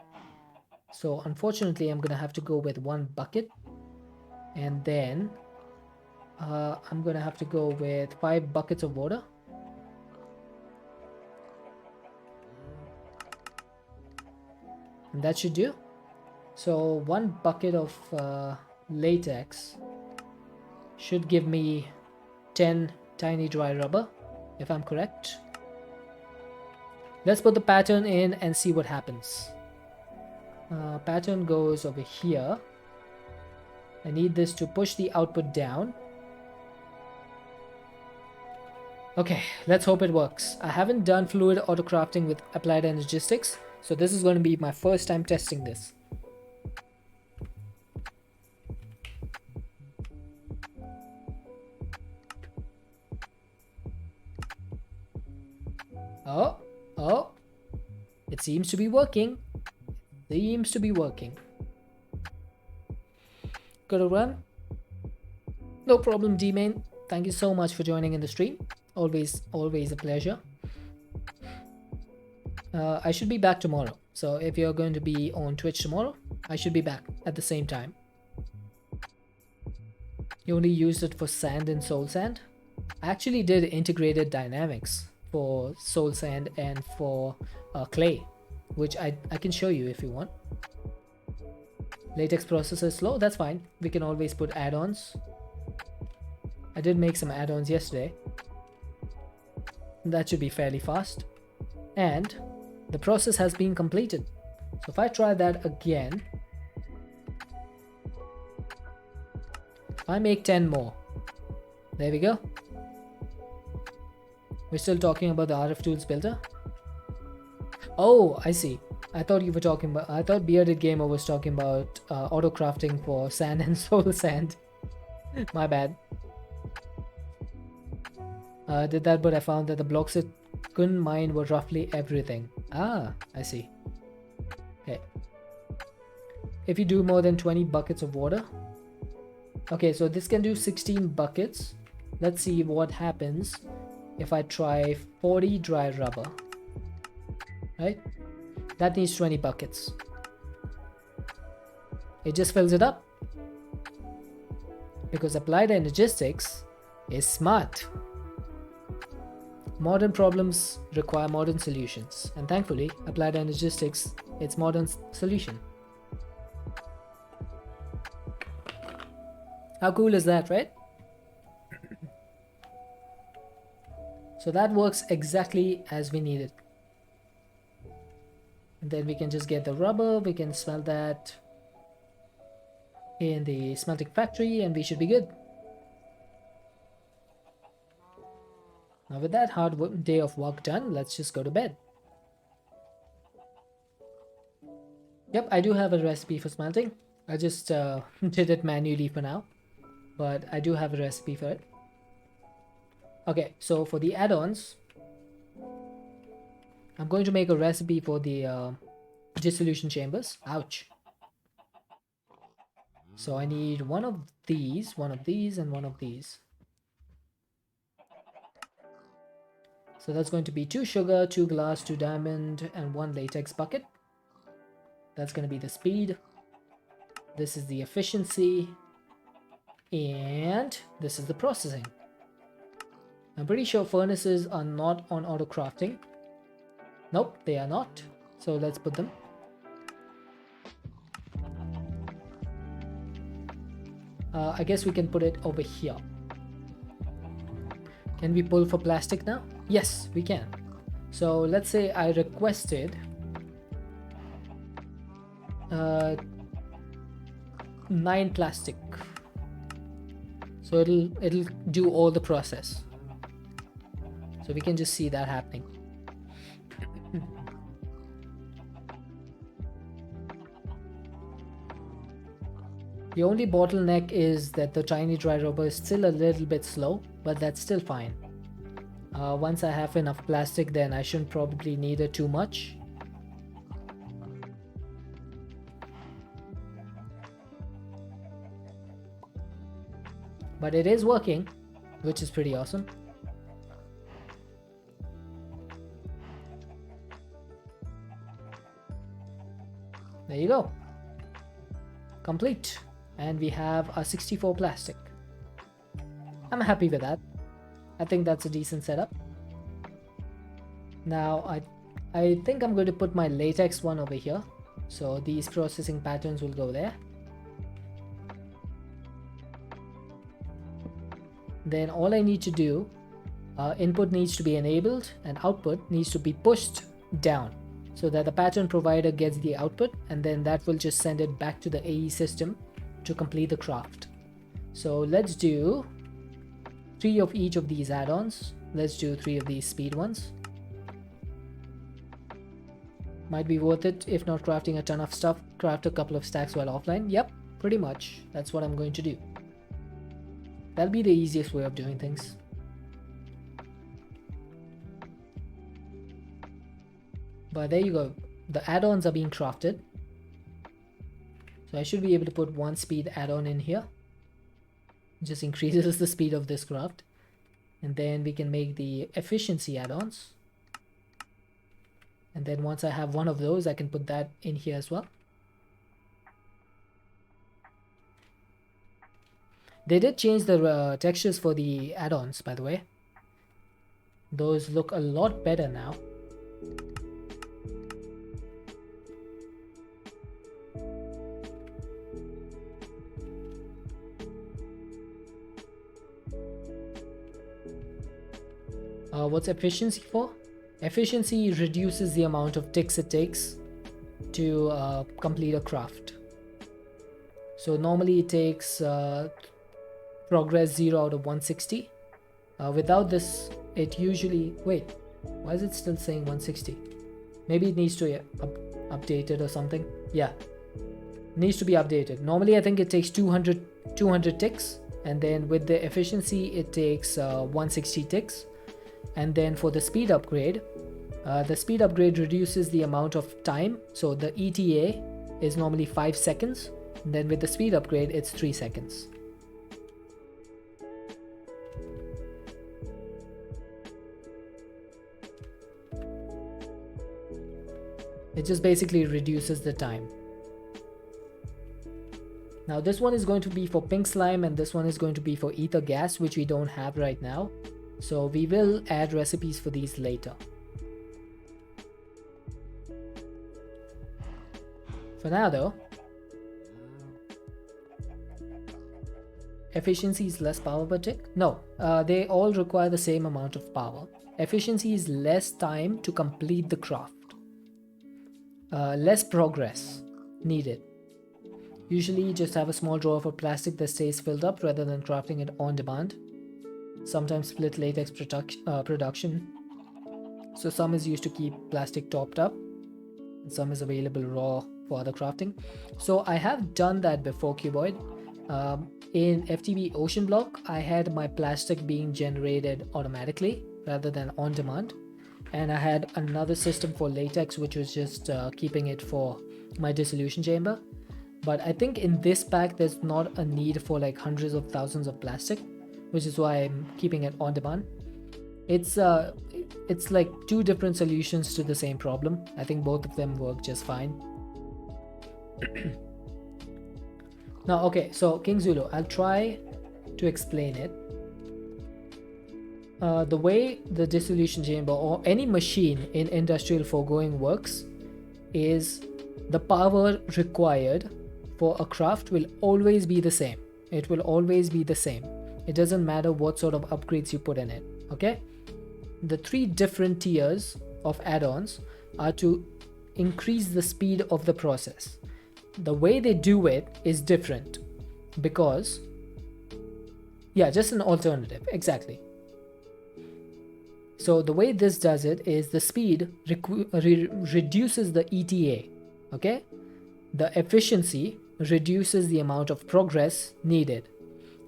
S1: So unfortunately, I'm gonna have to go with 1 bucket. And then I'm gonna have to go with 5 buckets of water. And that should do. So 1 bucket of latex should give me 10 tiny dry rubber, if I'm correct. Let's put the pattern in and see what happens. Pattern goes over here. I need this to push the output down. Okay, let's hope it works. I haven't done fluid autocrafting with applied energistics, so this is going to be my first time testing this. Oh, it seems to be working. Seems to be working. Gotta run. No problem, D-Main. Thank you so much for joining in the stream. Always a pleasure. I should be back tomorrow. So if you're going to be on Twitch tomorrow, I should be back at the same time. You only used it for sand and soul sand? I actually did integrated dynamics for soul sand and for clay, which I can show you if you want. Latex processor is slow, that's fine. We can always put add-ons. I did make some add-ons yesterday. That should be fairly fast. And the process has been completed. So if I try that again, I make 10 more. There we go. We're still talking about the RF Tools builder. Oh, I see. I thought you were talking about, I thought Bearded Gamer was talking about auto crafting for sand and soul sand. My bad. Did that, but I found that the blocks it couldn't mine were roughly everything. Ah, I see. Okay. If you do more than 20 buckets of water. Okay, so this can do 16 buckets. Let's see what happens if I try 40 dry rubber. Right? That needs 20 buckets. It just fills it up. Because applied energistics is smart. Modern problems require modern solutions, and thankfully, applied energistics, its modern solution. How cool is that, right? So that works exactly as we need it. And then we can just get the rubber, we can smelt that in the smelting factory, and we should be good. Now with that hard day of work done, let's just go to bed. Yep, I do have a recipe for smelting. I just did it manually for now, but I do have a recipe for it. Okay, so for the add-ons, I'm going to make a recipe for the dissolution chambers. Ouch. So I need one of these, and one of these. So that's going to be 2 sugar, 2 glass, 2 diamond, and 1 latex bucket. That's going to be the speed. This is the efficiency. And this is the processing. I'm pretty sure furnaces are not on auto crafting. Nope, they are not. So let's put them. I guess we can put it over here. Can we pull for plastic now? Yes, we can. So let's say I requested 9 plastic. So it'll do all the process. So we can just see that happening. The only bottleneck is that the tiny dry rubber is still a little bit slow, but that's still fine. Once I have enough plastic, then I shouldn't probably need it too much. But it is working, which is pretty awesome. There you go. Complete. And we have a 64 plastic. I'm happy with that. I think that's a decent setup. Now I think I'm going to put my latex one over here. So these processing patterns will go there. Then all I need to do, input needs to be enabled and output needs to be pushed down so that the pattern provider gets the output, and then that will just send it back to the AE system to complete the craft. So let's do 3 of each of these add-ons. Let's do 3 of these speed ones. Might be worth it. If not crafting a ton of stuff, craft a couple of stacks while offline. Yep, pretty much. That's what I'm going to do. That'll be the easiest way of doing things. But there you go. The add-ons are being crafted. So I should be able to put 1 speed add-on in here. It just increases the speed of this craft. And then we can make the efficiency add-ons. And then once I have 1 of those, I can put that in here as well. They did change the textures for the add-ons, by the way. Those look a lot better now. What's efficiency for? Efficiency reduces the amount of ticks it takes to complete a craft. So normally it takes progress 0 out of 160. Without this, it usually... Wait, why is it still saying 160? Maybe it needs to update it or something. Yeah, it needs to be updated. Normally I think it takes 200 ticks, and then with the efficiency it takes 160 ticks. And then for the speed upgrade reduces the amount of time. So the ETA is normally 5 seconds. And then with the speed upgrade, it's 3 seconds. It just basically reduces the time. Now this one is going to be for pink slime, and this one is going to be for ether gas, which we don't have right now. So we will add recipes for these later. For now though, efficiency is less power per tick? No, they all require the same amount of power. Efficiency is less time to complete the craft. Less progress needed. Usually you just have a small drawer for plastic that stays filled up rather than crafting it on demand. Sometimes split latex production. So some is used to keep plastic topped up, and some is available raw for other crafting. So I have done that before, Cuboid. In FTB Ocean Block, I had my plastic being generated automatically rather than on demand. And I had another system for latex, which was just keeping it for my dissolution chamber. But I think in this pack, there's not a need for like hundreds of thousands of plastic, which is why I'm keeping it on demand. It's like 2 different solutions to the same problem. I think both of them work just fine. Now, okay, so King Zulu, I'll try to explain it. The way the dissolution chamber or any machine in industrial foregoing works is the power required for a craft will always be the same. It will always be the same. It doesn't matter what sort of upgrades you put in it. Okay, the 3 different tiers of add-ons are to increase the speed of the process. The way they do it is different because, yeah, just an alternative, exactly. So the way this does it is the speed reduces the ETA, okay? The efficiency reduces the amount of progress needed.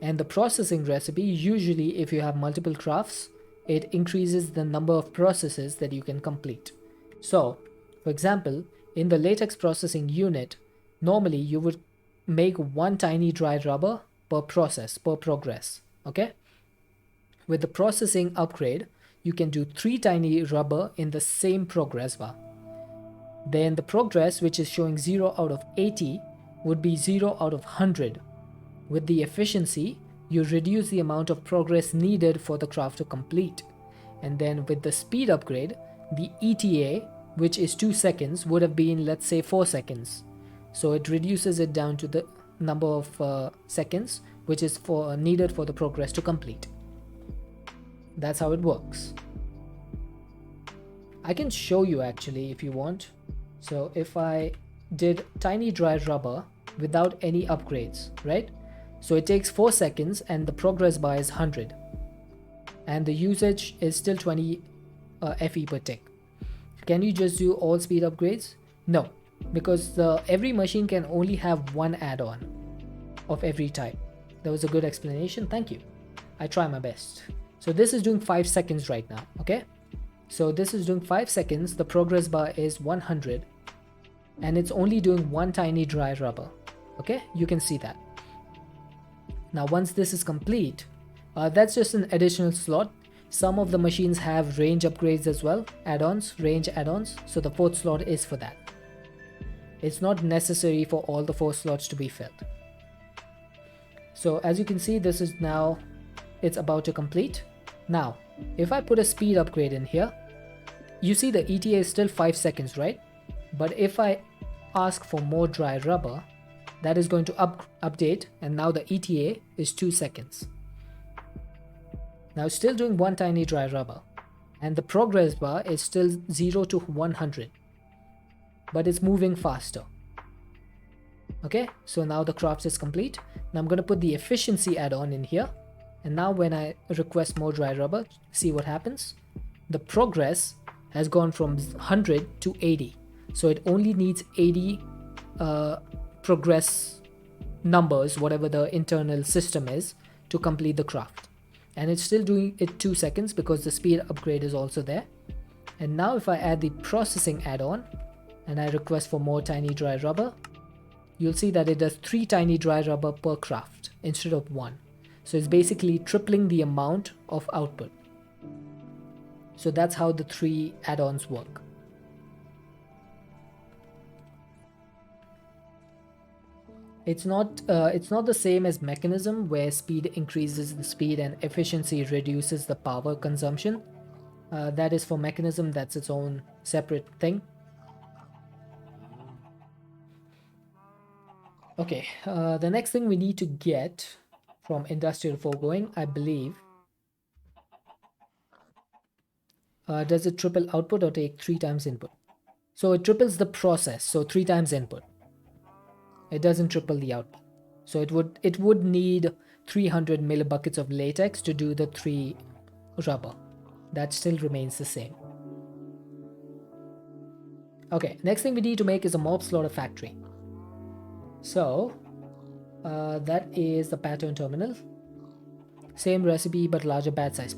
S1: And the processing recipe, usually if you have multiple crafts, it increases the number of processes that you can complete. So, for example, in the latex processing unit, normally you would make 1 tiny dry rubber per process, per progress, okay? With the processing upgrade, you can do 3 tiny rubber in the same progress bar. Then the progress, which is showing 0 out of 80, would be 0 out of 100. With the efficiency, you reduce the amount of progress needed for the craft to complete. And then with the speed upgrade, the ETA, which is 2 seconds, would have been, let's say, 4 seconds. So it reduces it down to the number of seconds which is needed for the progress to complete. That's how it works. I can show you actually if you want. So if I did tiny dry rubber without any upgrades, right? So it takes 4 seconds and the progress bar is 100. And the usage is still 20 FE per tick. Can you just do all speed upgrades? No, because every machine can only have 1 add-on of every type. That was a good explanation, thank you. I try my best. So this is doing 5 seconds right now, okay? So this is doing 5 seconds, the progress bar is 100, and it's only doing 1 tiny dry rubber, okay? You can see that. Now once this is complete, that's just an additional slot. Some of the machines have range upgrades as well, add-ons, range add-ons, so the 4th slot is for that. It's not necessary for all the 4 slots to be filled. So as you can see, this is now, it's about to complete. Now, if I put a speed upgrade in here, you see the ETA is still 5 seconds, right? But if I ask for more dry rubber, that is going to update, and now the ETA is 2 seconds. Now still doing 1 tiny dry rubber, and the progress bar is still 0 to 100, but it's moving faster. Okay, so now the craft is complete. Now I'm going to put the efficiency add-on in here, and now when I request more dry rubber, see what happens. The progress has gone from 100 to 80, so it only needs 80 progress numbers, whatever the internal system is, to complete the craft. And it's still doing it 2 seconds because the speed upgrade is also there. And now if I add the processing add-on and I request for more tiny dry rubber, you'll see that it does 3 tiny dry rubber per craft instead of 1. So it's basically tripling the amount of output. So that's how the 3 add-ons work. It's not the same as mechanism where speed increases the speed and efficiency reduces the power consumption. That is for mechanism, that's its own separate thing. Okay, the next thing we need to get from industrial foregoing, I believe, does it triple output or take 3 times input? So it triples the process, so 3 times input. It doesn't triple the output. So it would need 300 millibuckets of latex to do the 3 rubber. That still remains the same. Okay, next thing we need to make is a mob slaughter factory. So that is the pattern terminal. Same recipe but larger batch size.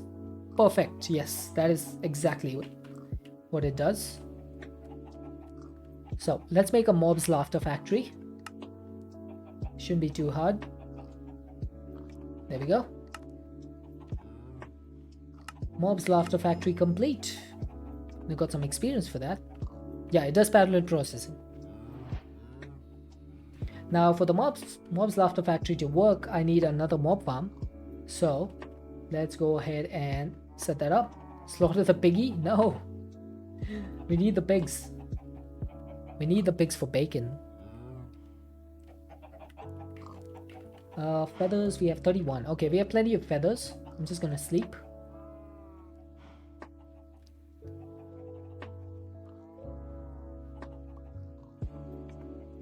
S1: Perfect, yes, that is exactly what it does. So let's make a mob's laughter factory. Shouldn't be too hard. There we go. Mob's laughter factory complete. We got some experience for that. Yeah, it does parallel processing. Now for the mob's laughter factory to work, I need another mob farm. So let's go ahead and set that up. Slaughter the piggy? No. We need the pigs. We need the pigs for bacon. Feathers, we have 31. Okay, we have plenty of feathers. I'm just gonna sleep.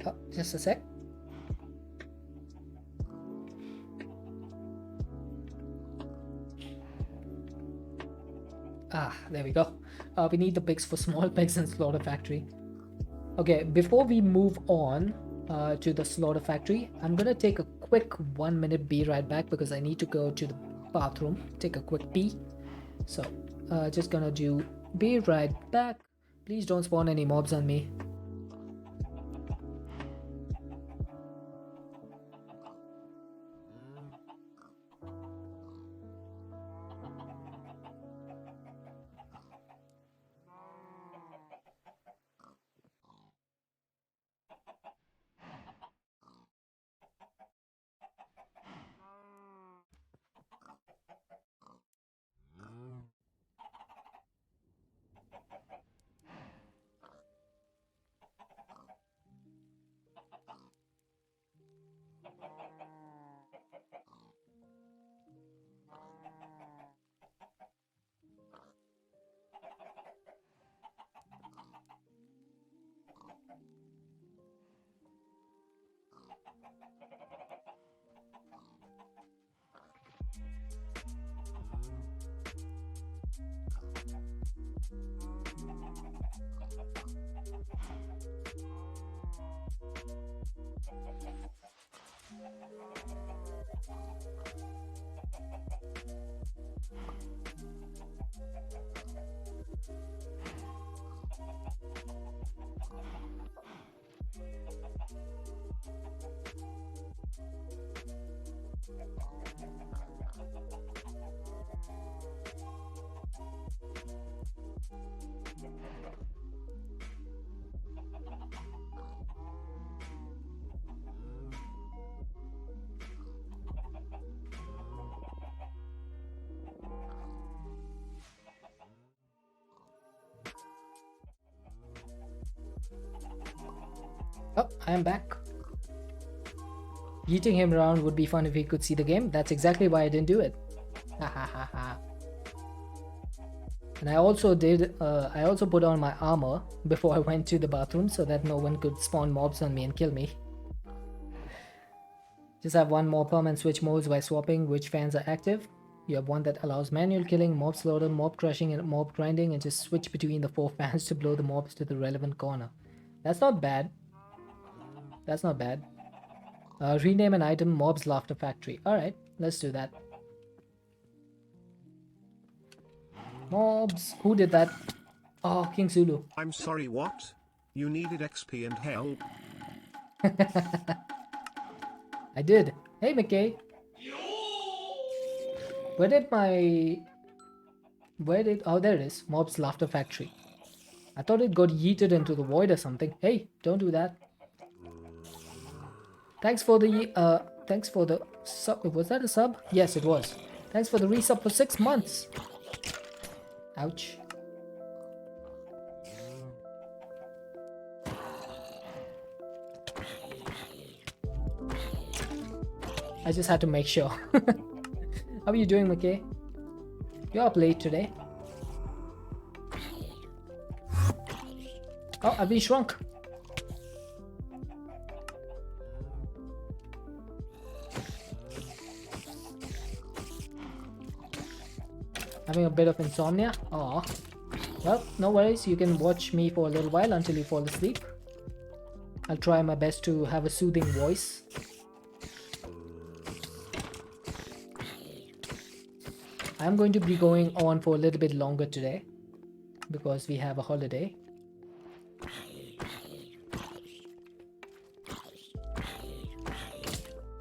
S1: Oh, just a sec. Ah, there we go. We need the pigs for small pigs and slaughter factory. Okay, before we move on to the slaughter factory, I'm gonna take a quick 1 minute be right back because I need to go to the bathroom, take a quick pee. So, just gonna do be right back. Please don't spawn any mobs on me. Oh, I am back. Yeeting him around would be fun if he could see the game. That's exactly why I didn't do it. Ha ha ha ha. And I also put on my armor before I went to the bathroom so that no one could spawn mobs on me and kill me. Just have one more perm and switch modes by swapping which fans are active. You have one that allows manual killing, mob slaughter, mob crushing, and mob grinding, and just switch between the 4 fans to blow the mobs to the relevant corner. That's not bad. That's not bad. Rename an item Mob's Laughter Factory. Alright, let's do that. Mobs. Who did that? Oh, King Zulu.
S4: I'm sorry, what? You needed XP and help?
S1: I did. Hey, McKay. Where did my... Oh, there it is. Mob's Laughter Factory. I thought it got yeeted into the void or something. Hey, don't do that. Thanks for the sub. Was that a sub? Yes, it was. Thanks for the resub for 6 months. Ouch. I just had to make sure. How are you doing, McKay? You're up late today. Oh, I've been shrunk. Having a bit of insomnia? Aw. Well, no worries. You can watch me for a little while until you fall asleep. I'll try my best to have a soothing voice. I'm going to be going on for a little bit longer today because we have a holiday.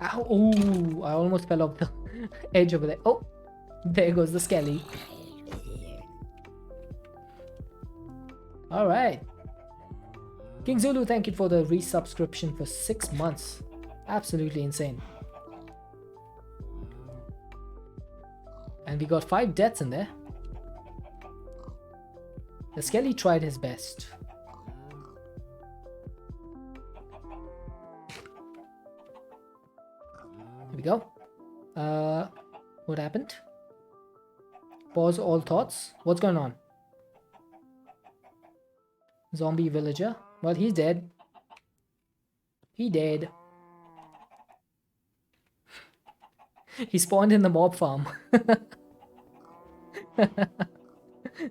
S1: Ow! Ooh, I almost fell off the edge over there. Oh, there goes the skelly. Alright. King Zulu, thank you for the resubscription for 6 months. Absolutely insane. And we got 5 deaths in there. The skelly tried his best. Here we go. What happened? Pause all thoughts. What's going on? Zombie villager. Well, he's dead. He dead. He spawned in the mob farm.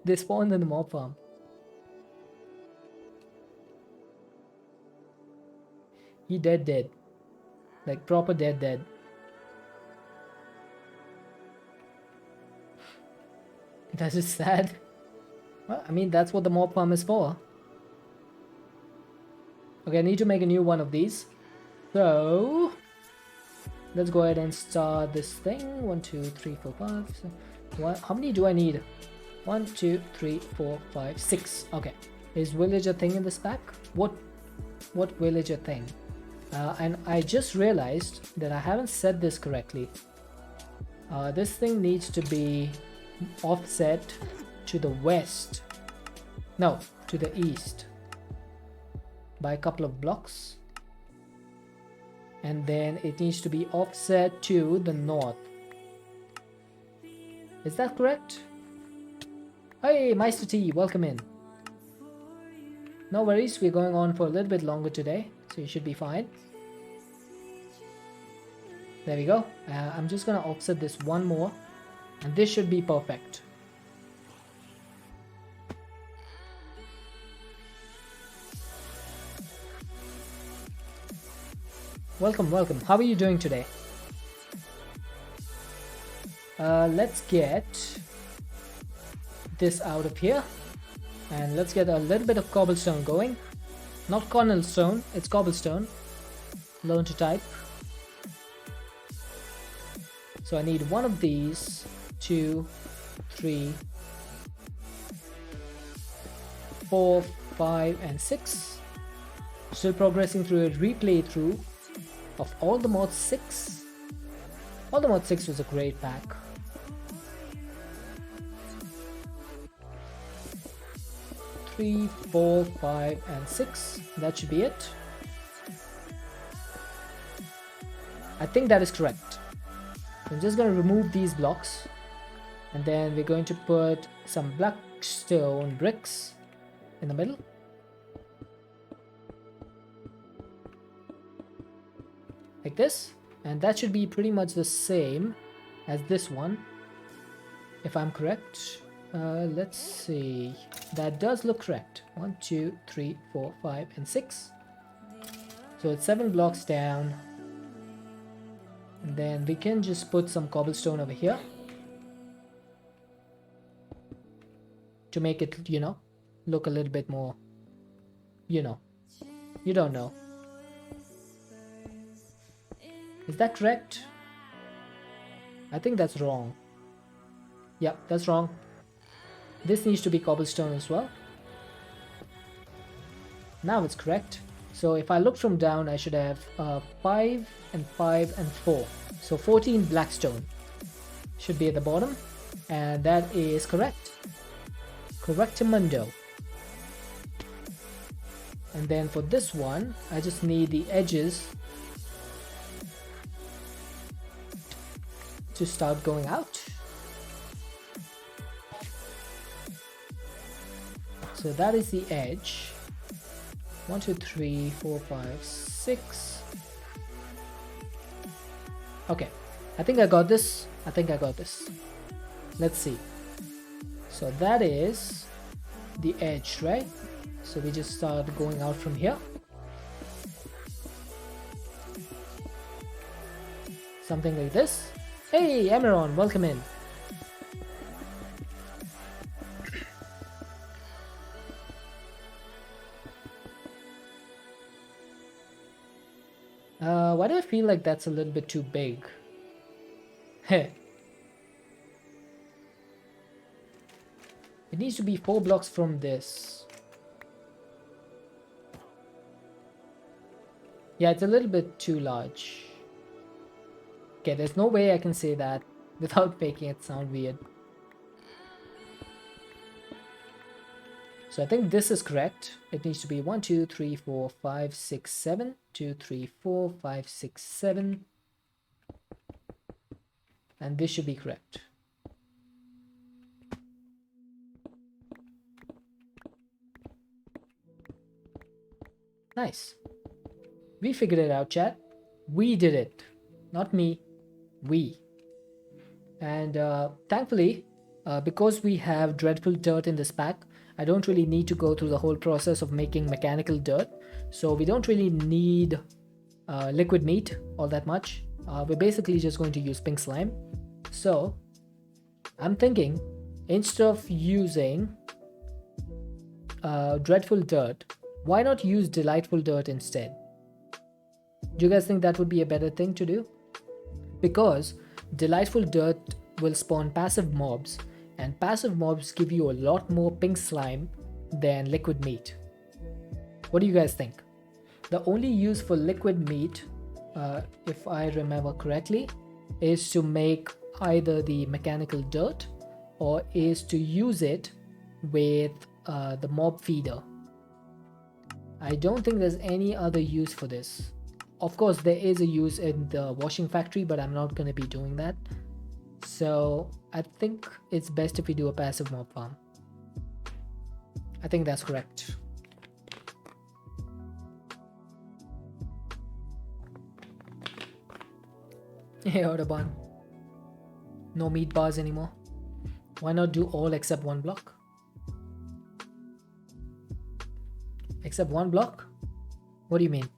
S1: They spawned in the mob farm. He dead. Like proper dead. That is sad. Well, I mean, that's what the mob farm is for. Okay, I need to make a new one of these. So, let's go ahead and start this thing. 1, 2, 3, 4, 5. How many do I need? 1, 2, 3, 4, 5, 6. Okay. Is villager thing in this pack? What villager thing? And I just realized that I haven't said this correctly. This thing needs to be offset to the west. No, to the east. By a couple of blocks. And then it needs to be offset to the north. Is that correct? Hey, Meister T, welcome in. No worries, we're going on for a little bit longer today, so you should be fine. There we go. I'm just gonna offset this one more, and this should be perfect. Welcome. How are you doing today? Let's get this out of here. And let's get a little bit of cobblestone going. Not cornerstone, it's cobblestone. Learn to type. So I need one of these, 2, 3, 4, 5, and 6. Still progressing through a replay through of All the Mods 6. All the Mods 6 was a great pack. Three, 4, 5, and 6. That should be it. I think that is correct. I'm just going to remove these blocks, and then we're going to put some black stone bricks in the middle. Like this, and that should be pretty much the same as this one, if I'm correct. Let's see. That does look correct. 1, 2, 3, 4, 5, and 6. So it's 7 blocks down. And then we can just put some cobblestone over here to make it, you know, look a little bit more, you know. You don't know. Is that correct? I think that's wrong. Yeah, that's wrong. This needs to be cobblestone as well. Now it's correct. So if I look from down, I should have 5 and 5 and 4. So 14 blackstone should be at the bottom. And that is correct. Correctamundo. And then for this one, I just need the edges to start going out. So that is the edge. 1, 2, 3, 4, 5, 6. Okay, I think I got this. Let's see. So that is the edge, right? So we just start going out from here. Something like this. Hey, Emeron, welcome in. Why do I feel like that's a little bit too big? Heh. It needs to be 4 blocks from this. Yeah, it's a little bit too large. Okay, there's no way I can say that without making it sound weird. So I think this is correct. It needs to be 1, 2, 3, 4, 5, 6, 7. 2, 3, 4, 5, 6, 7. And this should be correct. Nice. We figured it out, chat. We did it. Not me. We. And thankfully, because we have dreadful dirt in this pack, I don't really need to go through the whole process of making mechanical dirt. So we don't really need liquid meat all that much. We're basically just going to use pink slime. So I'm thinking, instead of using dreadful dirt, why not use delightful dirt instead? Do you guys think that would be a better thing to do? Because delightful dirt will spawn passive mobs, and passive mobs give you a lot more pink slime than liquid meat. What do you guys think? The only use for liquid meat, if I remember correctly, is to make either the mechanical dirt or is to use it with the mob feeder. I don't think there's any other use for this. Of course, there is a use in the washing factory, but I'm not going to be doing that. So I think it's best if we do a passive mob farm. I think that's correct. Hey, Audubon. No meat bars anymore. Why not do all except one block? Except one block? What do you mean?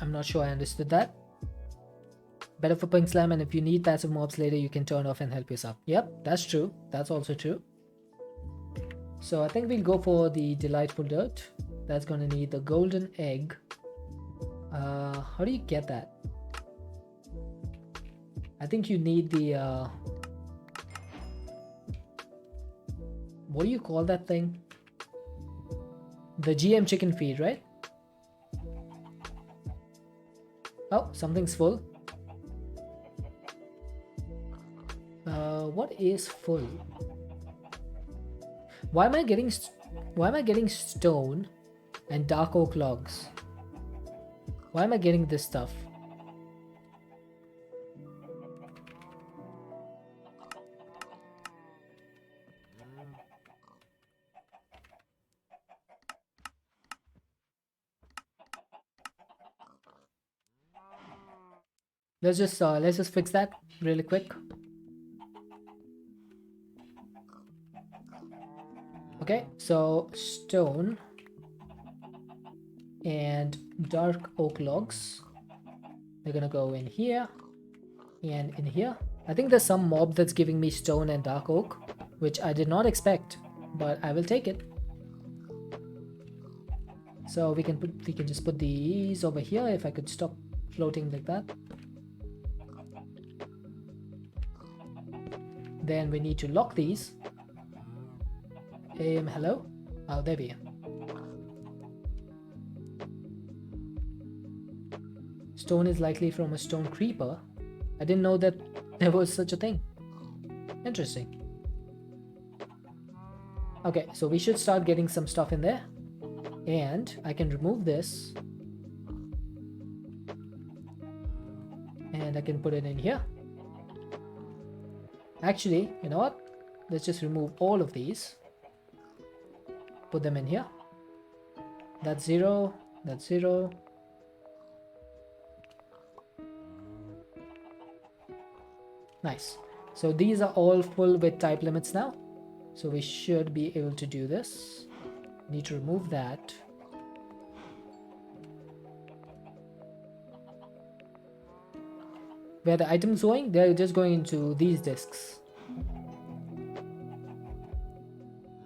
S1: I'm not sure I understood that. Better for pink slime, and if you need passive mobs later, you can turn off and help yourself. Yep, that's true. That's also true. So I think we'll go for the delightful dirt. That's going to need the golden egg. How do you get that? I think you need the what do you call that thing? The GM chicken feed, right? Oh, something's full. What is full? Why am I getting stone and dark oak logs? Why am I getting this stuff? Let's just fix that really quick. Okay, so stone and dark oak logs. They're gonna go in here and in here. I think there's some mob that's giving me stone and dark oak, which I did not expect, but I will take it. So we can just put these over here. If I could stop floating like that. Then we need to lock these. Hello? Oh, there we are. Stone is likely from a stone creeper. I didn't know that there was such a thing. Interesting. Okay, so we should start getting some stuff in there. And I can remove this. And I can put it in here. Actually, you know what? Let's just remove all of these. Put them in here. That's 0. That's 0. Nice. So these are all full with type limits now. So we should be able to do this. Need to remove that. Where the items going? They're just going into these discs.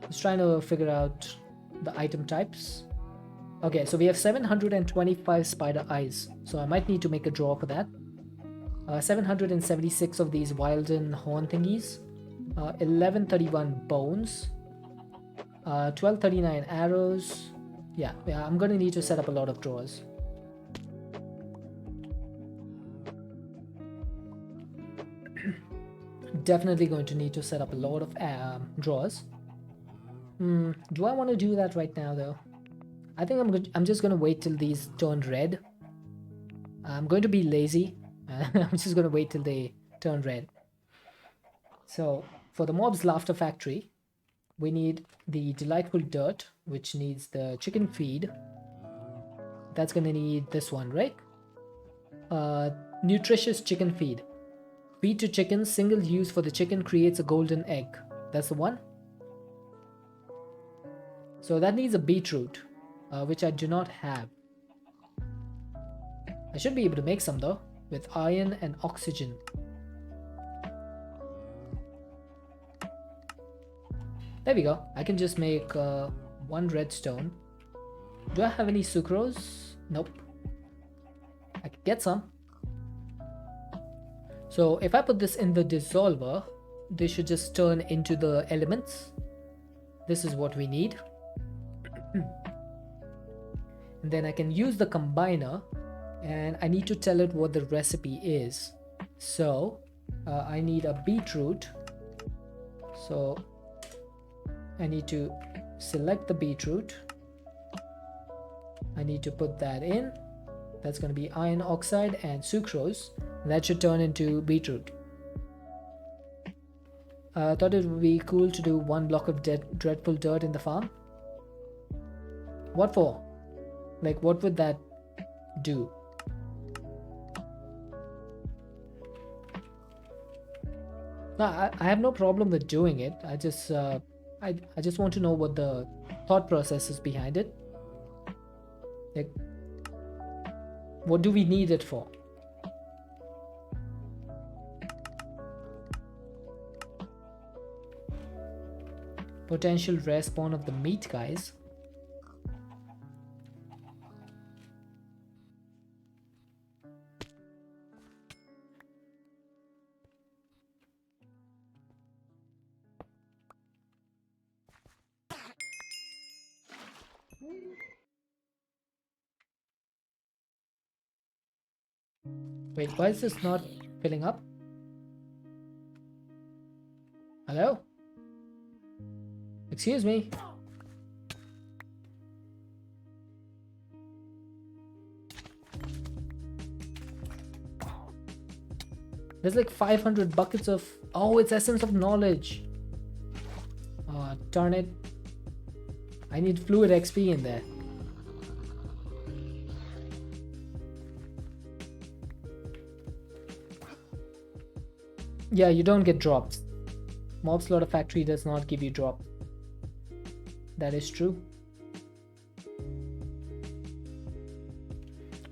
S1: Just trying to figure out the item types. Okay, so we have 725 spider eyes. So I might need to make a draw for that. 776 of these Wilden horn thingies. 1131 bones. 1239 arrows. Yeah, I'm gonna need to set up a lot of drawers. Definitely going to need to set up a lot of drawers. Do I want to do that right now though? I think I'm just gonna wait till these turn red. I'm going to be lazy. I'm just gonna wait till they turn red. So for the mob's laughter factory, we need the delightful dirt, which needs the chicken feed. that's gonna need this one, right? Nutritious chicken feed. Feed to chicken, single use for the chicken, creates a golden egg. That's the one. So that needs a beetroot, which I do not have. I should be able to make some though, with iron and oxygen. There we go. I can just make one redstone. Do I have any sucrose? Nope. I can get some. So if I put this in the dissolver, they should just turn into the elements. This is what we need. And then I can use the combiner, and I need to tell it what the recipe is. So I need a beetroot. So I need to select the beetroot. I need to put that in. That's going to be iron oxide and sucrose. That should turn into beetroot. I thought it would be cool to do 1 block of dreadful dirt in the farm. What for? Like, what would that do? No, I have no problem with doing it. I just want to know what the thought process is behind it. Like, what do we need it for? Potential rare spawn of the meat guys. Wait, why is this not filling up? Hello? Excuse me. There's like 500 buckets of... Oh, it's essence of knowledge. Oh, darn it. I need fluid XP in there. Yeah, you don't get drops. Mob Slaughter Factory does not give you drop. That is true.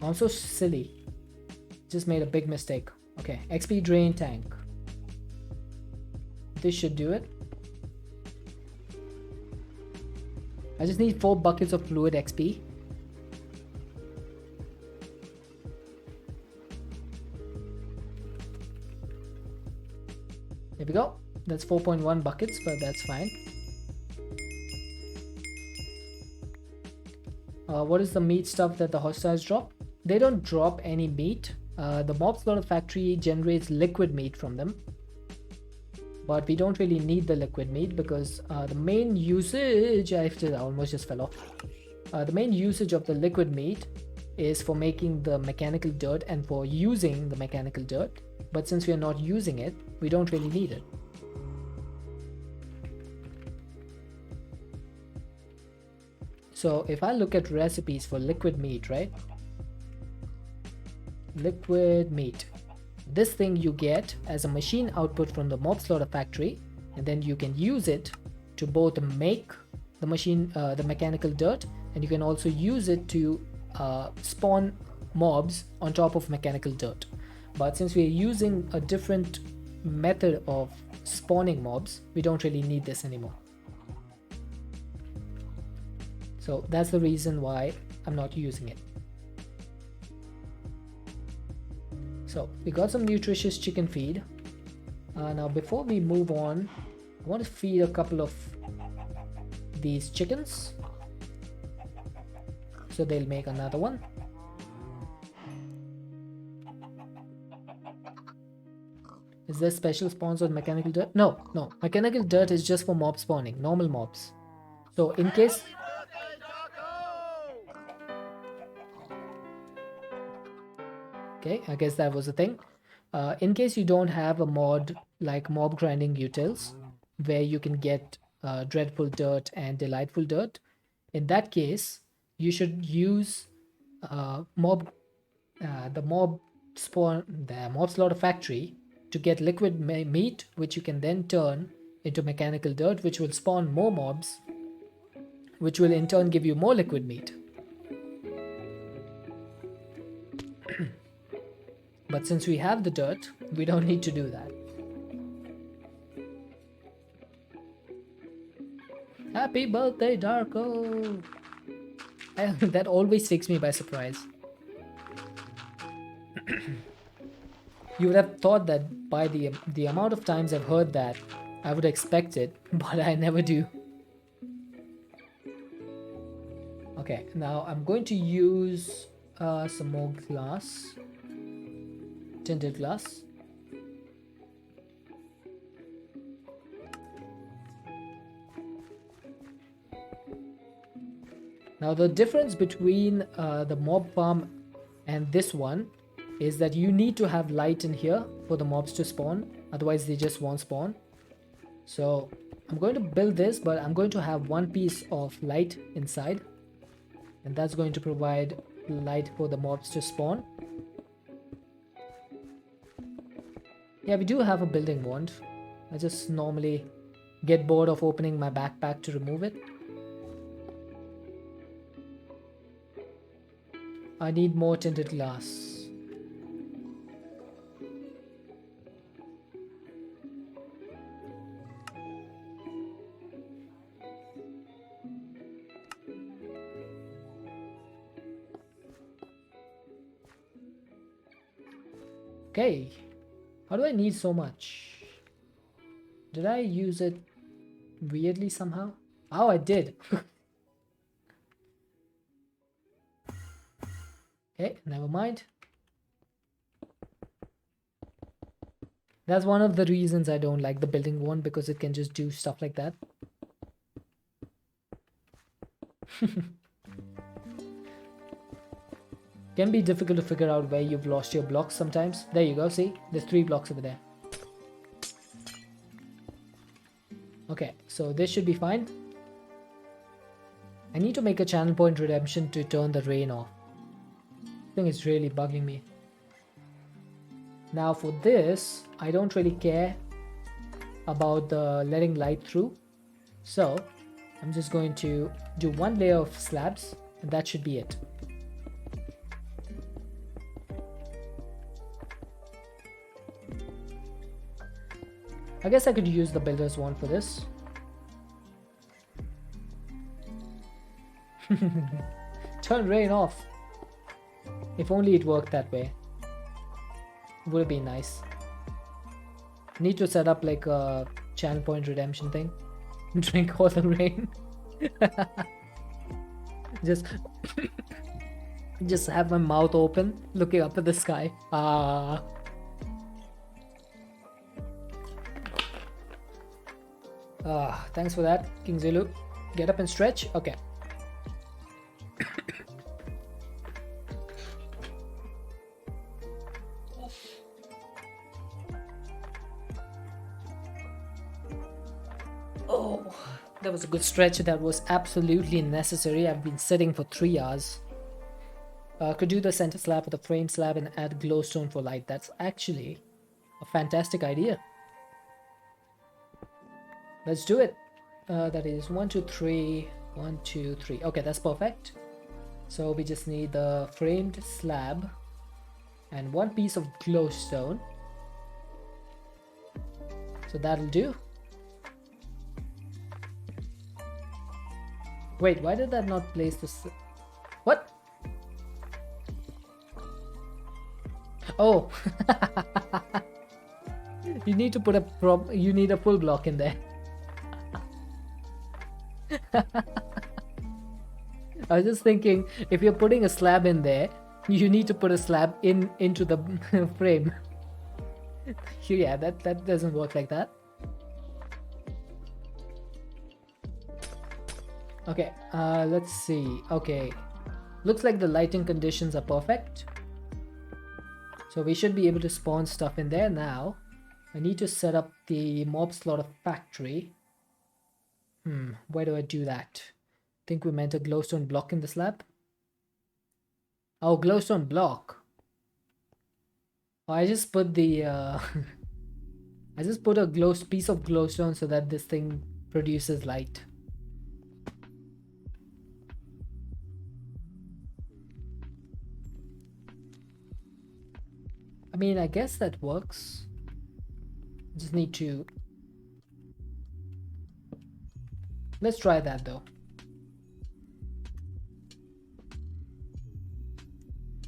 S1: I'm so silly. Just made a big mistake. Okay, XP drain tank. This should do it. I just need 4 buckets of fluid XP. There we go. That's 4.1 buckets, but that's fine. What is the meat stuff that the hostiles drop? They don't drop any meat. The Mob Slaughter Factory generates liquid meat from them. But we don't really need the liquid meat because the main usage... I almost just fell off. The main usage of the liquid meat is for making the mechanical dirt and for using the mechanical dirt. But since we are not using it, we don't really need it. So if I look at recipes for liquid meat, right? Liquid meat. This thing you get as a machine output from the Mob Slaughter Factory, and then you can use it to both make the the mechanical dirt, and you can also use it to spawn mobs on top of mechanical dirt. But since we're using a different method of spawning mobs, we don't really need this anymore. So that's the reason why I'm not using it. So we got some nutritious chicken feed. Now before we move on, I want to feed a couple of these chickens. So they'll make another one. Is there special spawns on mechanical dirt? No. Mechanical dirt is just for mob spawning, normal mobs. So in case... Okay, I guess that was the thing. In case you don't have a mod like mob grinding utils, where you can get dreadful dirt and delightful dirt, in that case, you should use the mob slaughter factory to get liquid meat, which you can then turn into mechanical dirt, which will spawn more mobs, which will in turn give you more liquid meat. But since we have the dirt, we don't need to do that. Happy birthday, Darko! That always takes me by surprise. You would have thought that by the amount of times I've heard that, I would expect it, but I never do. Okay, now I'm going to use some more glass. Tinted glass. Now the difference between the mob farm and this one is that you need to have light in here for the mobs to spawn, otherwise they just won't spawn. So I'm going to build this, but I'm going to have one piece of light inside, and that's going to provide light for the mobs to spawn. Yeah, we do have a building wand. I just normally get bored of opening my backpack to remove it. I need more tinted glass. Okay, how do I need so much? Did I use it weirdly somehow? Oh, I did. Okay, never mind. That's one of the reasons I don't like the building one, because it can just do stuff like that. Can be difficult to figure out where you've lost your blocks sometimes. There you go, see? There's 3 blocks over there. Okay, so this should be fine. I need to make a channel point redemption to turn the rain off. I think it's really bugging me. Now for this, I don't really care about the letting light through. So I'm just going to do 1 layer of slabs, and that should be it. I guess I could use the builder's wand for this. Turn rain off. If only it worked that way. Would have been nice. Need to set up like a channel point redemption thing. Drink all the rain. just just have my mouth open, looking up at the sky. Thanks for that, King Zulu. Get up and stretch. Okay. Oh, that was a good stretch. That was absolutely necessary. I've been sitting for 3 hours. Could do the center slab with a frame slab and add glowstone for light. That's actually a fantastic idea. Let's do it. That is 1, 2, 3. 1, 2, 3. Okay, that's perfect. So we just need the framed slab and 1 piece of glowstone. So that'll do. Wait, why did that not place this? What? Oh. You need to put you need a full block in there. I was just thinking, if you're putting a slab in there, you need to put a slab into the frame. Yeah, that doesn't work like that. Okay, let's see. Okay, looks like the lighting conditions are perfect. So we should be able to spawn stuff in there now. I need to set up the mob slaughter factory. Where do I do that? I think we meant a glowstone block in the slab. Oh, glowstone block. Oh, I just put the I just put a piece of glowstone so that this thing produces light. I mean, I guess that works. Just need to... Let's try that though.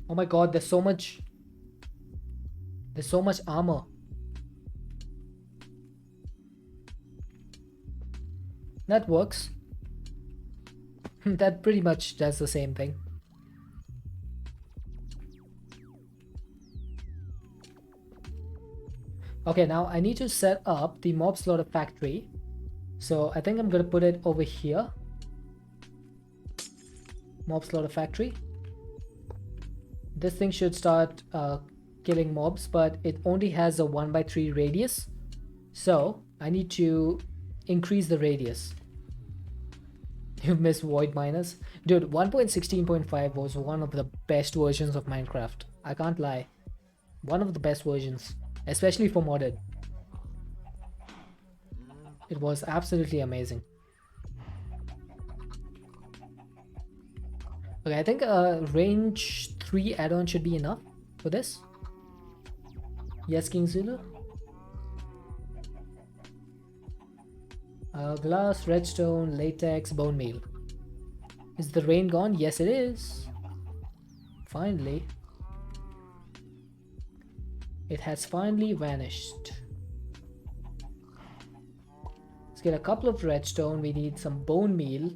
S1: Oh my god, there's so much armor. That works. That pretty much does the same thing. Okay, now I need to set up the mob slaughter factory. So I think I'm gonna put it over here. Mob slaughter factory. This thing should start killing mobs, but it only has a 1/3 radius. So I need to increase the radius. You miss void miners? Dude, 1.16.5 was one of the best versions of Minecraft. I can't lie. One of the best versions. Especially for modded. It was absolutely amazing. Okay, I think range 3 add-on should be enough for this. Yes, King Zulu. Glass, redstone, latex, bone meal. Is the rain gone? Yes, it is. Finally. It has finally vanished. Let's get a couple of redstone. We need some bone meal.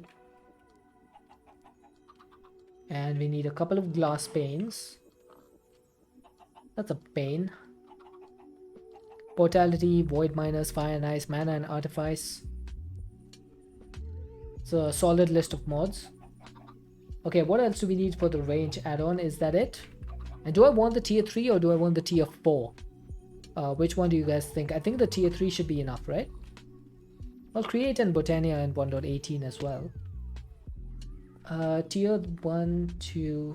S1: And we need a couple of glass panes. That's a pane. Portality, void miners, fire and ice, mana and artifice. It's a solid list of mods. Okay, what else do we need for the range add-on? Is that it? And do I want the tier 3 or do I want the tier 4? Which one do you guys think? I think the tier 3 should be enough, right? I'll create an Botania in 1.18 as well. Tier 1, 2.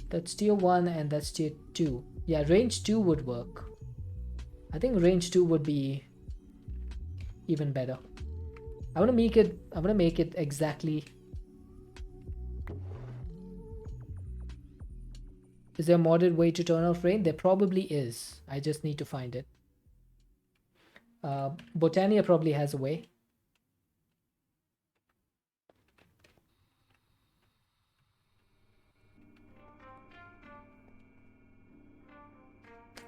S1: That's tier 1 and that's tier 2. Yeah, range 2 would work. I think range 2 would be even better. I want to make it exactly. Is there a modded way to turn off rain? There probably is. I just need to find it. Botania probably has a way.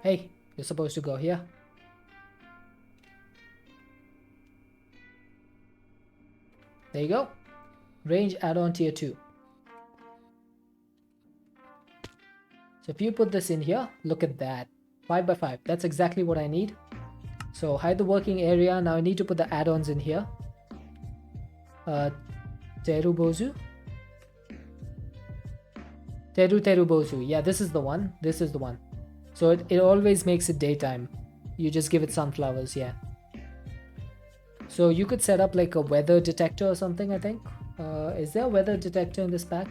S1: Hey, you're supposed to go here. There you go. Range add-on tier 2. So if you put this in here, look at that. 5x5. That's exactly what I need. So hide the working area. Now I need to put the add-ons in here. Terubozu. Terubozu. Yeah, this is the one. This is the one. So it always makes it daytime. You just give it sunflowers, yeah. So you could set up like a weather detector or something, I think. Is there a weather detector in this pack?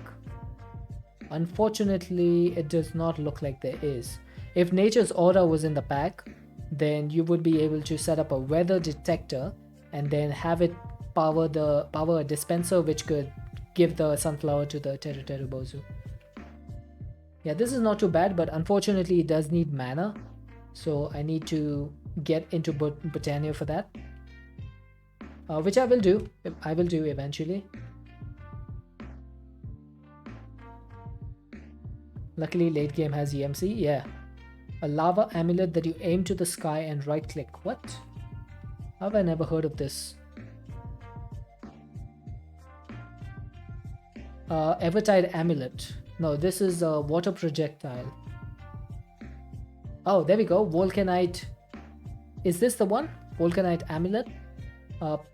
S1: Unfortunately, it does not look like there is. If Nature's Aura was in the pack, then you would be able to set up a weather detector and then have it power a dispenser which could give the sunflower to the Terubozu. Yeah, this is not too bad, but unfortunately it does need mana. So I need to get into Botania for that. Which I will do. I will do eventually. Luckily late game has EMC. Yeah. A lava amulet that you aim to the sky and right click. What? How have I never heard of this? Evertide amulet. No, this is a water projectile. Oh, there we go. Volcanite. Is this the one? Volcanite amulet.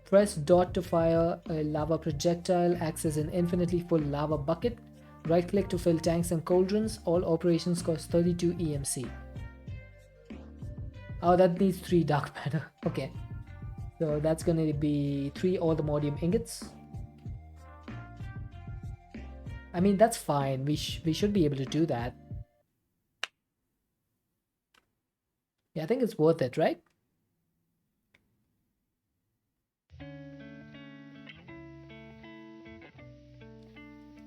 S1: Press dot to fire a lava projectile. Acts as an infinitely full lava bucket. Right click to fill tanks and cauldrons. All operations cost 32 EMC. Oh, that needs 3 dark matter. Okay. So that's gonna be 3 all the modium ingots. I mean, that's fine. We should be able to do that. Yeah, I think it's worth it, right?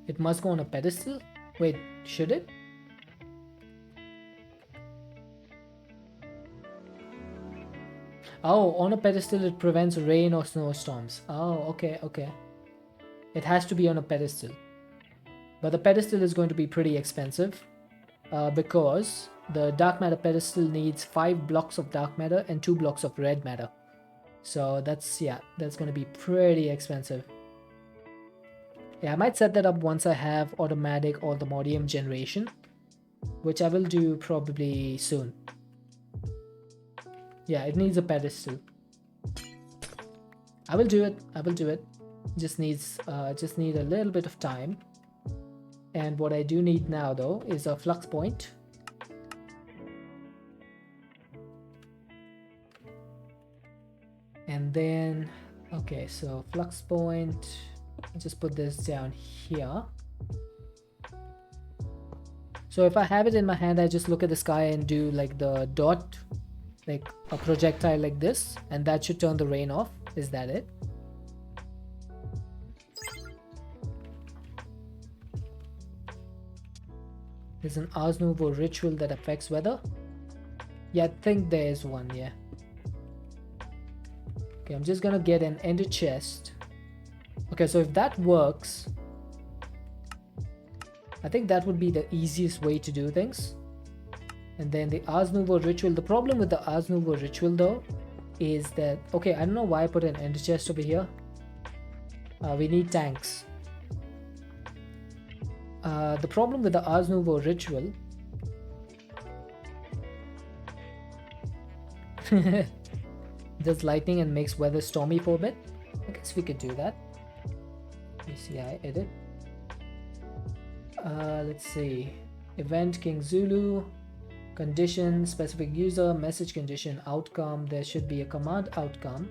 S1: It must go on a pedestal? Wait, should it? Oh, on a pedestal it prevents rain or snowstorms. Oh, okay, okay. It has to be on a pedestal. But the pedestal is going to be pretty expensive because the dark matter pedestal needs 5 blocks of dark matter and 2 blocks of red matter. So that's, yeah, that's going to be pretty expensive. Yeah, I might set that up once I have automatic Allthemodium generation, which I will do probably soon. Yeah, it needs a pedestal. I will do it. I will do it. Just need a little bit of time. And what I do need now though is a flux point. And then, okay, so flux point. I'll just put this down here. So if I have it in my hand, I just look at the sky and do like the dot, like a projectile like this, and that should turn the rain off. Is that it? There's an Ars Nouveau ritual that affects weather. Yeah, I think there is one, yeah. Okay, I'm just gonna get an ender chest. Okay, so if that works, I think that would be the easiest way to do things. And then the Ars Nouveau ritual. The problem with the Ars Nouveau ritual though is that, okay, I don't know why I put an ender chest over here. We need tanks. The problem with the Ars Nouveau ritual does lightning and makes weather stormy for a bit. I guess we could do that. ACI edit. Let's see. Event King Zulu. Condition, specific user, message condition, outcome. There should be a command outcome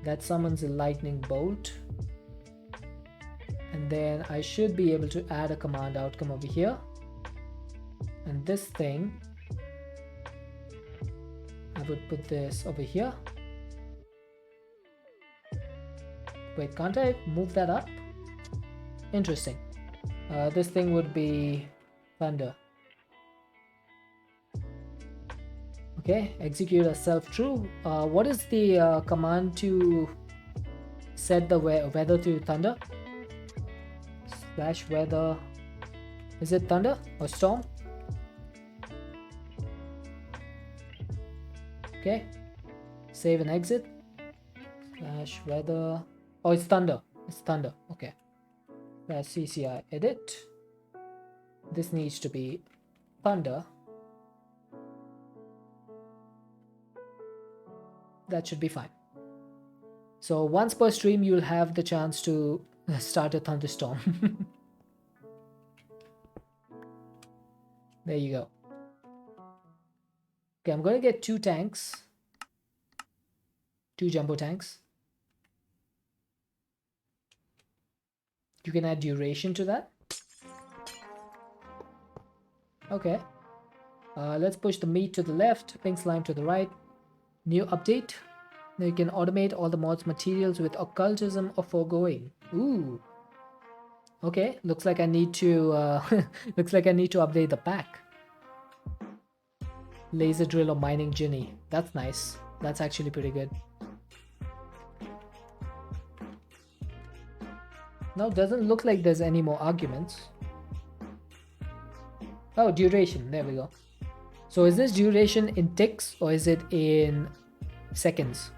S1: that summons a lightning bolt. And then I should be able to add a command outcome over here. And this thing, I would put this over here. Wait, can't I move that up? Interesting. This thing would be thunder. Okay, execute as self-true. What is the command to set the weather to thunder? Slash weather. Is it thunder or storm? Okay. Save and exit. Slash weather. Oh, it's thunder. It's thunder. Okay. Slash CCI edit. This needs to be thunder. That should be fine. So once per stream, you'll have the chance to start a thunderstorm. There you go. Okay, I'm going to get 2 tanks. 2 jumbo tanks. You can add duration to that. Okay. Let's push the meat to the left, pink slime to the right. New update. Now you can automate all the mods materials with occultism or foregoing. Ooh. Okay, looks like I need to looks like I need to update the pack. Laser drill or mining genie. That's nice. That's actually pretty good. Now doesn't look like there's any more arguments. Oh, duration. There we go. So is this duration in ticks or is it in seconds?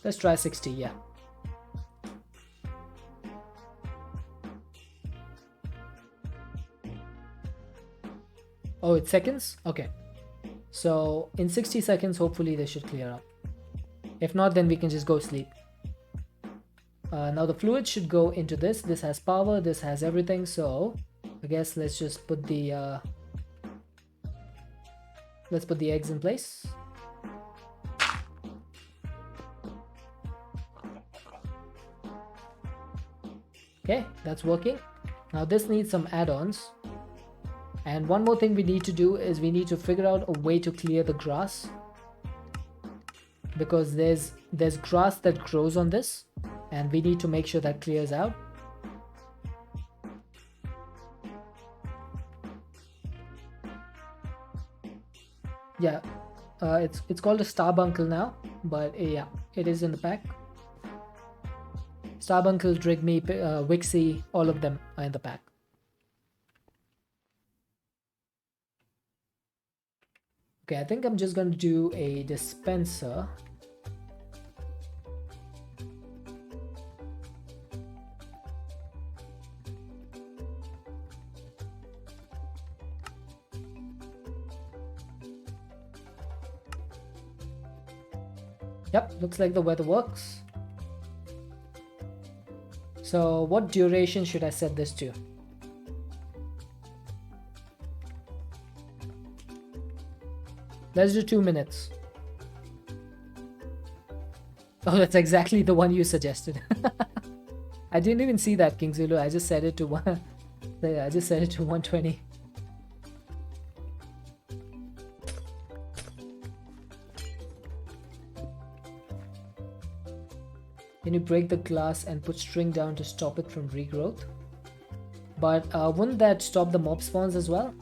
S1: Let's try 60, yeah. Oh, it's seconds? Okay. So in 60 seconds, hopefully they should clear up. If not, then we can just go sleep. Now the fluid should go into this. This has power, this has everything. So I guess let's just put the Let's put the eggs in place. Okay, that's working. Now this needs some add-ons. And one more thing we need to do is we need to figure out a way to clear the grass, because there's grass that grows on this, and we need to make sure that clears out. Yeah, it's called a Starbuncle now, but yeah, it is in the pack. Starbuncle, Drigme, Wixie, all of them are in the pack. Okay, I think I'm just going to do a dispenser. Yep, looks like the weather works. So what duration should I set this to? Let's do 2 minutes. Oh, that's exactly the one you suggested. I didn't even see that, King Zulu. I just set it to one. I just set it to 120. Can you break the glass and put string down to stop it from regrowth? But wouldn't that stop the mob spawns as well?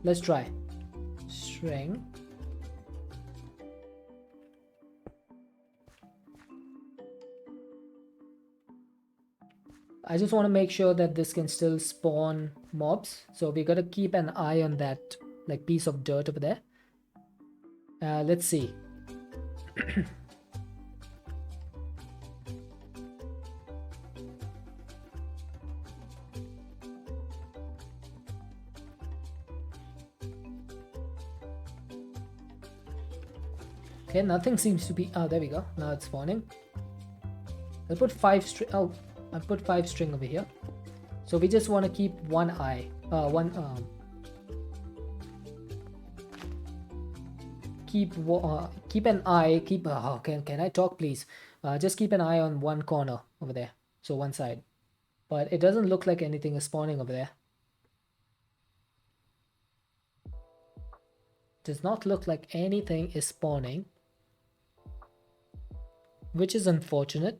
S1: Let's try. String. I just want to make sure that this can still spawn mobs, so we gotta keep an eye on that like piece of dirt over there. Let's see. Okay, nothing seems to be. Oh, there we go. Now it's spawning. I'll put 5 string. Oh, I put 5 string over here. So we just want to keep one eye. Keep an eye. Keep. Can I talk, please? Just keep an eye on one corner over there. So one side. But it doesn't look like anything is spawning over there. Does not look like anything is spawning, which is unfortunate.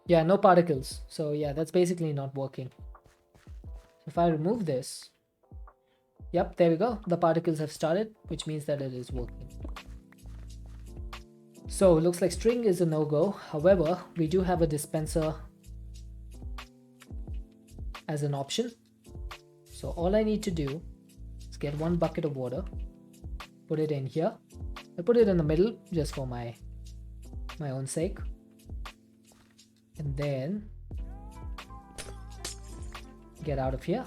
S1: Yeah, no particles. So yeah, that's basically not working. If I remove this, yep, there we go. The particles have started, which means that it is working. So looks like string is a no-go. However, we do have a dispenser as an option. So all I need to do is get 1 bucket of water, put it in here. I put it in the middle just for my own sake. And then get out of here.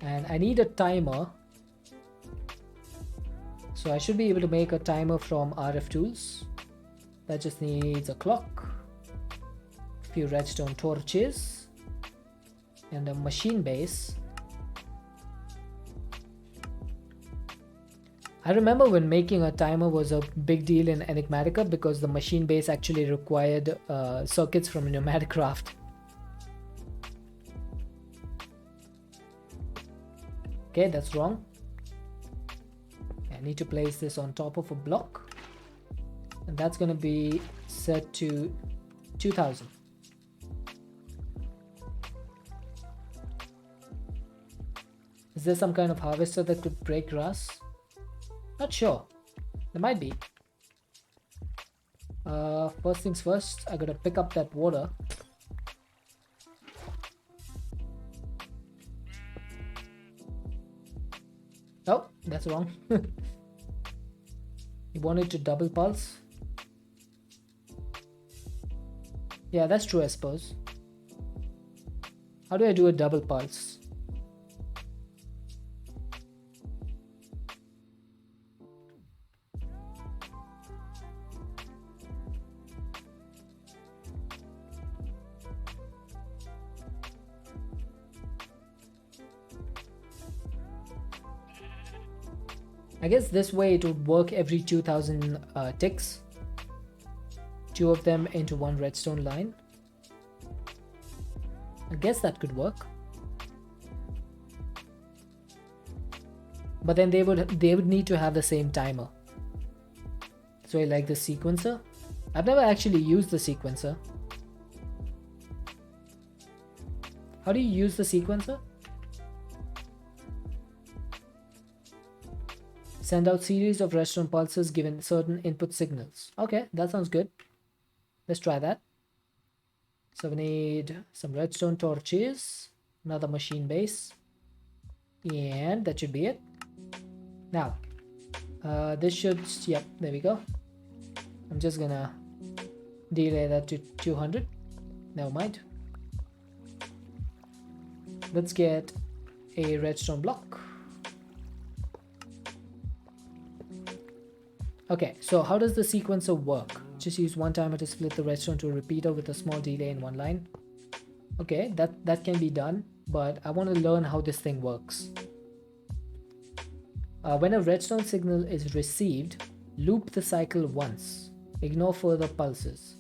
S1: And I need a timer. So I should be able to make a timer from RF tools. That just needs a clock, a few redstone torches, and a machine base. I remember when making a timer was a big deal in Enigmatica because the machine base actually required circuits from Pneumaticraft. Okay, that's wrong. I need to place this on top of a block, and that's going to be set to 2000. Is there some kind of harvester that could break grass? Not sure. There might be. First things first, I gotta pick up that water. Oh, that's wrong. You wanted to double pulse? Yeah, that's true, I suppose. How do I do a double pulse? I guess this way it would work every 2000 ticks. 2 of them into one redstone line. I guess that could work. But then they would need to have the same timer. So I like the sequencer. I've never actually used the sequencer. How do you use the sequencer? Send out series of redstone pulses given certain input signals. Okay, that sounds good. Let's try that. So we need some redstone torches, another machine base, and that should be it. Now, this should, yep, there we go. I'm just gonna delay that to 200. Never mind. Let's get a redstone block. Okay, so how does the sequencer work? Just use one timer to split the redstone to a repeater with a small delay in one line. Okay, that can be done, but I want to learn how this thing works. When a redstone signal is received, loop the cycle once. Ignore further pulses.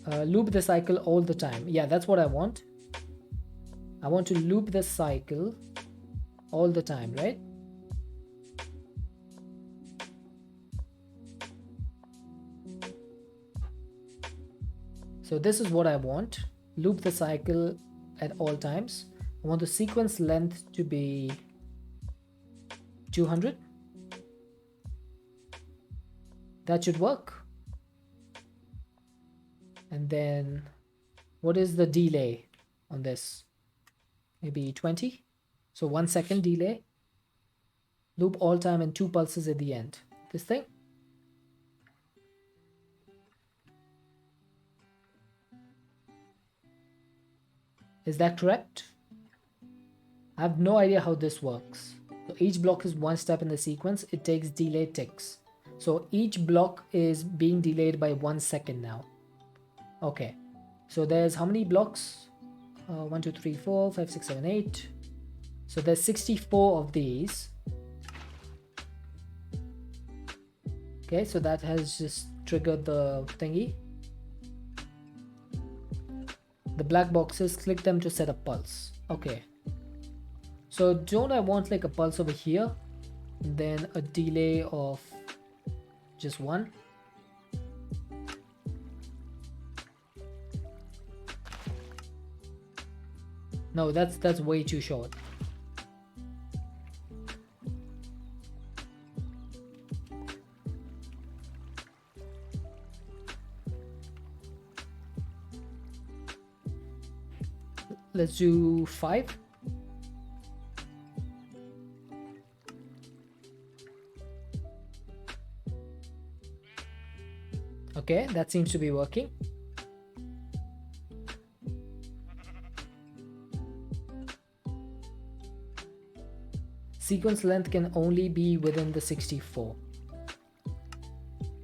S1: Loop the cycle all the time. Yeah, that's what I want. I want to loop the cycle all the time, right? So this is what I want. Loop the cycle at all times. I want the sequence length to be 200. That should work. And then what is the delay on this? Maybe 20. So 1 second delay. Loop all time and 2 pulses at the end. This thing. Is that correct? I have no idea how this works. So each block is one step in the sequence. It takes delay ticks. So each block is being delayed by 1 second now. Okay. So there's how many blocks? 1, 2, 3, 4, 5, 6, 7, 8. So there's 64 of these. Okay, so that has just triggered the thingy. The black boxes, click them to set a pulse. Okay. So don't I want like a pulse over here? And then a delay of just 1. No, that's way too short. Let's do 5. Okay, that seems to be working. Sequence length can only be within the 64.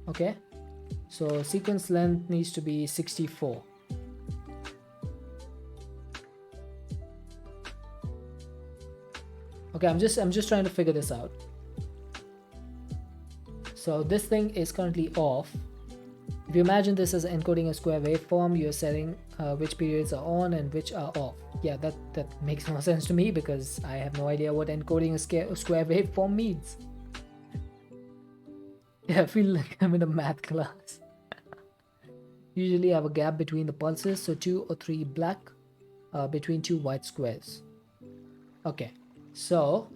S1: Okay, so sequence length needs to be 64. Okay, I'm just trying to figure this out. So this thing is currently off. If you imagine this as encoding a square waveform, you're setting which periods are on and which are off. Yeah, that makes no sense to me because I have no idea what encoding a square waveform means. Yeah, I feel like I'm in a math class. Usually I have a gap between the pulses, so 2 or 3 black between 2 white squares. Okay, so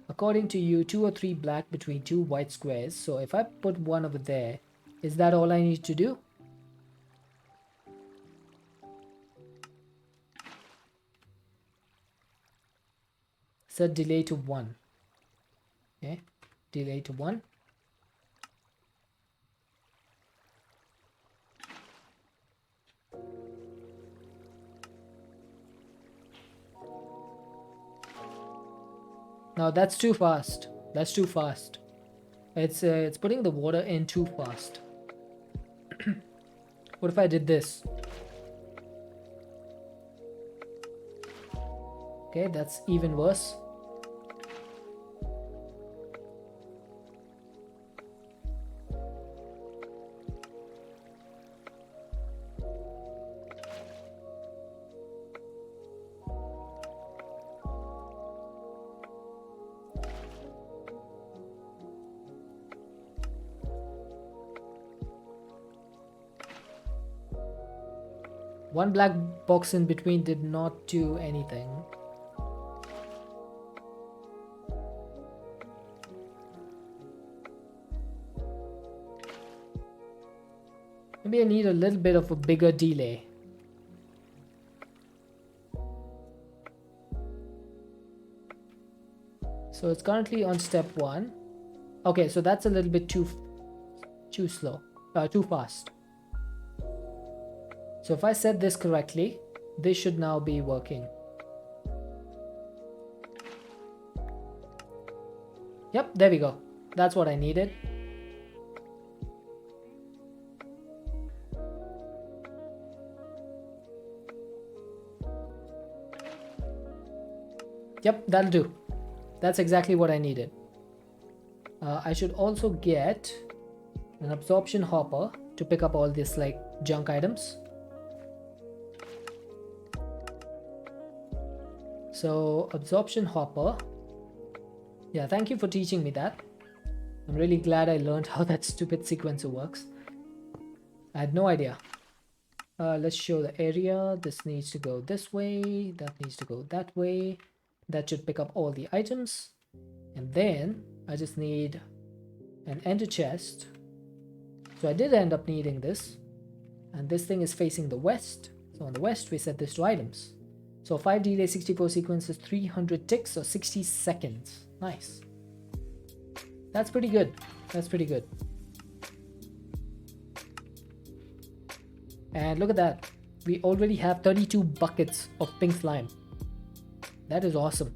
S1: according to you, 2 or 3 black between 2 white squares. So if I put one over there, is that all I need to do? Set delay to 1. Okay, delay to 1. Now that's too fast. That's too fast. It's putting the water in too fast. What if I did this? Okay, that's even worse. One black box in between did not do anything. Maybe I need a little bit of a bigger delay. So it's currently on step 1. Okay, so that's a little bit too slow, too fast. So if I set this correctly, this should now be working. Yep, there we go. That's what I needed. Yep, that'll do. That's exactly what I needed. I should also get an absorption hopper to pick up all this like junk items. So absorption hopper. Yeah, thank you for teaching me that. I'm really glad I learned how that stupid sequencer works. I had no idea. Let's show the area. This needs to go this way. That needs to go that way. That should pick up all the items. And then I just need an ender chest. So I did end up needing this. And this thing is facing the west. So on the west, we set this to items. So 5 delay 64 sequences, 300 ticks or 60 seconds. Nice. That's pretty good. That's pretty good. And look at that. We already have 32 buckets of pink slime. That is awesome.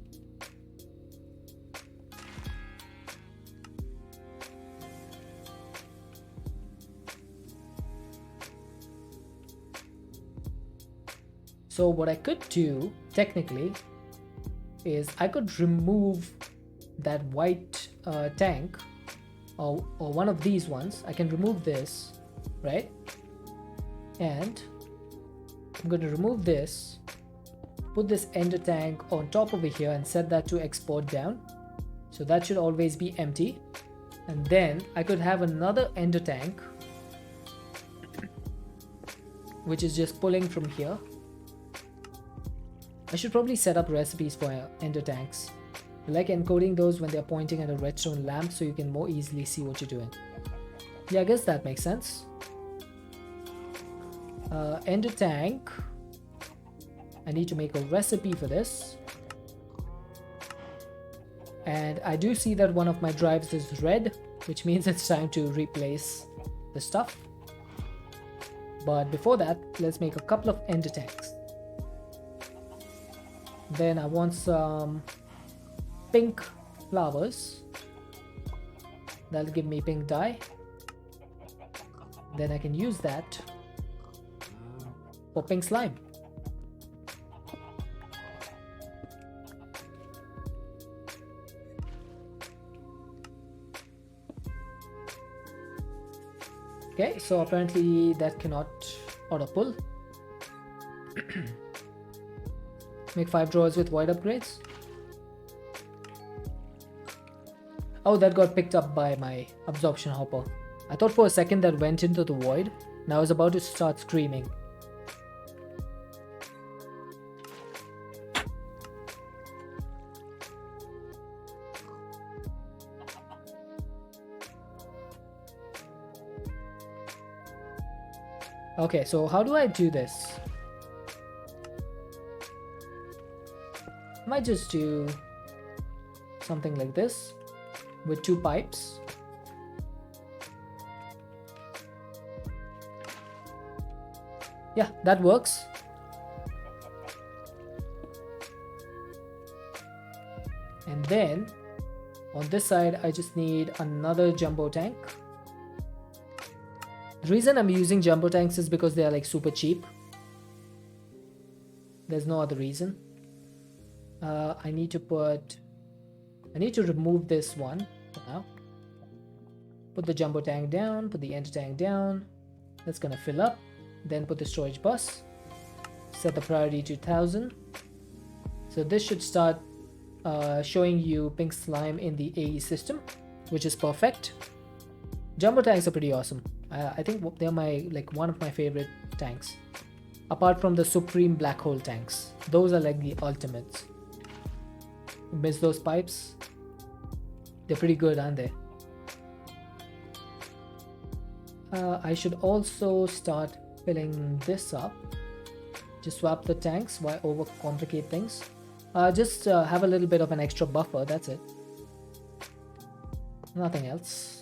S1: So what I could do technically is I could remove that white tank or one of these ones. I can remove this, right? And I'm going to remove this, put this ender tank on top over here and set that to export down. So that should always be empty. And then I could have another ender tank which is just pulling from here. I should probably set up recipes for ender tanks. I like encoding those when they're pointing at a redstone lamp so you can more easily see what you're doing. Yeah, I guess that makes sense. Ender tank. I need to make a recipe for this. And I do see that one of my drives is red, which means it's time to replace the stuff. But before that, let's make a couple of ender tanks. Then I want some pink flowers. That'll give me pink dye. Then I can use that for pink slime. Okay, so apparently that cannot auto pull. Make 5 drawers with void upgrades. Oh, that got picked up by my absorption hopper. I thought for a second that went into the void, and I was about to start screaming. Okay, so how do I do this? I might just do something like this with 2 pipes. Yeah, that works. And then on this side, I just need another jumbo tank. The reason I'm using jumbo tanks is because they are like super cheap. There's no other reason. I need to remove this one for now. Put the jumbo tank down, put the ender tank down. That's gonna fill up. Then put the storage bus. Set the priority to 1000. So this should start showing you pink slime in the AE system, which is perfect. Jumbo tanks are pretty awesome. I think they're one of my favorite tanks. Apart from the supreme black hole tanks. Those are like the ultimates. You miss those pipes? They're pretty good, aren't they? I should also start filling this up. Just swap the tanks. Why overcomplicate things? Just have a little bit of an extra buffer, that's it. Nothing else.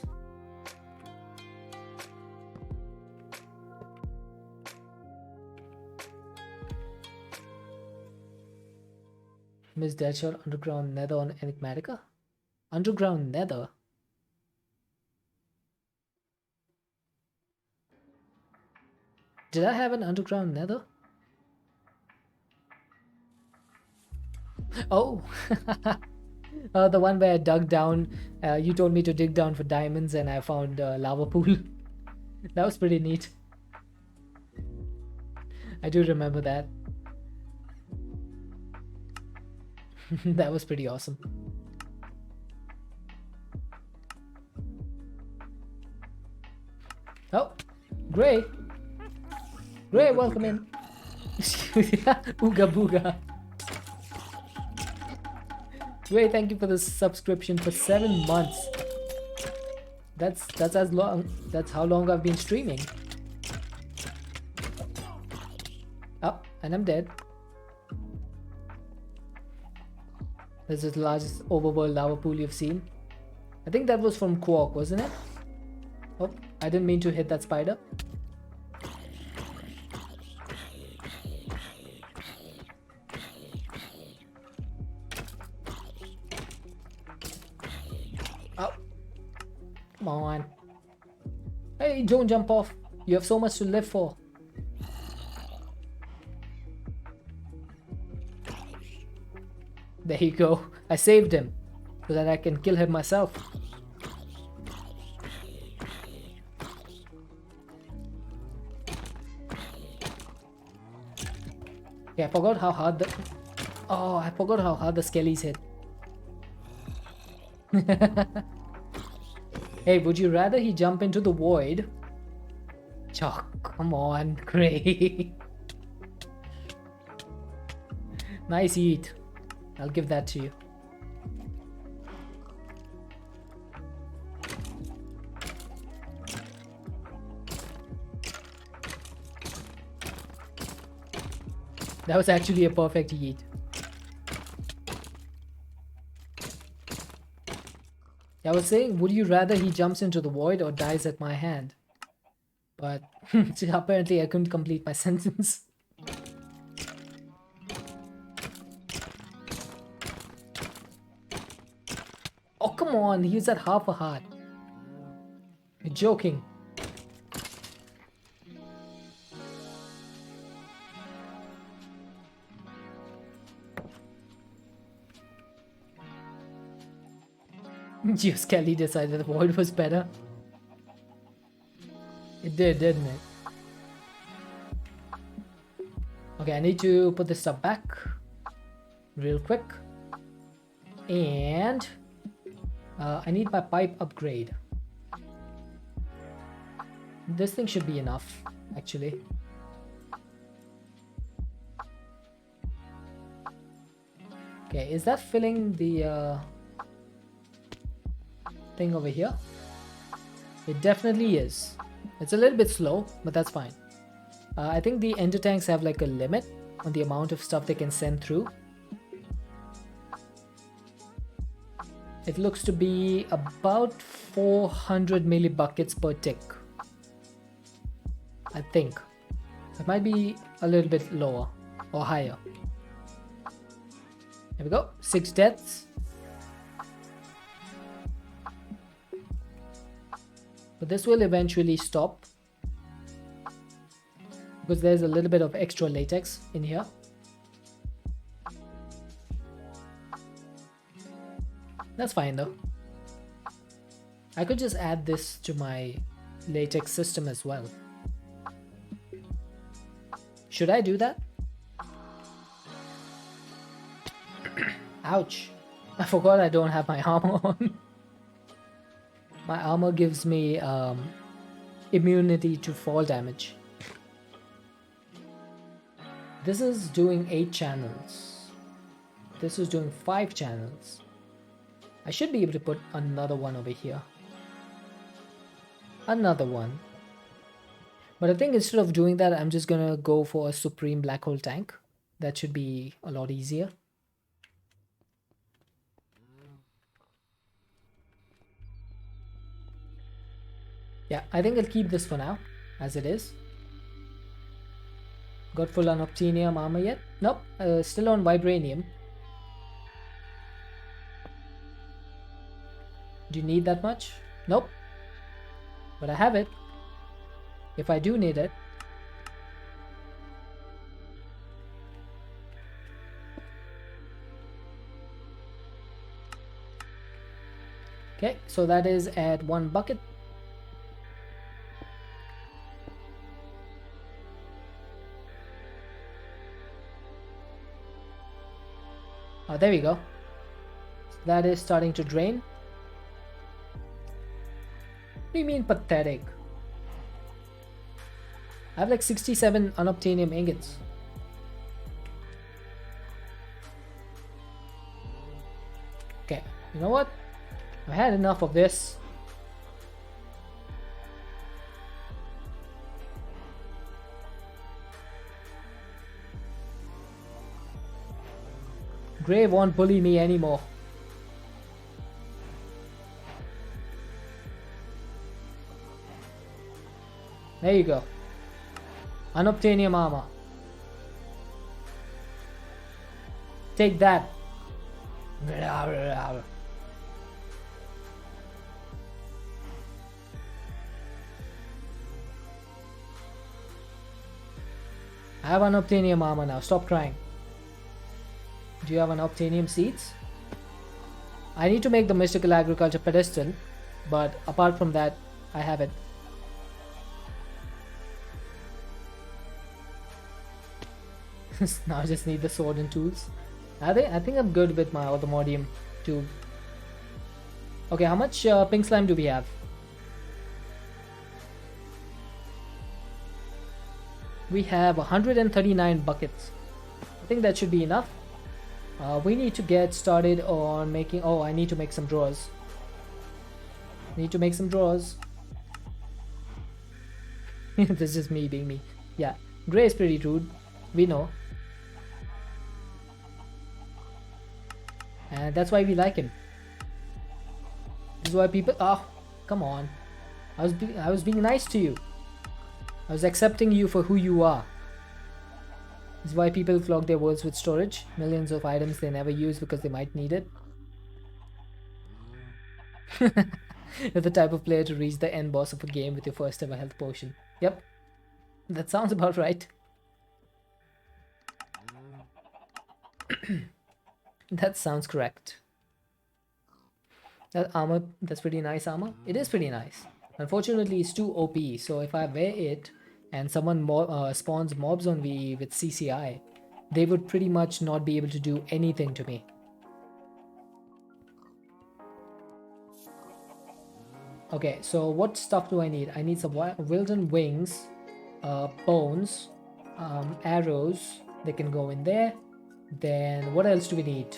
S1: Miss Deadshot Underground Nether on Enigmatica? Underground Nether? Did I have an underground Nether? Oh! The one where I dug down. You told me to dig down for diamonds and I found a lava pool. That was pretty neat. I do remember that. That was pretty awesome. Oh, Gray. Gray, welcome in. Ooga booga. Gray, thank you for the subscription for 7 months. That's as long. That's how long I've been streaming. Oh, and I'm dead. This is the largest overworld lava pool you've seen. I think that was from Quark, wasn't it? Oh, I didn't mean to hit that spider. Oh, come on. Hey, don't jump off. You have so much to live for. There you go. I saved him so that I can kill him myself. Okay, I forgot how hard the... Oh, I forgot how hard the skellies hit. Hey, would you rather he jump into the void? Oh, come on, Gray. Nice eat. I'll give that to you. That was actually a perfect eat. I was saying, would you rather he jumps into the void or dies at my hand? But apparently I couldn't complete my sentence. Oh, come on, he's at half a heart. You're joking. Kelly decided the void was better. It did, didn't it? Okay, I need to put this stuff back real quick. And I need my pipe upgrade. This thing should be enough, actually. Okay, is that filling the thing over here? It definitely is. It's a little bit slow, but that's fine. I think the ender tanks have like a limit on the amount of stuff they can send through. It looks to be about 400 millibuckets per tick. I think. It might be a little bit lower or higher. There we go. 6 deaths. But this will eventually stop because there's a little bit of extra latex in here. That's fine though. I could just add this to my latex system as well. Should I do that? Ouch. I forgot I don't have my armor on. My armor gives me immunity to fall damage. This is doing 8 channels. This is doing 5 channels. I should be able to put another one over here. Another one. But I think instead of doing that, I'm just gonna go for a supreme black hole tank. That should be a lot easier. Yeah, I think I'll keep this for now, as it is. Got full on Obtenium armor yet? Nope, still on Vibranium. Do you need that much? Nope. But I have it. If I do need it. Okay, so that is at 1 bucket. Oh, there we go. So that is starting to drain. What do you mean pathetic? I have like 67 unobtainium ingots. Okay, you know what? I've had enough of this. Gray won't bully me anymore. There you go. Unobtainium armor. Take that. I have unobtainium armor now. Stop crying. Do you have unobtainium seeds? I need to make the mystical agriculture pedestal, but apart from that, I have it. Now I just need the sword and tools. I think I'm good with my automodium tube. Okay, how much pink slime do we have? We have 139 buckets. I think that should be enough. We need to get started on making... Oh, I need to make some drawers. Need to make some drawers. This is me being me. Yeah, Gray is pretty rude. We know. And that's why we like him. This is why people... Oh, come on. I was being nice to you. I was accepting you for who you are. This is why people clog their worlds with storage. Millions of items they never use because they might need it. You're the type of player to reach the end boss of a game with your first ever health potion. Yep. That sounds about right. That sounds correct. That armor, that's pretty nice armor. It is pretty nice. Unfortunately, it's too OP, so if I wear it and someone spawns mobs on me with CCI, they would pretty much not be able to do anything to me. Okay, so what stuff do I need? I need some Wilden wings, bones, arrows. They can go in there. Then what else do we need?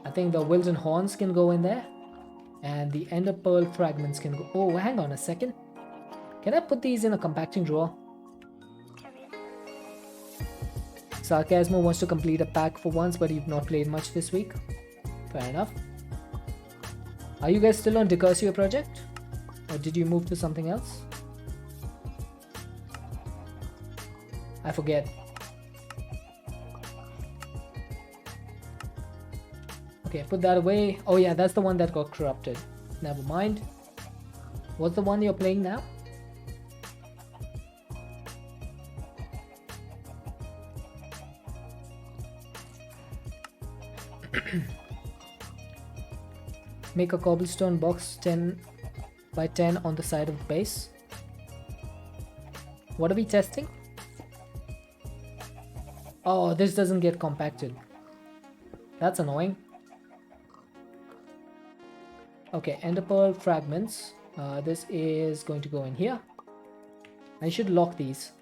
S1: I think the Wilden horns can go in there. And the ender pearl fragments can go... Oh, hang on a second. Can I put these in a compacting drawer? Sarcasmo wants to complete a pack for once, but you've not played much this week. Fair enough. Are you guys still on Decursio project? Or did you move to something else? I forget. Okay, put that away. Oh yeah, that's the one that got corrupted. Never mind. What's the one you're playing now? Make a cobblestone box 10 by 10 on the side of the base. What are we testing? Oh, this doesn't get compacted. That's annoying. Okay, ender pearl fragments. This is going to go in here. I should lock these.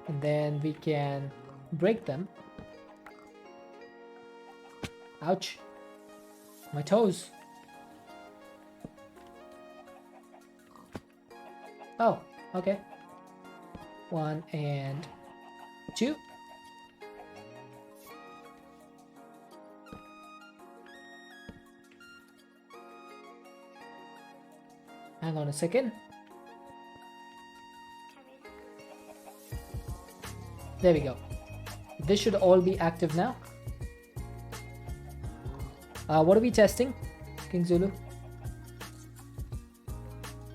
S1: And then we can break them. Ouch. My toes. Oh, okay. 1 and 2. Hang on a second. There we go. This should all be active now. What are we testing, King Zulu?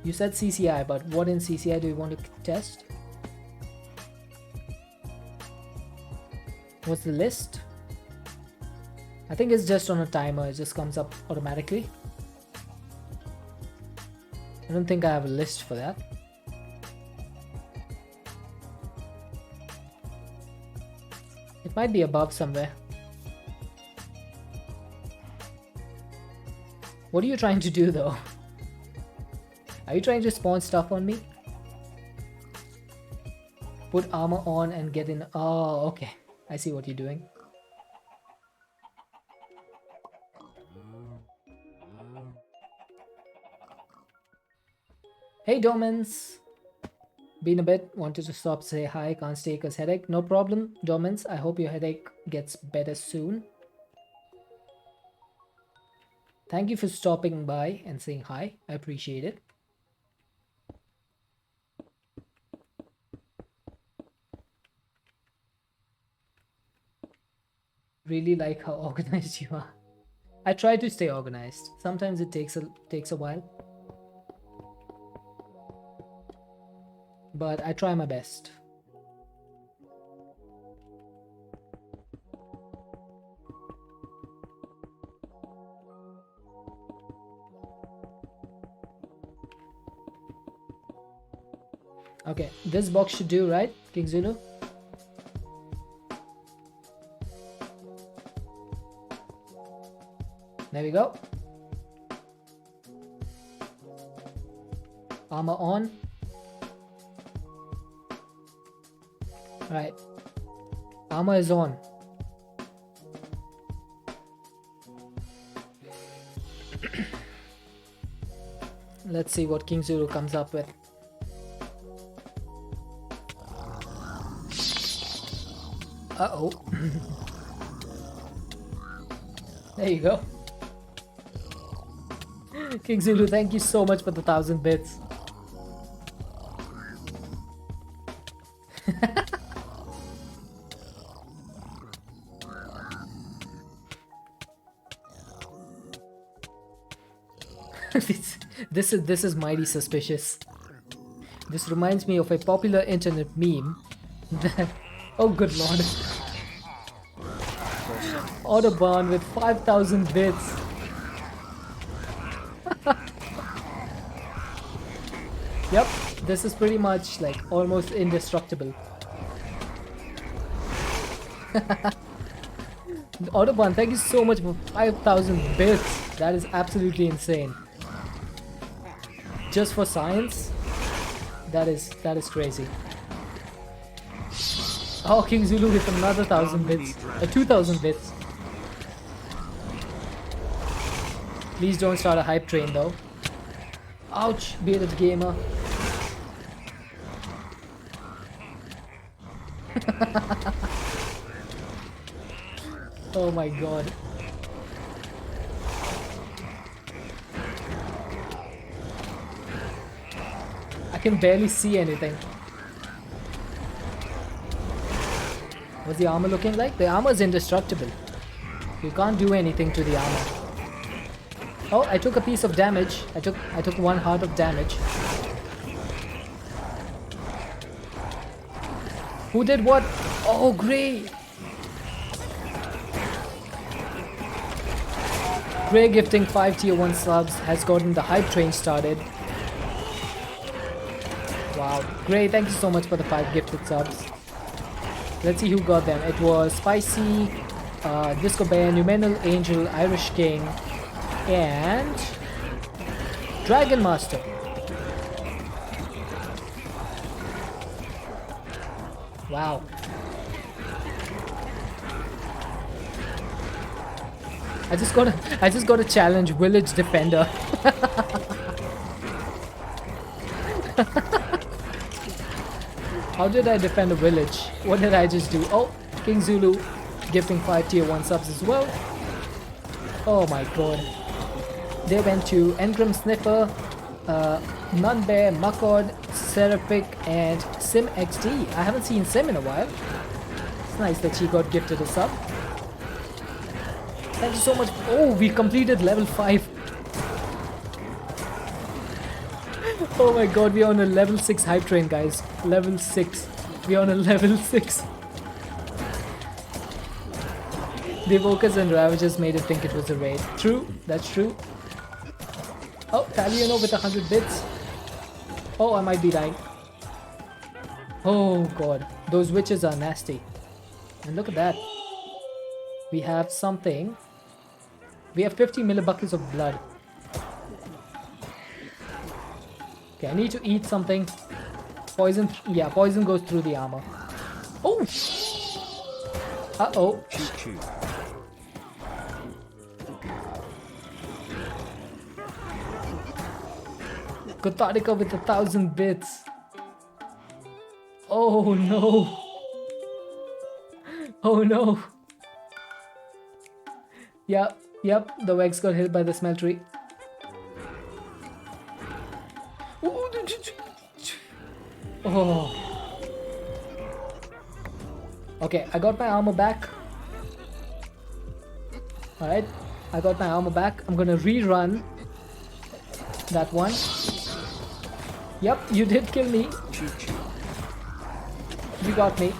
S1: You said CCI, but what in CCI do you want to test? What's the list? I think it's just on a timer. It just comes up automatically. I don't think I have a list for that. It might be above somewhere. What are you trying to do though? Are you trying to spawn stuff on me? Put armor on and get in. Oh, okay. I see what you're doing. Hey Domins! Been a bit, wanted to stop, say hi, can't stay cause headache. No problem, Domins. I hope your headache gets better soon. Thank you for stopping by and saying hi. I appreciate it. Really like how organized you are. I try to stay organized. Sometimes it takes a while. But I try my best. Okay, this box should do, right, King Zulu? There we go. Armor on. Right. Armor is on. Let's see what King Zulu comes up with. Uh-oh. There you go. King Zulu, thank you so much for the 1,000 bits. This is mighty suspicious. This reminds me of a popular internet meme that, oh good lord, Autobahn with 5,000 bits. Yep, this is pretty much like almost indestructible. Autobahn, thank you so much for 5,000 bits. That is absolutely insane. Just for science, that is crazy. Oh, King Zulu with another 1,000 bits, 2,000 bits. Please don't start a hype train though. Ouch, bearded gamer. Oh my god. I can barely see anything. What's the armor looking like? The armor is indestructible. You can't do anything to the armor. Oh, I took a piece of damage. I took 1 heart of damage. Who did what? Oh, Grey! Grey gifting 5 tier 1 subs has gotten the hype train started. Wow. Grey, thank you so much for the 5 gifted subs. Let's see who got them. It was Spicy, Disco Bear, Numenal Angel, Irish King, and Dragon Master. Wow. I just got to challenge village defender. How did I defend a village? What did I just do? Oh, King Zulu gifting 5 tier 1 subs as well. Oh my god. They went to Engram Sniffer, Nunbear, Muckord, Seraphic, and Sim XD. I haven't seen Sim in a while. It's nice that she got gifted a sub. Thank you so much. Oh, we completed level 5. Oh my god, we're on a level 6 hype train, guys. Level 6. We're on a level 6. The Evokers and Ravagers made it think it was a raid. True, that's true. Oh, Taliano with 100 bits. Oh, I might be dying. Oh god, those witches are nasty. And look at that. We have something. We have 50 millibuckets of blood. Okay, I need to eat something. Poison, yeah, poison goes through the armor. Oh! Uh-oh. Katharika with 1,000 bits. Oh no. Oh no. Yep, the Vex got hit by the smeltery. Oh. Okay, I got my armor back. Alright, I got my armor back. I'm gonna rerun that one. Yep, you did kill me. You got me.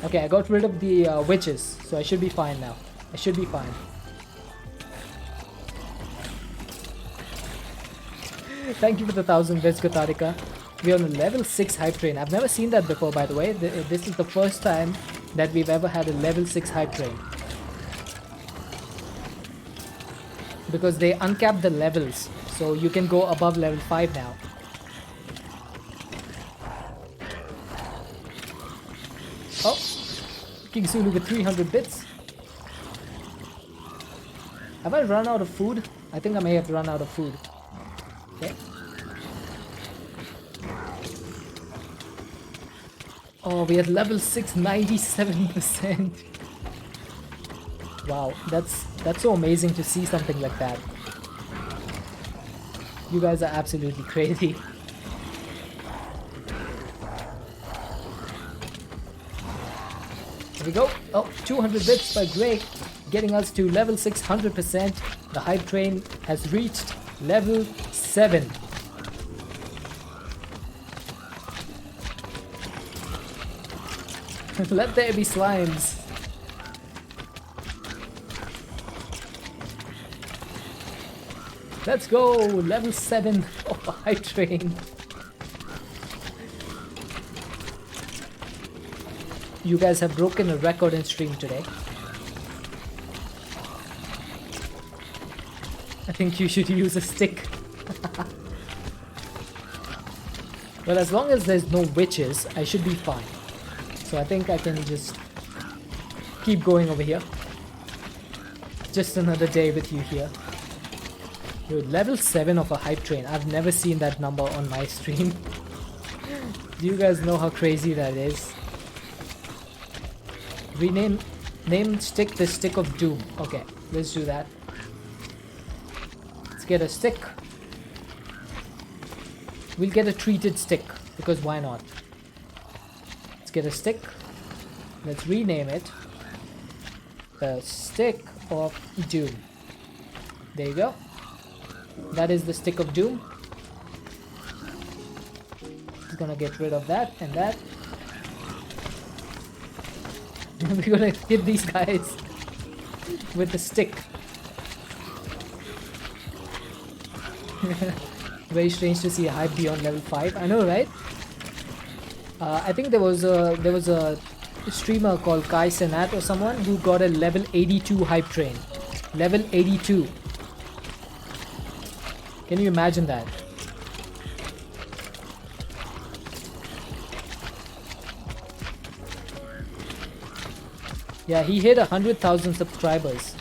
S1: Okay, I got rid of the witches, so I should be fine now. I should be fine. Thank you for the 1,000 bits, Katharika. We're on a level 6 hype train. I've never seen that before, by the way. This is the first time that we've ever had a level 6 hype train. Because they uncapped the levels, so you can go above level 5 now. Oh, King Zulu with 300 bits. Have I run out of food? I think I may have run out of food. Okay. Oh, we are level 6, 97%. Wow, that's so amazing to see something like that. You guys are absolutely crazy. Here we go. Oh, 200 bits by Grey, getting us to level 600%. The hype train has reached level 7. Let there be slimes. Let's go! Level 7 of the hype train. You guys have broken a record in stream today. I think you should use a stick. Well, as long as there's no witches, I should be fine. So I think I can just keep going over here. Just another day with you here. Dude, level 7 of a hype train. I've never seen that number on my stream. Do you guys know how crazy that is? Name stick the stick of doom. Okay, let's do that. Let's get a stick. We'll get a treated stick, because why not? Let's get a stick. Let's rename it the Stick of Doom. There you go. That is the Stick of Doom. We're gonna get rid of that and that. We're gonna hit these guys with the stick. Very strange to see a hype beyond level 5. I know, right? I think there was a streamer called Kai Senat or someone who got a level 82 hype train. Level 82. Can you imagine that? Yeah, he hit 100,000 subscribers.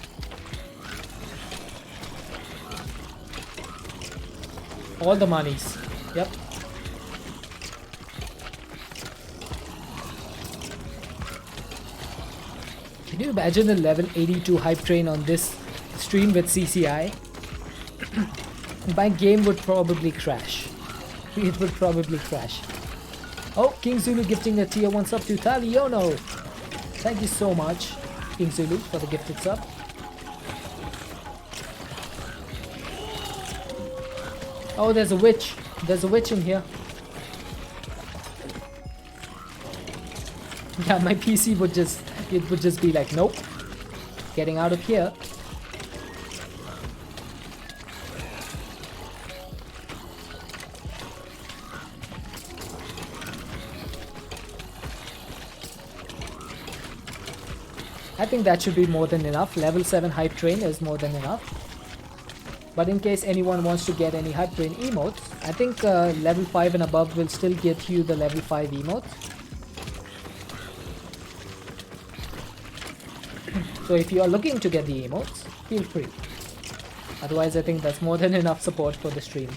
S1: All the monies. Yep. Can you imagine a level 82 hype train on this stream with CCI? My game would probably crash. It would probably crash. Oh, King Zulu gifting a tier 1 sub to Taliono. Thank you so much, King Zulu, for the gifted sub. Oh, there's a witch. There's a witch in here. Yeah, my PC would just be like, nope, getting out of here. I think that should be more than enough. Level 7 hype train is more than enough. But in case anyone wants to get any hype train emotes, I think level 5 and above will still get you the level 5 emotes. So if you are looking to get the emotes, feel free. Otherwise, I think that's more than enough support for the stream.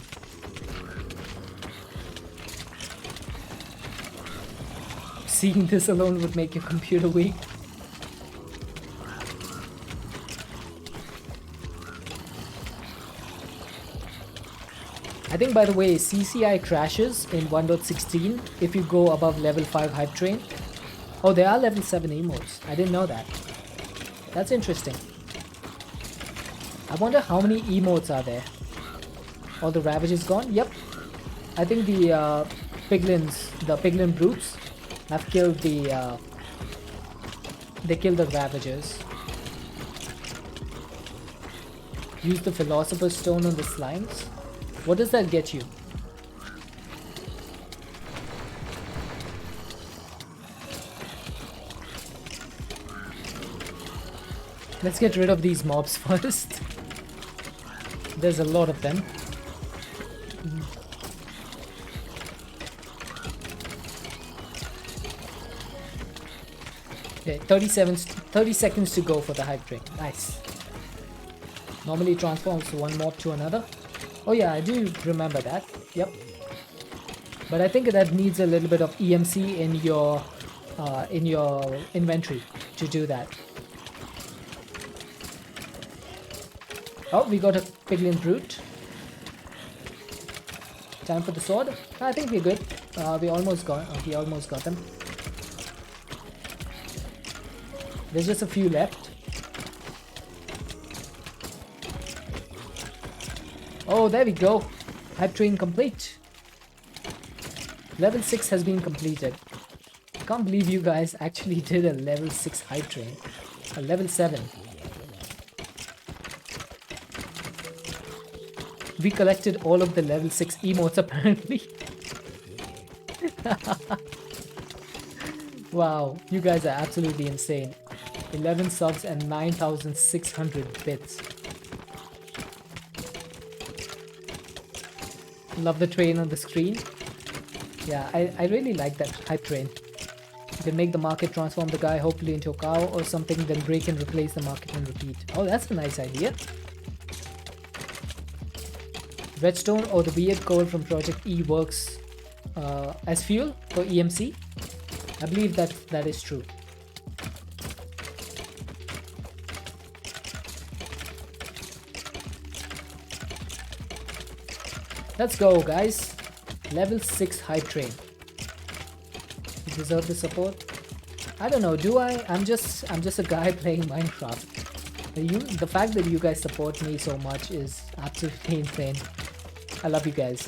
S1: Seeing this alone would make your computer weak. I think, by the way, CCI crashes in 1.16 if you go above level 5 hype train. Oh, there are level 7 emotes. I didn't know that. That's interesting. I wonder how many emotes are there. All the Ravages gone? Yep. I think the Piglin brutes have killed the they killed the Ravagers. Use the Philosopher's Stone on the slimes. What does that get you? Let's get rid of these mobs first. There's a lot of them. Okay, 30 seconds to go for the hype train. Nice. Normally transforms one mob to another. Oh yeah, I do remember that. Yep. But I think that needs a little bit of EMC in your inventory to do that. Oh, we got a Piglin Brute. Time for the sword. I think we're good. We almost got them. There's just a few left. Oh, there we go. Hype train complete. Level 6 has been completed. I can't believe you guys actually did a level 6 hype train. A level 7. We collected all of the level 6 emotes apparently. Wow, you guys are absolutely insane. 11 subs and 9,600 bits. Love the train on the screen. Yeah, I really like that hype train. You can make the market transform the guy hopefully into a cow or something, then break and replace the market and repeat. Oh, that's a nice idea. Redstone or the weird coal from Project E works as fuel for EMC. I believe that is true. Let's go, guys. Level 6 hype train. You deserve the support. I don't know, do I? I'm just a guy playing Minecraft. The fact that you guys support me so much is absolutely insane. I love you guys.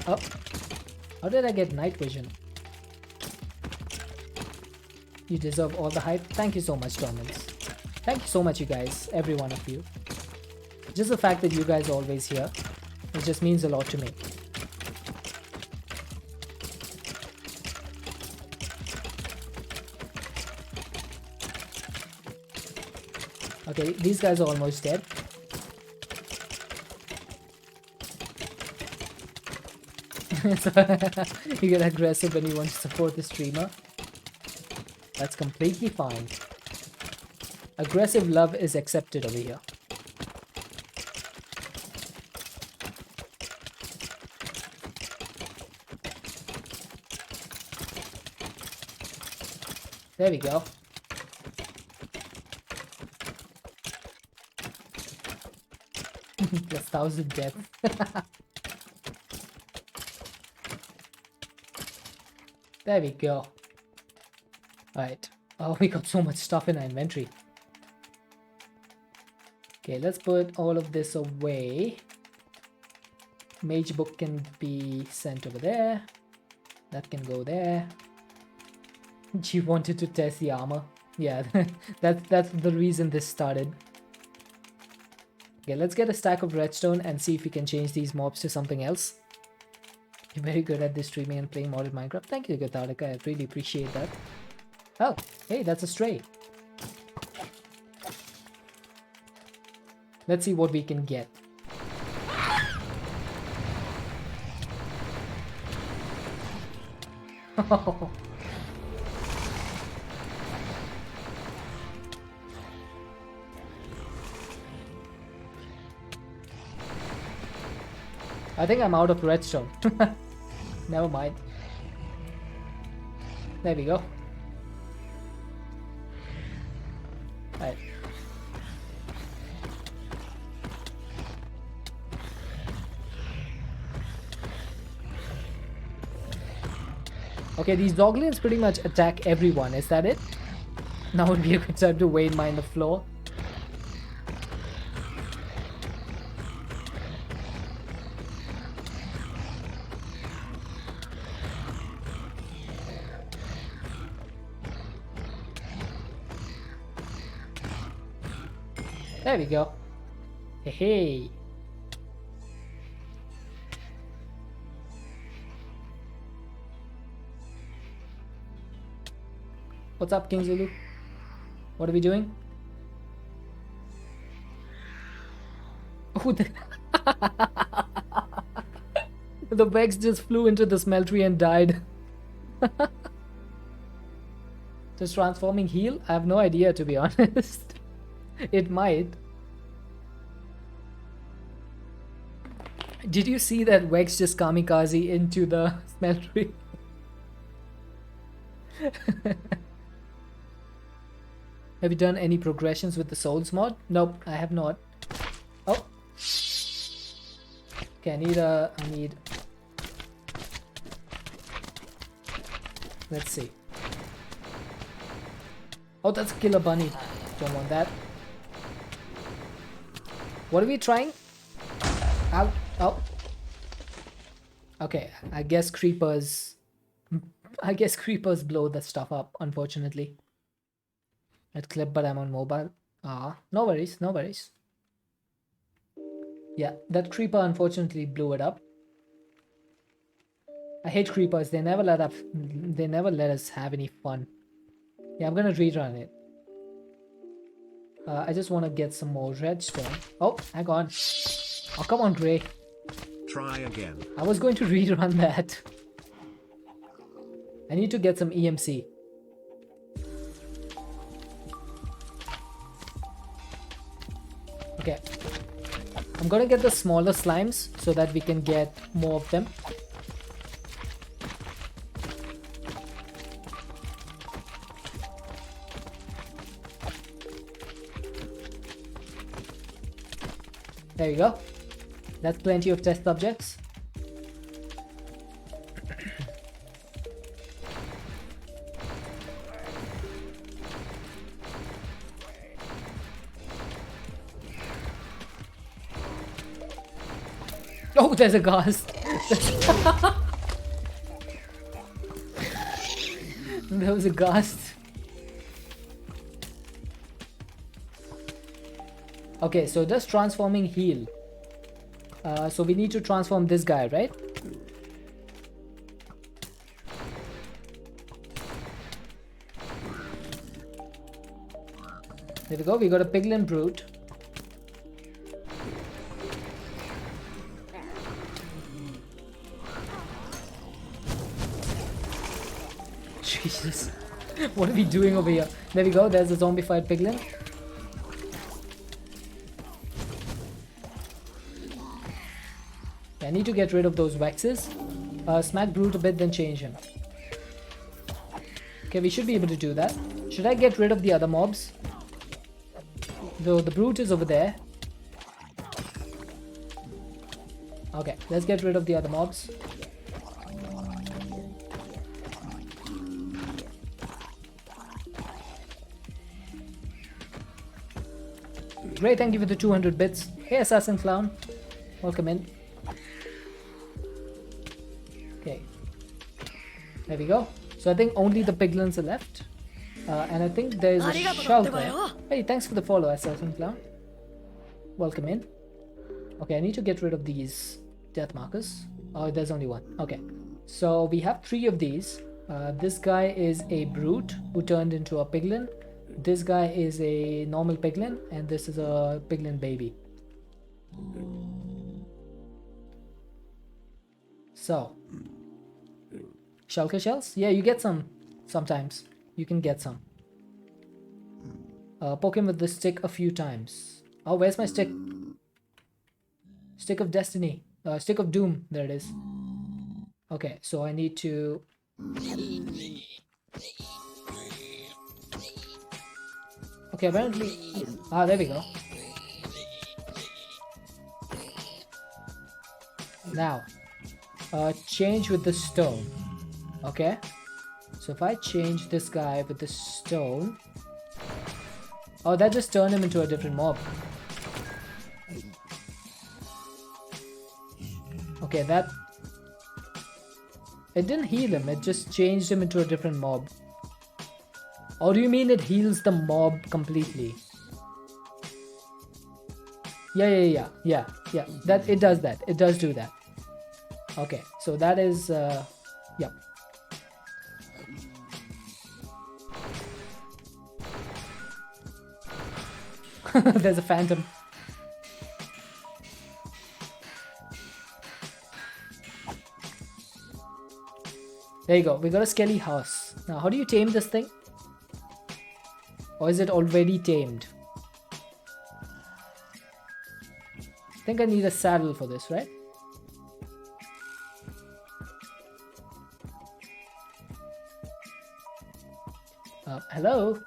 S1: Oh, how did I get night vision? You deserve all the hype. Thank you so much, Dominus. Thank you so much, you guys, every one of you. Just the fact that you guys are always here, it just means a lot to me. Okay, these guys are almost dead. So, you get aggressive when you want to support the streamer. That's completely fine. Aggressive love is accepted over here. There we go. Plus 1,000 deaths. There we go. Alright. Oh, we got so much stuff in our inventory. Okay, let's put all of this away. Mage book can be sent over there. That can go there. She wanted to test the armor. Yeah, that's the reason this started. Okay, let's get a stack of redstone and see if we can change these mobs to something else. You're very good at this streaming and playing modded Minecraft. Thank you, Gatharika. I really appreciate that. Oh, hey, that's a stray. Let's see what we can get. I think I'm out of redstone. Never mind. There we go. Alright. Okay, these doglins pretty much attack everyone. Is that it? Now would be a good time to wayne mine the floor. There we go. Hey, hey. What's up, King Zulu? What are we doing? Oh, the Vex just flew into the smeltery and died. Does transforming heal? I have no idea, to be honest. It might. Did you see that Vex just kamikaze into the smeltery? Have you done any progressions with the Souls mod? Nope, I have not. Oh. Okay, I need... Let's see. Oh, that's Killer Bunny. Don't want that. What are we trying? Ow, ow. Okay, I guess creepers blow that stuff up, unfortunately. At clip, but I'm on mobile. No worries, no worries. Yeah, that creeper unfortunately blew it up. I hate creepers. They never let us have any fun. Yeah, I'm gonna rerun it. I just want to get some more redstone. Oh, hang on. Oh, come on, Gray.
S4: Try again.
S1: I was going to rerun that. I need to get some EMC. Okay. I'm gonna get the smaller slimes so that we can get more of them. There you go. That's plenty of test subjects. Oh, there's a ghast. There was a ghast. Okay, so does transforming heal? So we need to transform this guy, right? There we go, we got a piglin brute. Jesus, what are we doing over here? There we go, there's a zombified piglin. I need to get rid of those waxes. Smack brute a bit, then change him. Okay, we should be able to do that. Should I get rid of the other mobs? Though the brute is over there. Okay, let's get rid of the other mobs. Great, thank you for the 200 bits. Hey, Assassin Clown. Welcome in. Okay. There we go. So I think only the piglins are left. And I think there's a shulker. Hey, thanks for the follow, Assassin Clown. Welcome in. Okay, I need to get rid of these death markers. Oh, there's only one. Okay. So we have 3 of these. This guy is a brute who turned into a piglin. This guy is a normal piglin, and this is a piglin baby. So, shulker shells? Yeah, you get some sometimes. You can get some. Poke him with the stick a few times. Oh, where's my stick? Stick of destiny. Stick of doom. There it is. Okay, so I need to... Okay, apparently... Ah, there we go. Now, change with the stone. Okay? So if I change this guy with the stone... Oh, that just turned him into a different mob. Okay, that... It didn't heal him, it just changed him into a different mob. Or do you mean it heals the mob completely? Yeah. That it does that. It does do that. Okay, so that is yep. There's a phantom. There you go. We got a skelly house. Now, how do you tame this thing? Or is it already tamed? I think I need a saddle for this, right? Hello?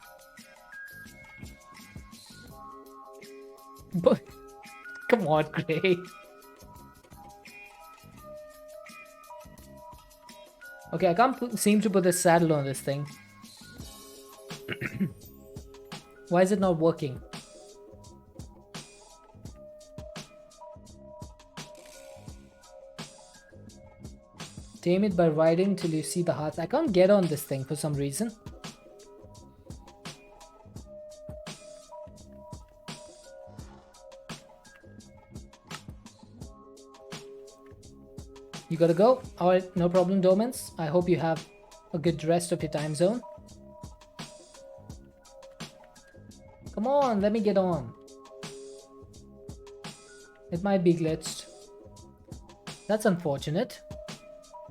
S1: Come on, Gray. Okay, I can't seem to put a saddle on this thing. Why is it not working? Tame it by riding till you see the hearts. I can't get on this thing for some reason. You gotta go? Alright, no problem, Domans. I hope you have a good rest of your time zone. Come on, let me get on. It might be glitched. That's unfortunate.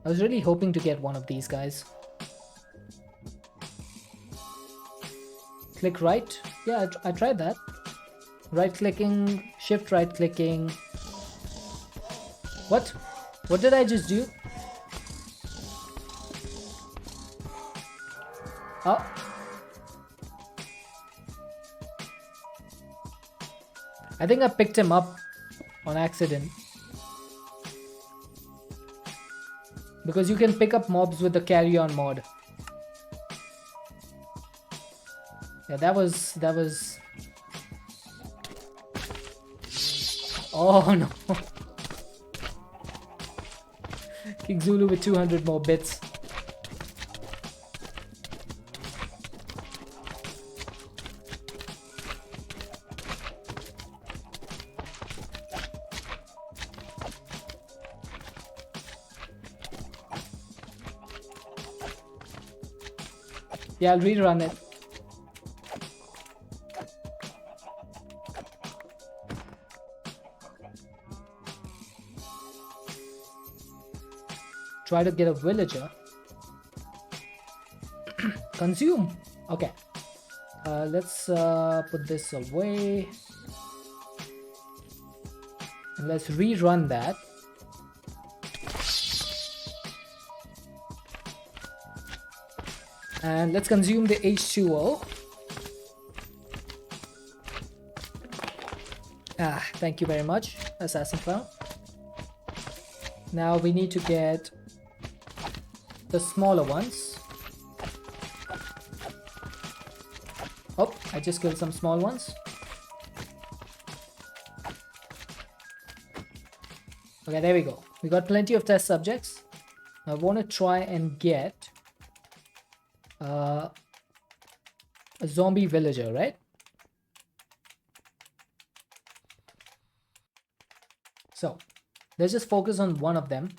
S1: I was really hoping to get one of these guys. Click right. Yeah, I tried that. Right clicking, shift right clicking. What? What did I just do? Oh. I think I picked him up on accident. Because you can pick up mobs with the carry-on mod. Yeah, that was... Oh no. King Zulu with 200 more bits. Yeah, I'll rerun it. Try to get a villager. Consume. Okay. Let's put this away. And let's rerun that. And let's consume the H2O. Thank you very much, Assassin Clown. Now we need to get the smaller ones. Oh, I just killed some small ones. Okay, there we go. We got plenty of test subjects. I want to try and get a zombie villager, right? So let's just focus on one of them.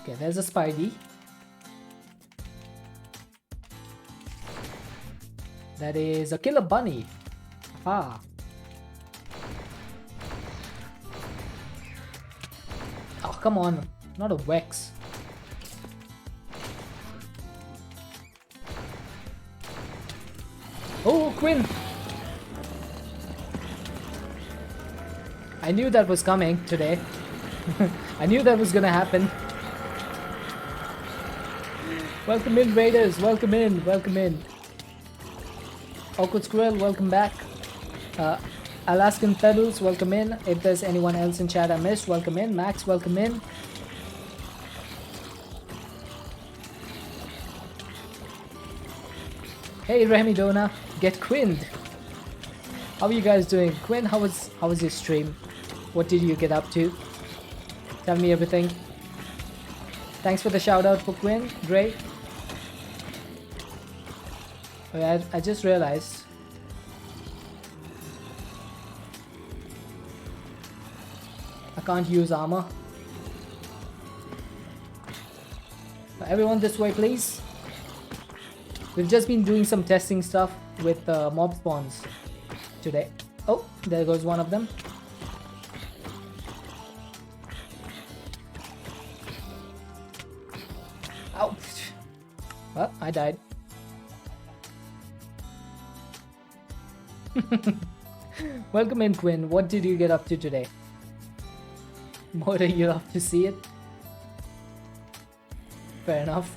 S1: Okay, there's a Spidey. That is a killer bunny. Ah. Oh, come on. Not a Vex. Oh, Quinn! I knew that was coming today. I knew that was gonna happen. Welcome in, Raiders. Welcome in. Welcome in. Awkward Squirrel, welcome back. Alaskan Pebbles, welcome in. If there's anyone else in chat I missed, welcome in. Max, welcome in. Hey Remy Dona, get Quinned. How are you guys doing? Quinn, how was your stream? What did you get up to? Tell me everything. Thanks for the shout out for Quinn. Great. Okay, I just realized I can't use armor. Everyone this way, please. We've just been doing some testing stuff with mob spawns today. Oh, there goes one of them. Ouch. Well, I died. Welcome in, Quinn. What did you get up to today? Motor, you love to see it? Fair enough.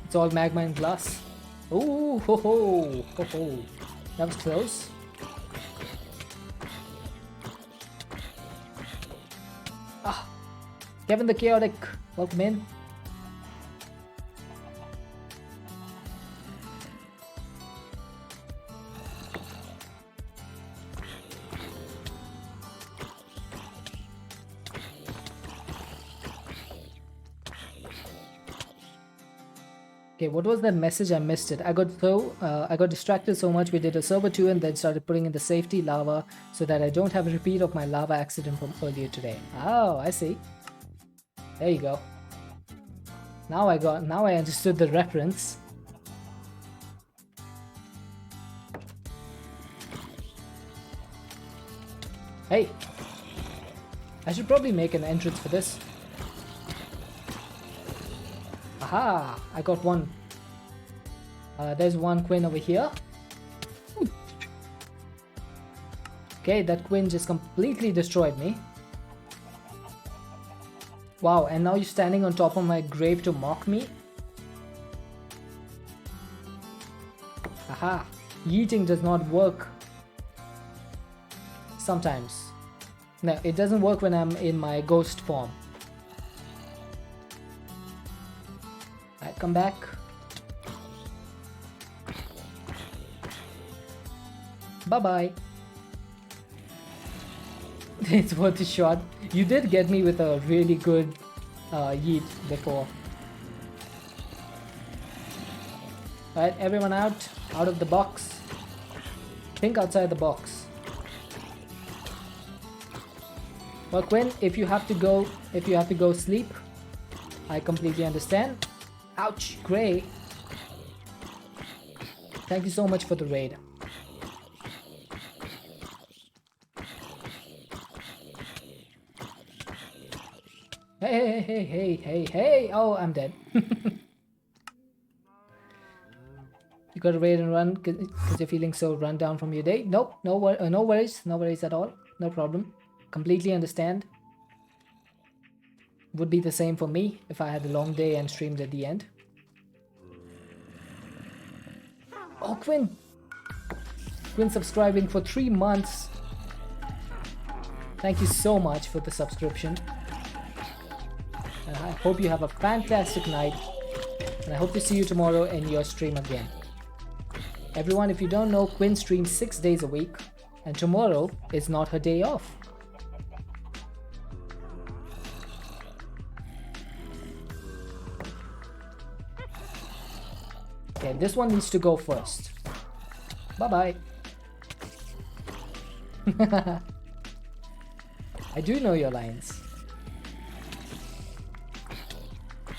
S1: It's all magma and glass. Ooh, ho ho, ho ho. That was close. Ah, Kevin the Chaotic, welcome in. Okay, what was that message? I missed it. I got distracted so much. We did a server 2 and then started putting in the safety lava so that I don't have a repeat of my lava accident from earlier today. Oh, I see. There you go. Now I understood the reference. Hey, I should probably make an entrance for this. Aha! I got one. There's one Quinn over here. Okay, that Quinn just completely destroyed me. Wow, and now you're standing on top of my grave to mock me? Aha! Yeeting does not work. Sometimes. No, it doesn't work when I'm in my ghost form. Alright, come back. Bye-bye. It's worth a shot. You did get me with a really good yeet before. Alright, everyone out of the box. Think outside the box. Well, Quinn, if you have to go sleep, I completely understand. Ouch, Gray. Thank you so much for the raid. Hey. Oh, I'm dead. You got to raid and run because you're feeling so run down from your day. Nope, no worries at all. No problem. Completely understand. Would be the same for me if I had a long day and streamed at the end. Oh, Quinn subscribing for 3 months. Thank you so much for the subscription. And I hope you have a fantastic night. And I hope to see you tomorrow in your stream again. Everyone, if you don't know, Quinn streams 6 days a week. And tomorrow is not her day off. Okay, this one needs to go first. Bye-bye. I do know your lines.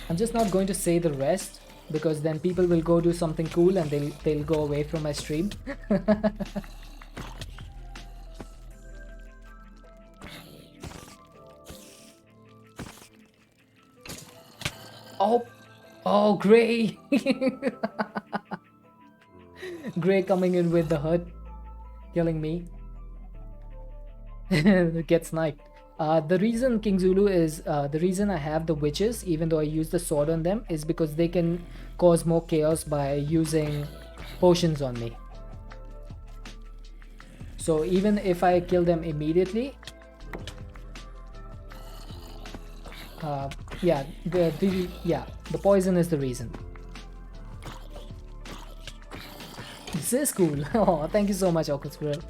S1: I'm just not going to say the rest because then people will go do something cool and they'll go away from my stream. Oh, Gray. Gray coming in with the hurt, killing me. Get sniped. The reason King Zulu is the reason I have the witches, even though I use the sword on them, is because they can cause more chaos by using potions on me. So even if I kill them immediately, the poison is the reason. This is cool. Oh, thank you so much, Awkward Squirrel.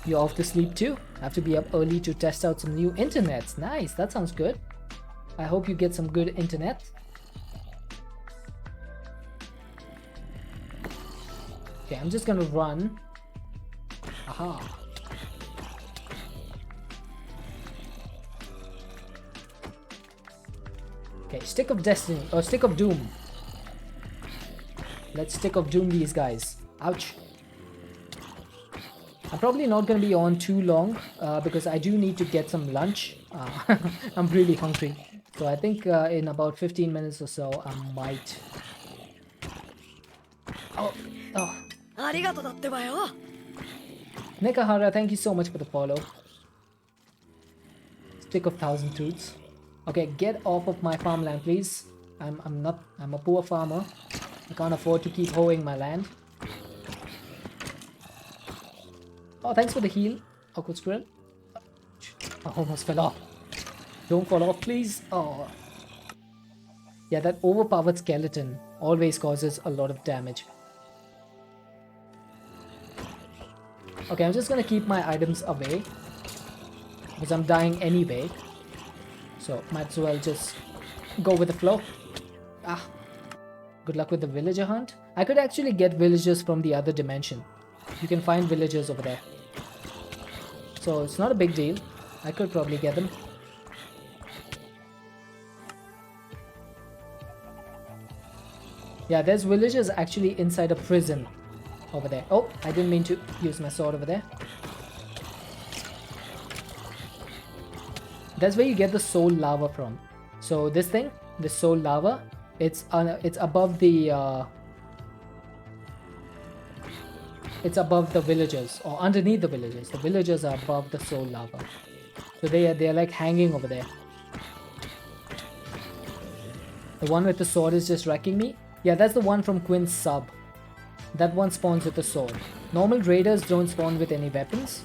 S1: You're off to sleep too? Have to be up early to test out some new internets. Nice, that sounds good. I hope you get some good internet. Okay, I'm just gonna run. Aha. Okay, Stick of Destiny, or Stick of Doom. Let's Stick of Doom these guys. Ouch. I'm probably not going to be on too long because I do need to get some lunch. I'm really hungry. So I think in about 15 minutes or so, I might... Oh. Nekahara, thank you so much for the follow. Stick of 1,000 Truths. Okay, get off of my farmland, please. I'm a poor farmer. I can't afford to keep hoeing my land. Oh, thanks for the heal, Awkward Squirrel. I almost fell off. Don't fall off, please. Oh. Yeah, that overpowered skeleton always causes a lot of damage. Okay, I'm just gonna keep my items away because I'm dying anyway. So, might as well just go with the flow. Ah. Good luck with the villager hunt. I could actually get villagers from the other dimension. You can find villagers over there. So it's not a big deal. I could probably get them. Yeah, there's villagers actually inside a prison over there. Oh, I didn't mean to use my sword over there. That's where you get the soul lava from. So this thing, the soul lava, it's above the it's above the villagers or underneath the villagers. The villagers are above the soul lava, so they're like hanging over there. The one with the sword is just wrecking me. Yeah, that's the one from Quinn's sub. That one spawns with a sword. Normal raiders don't spawn with any weapons,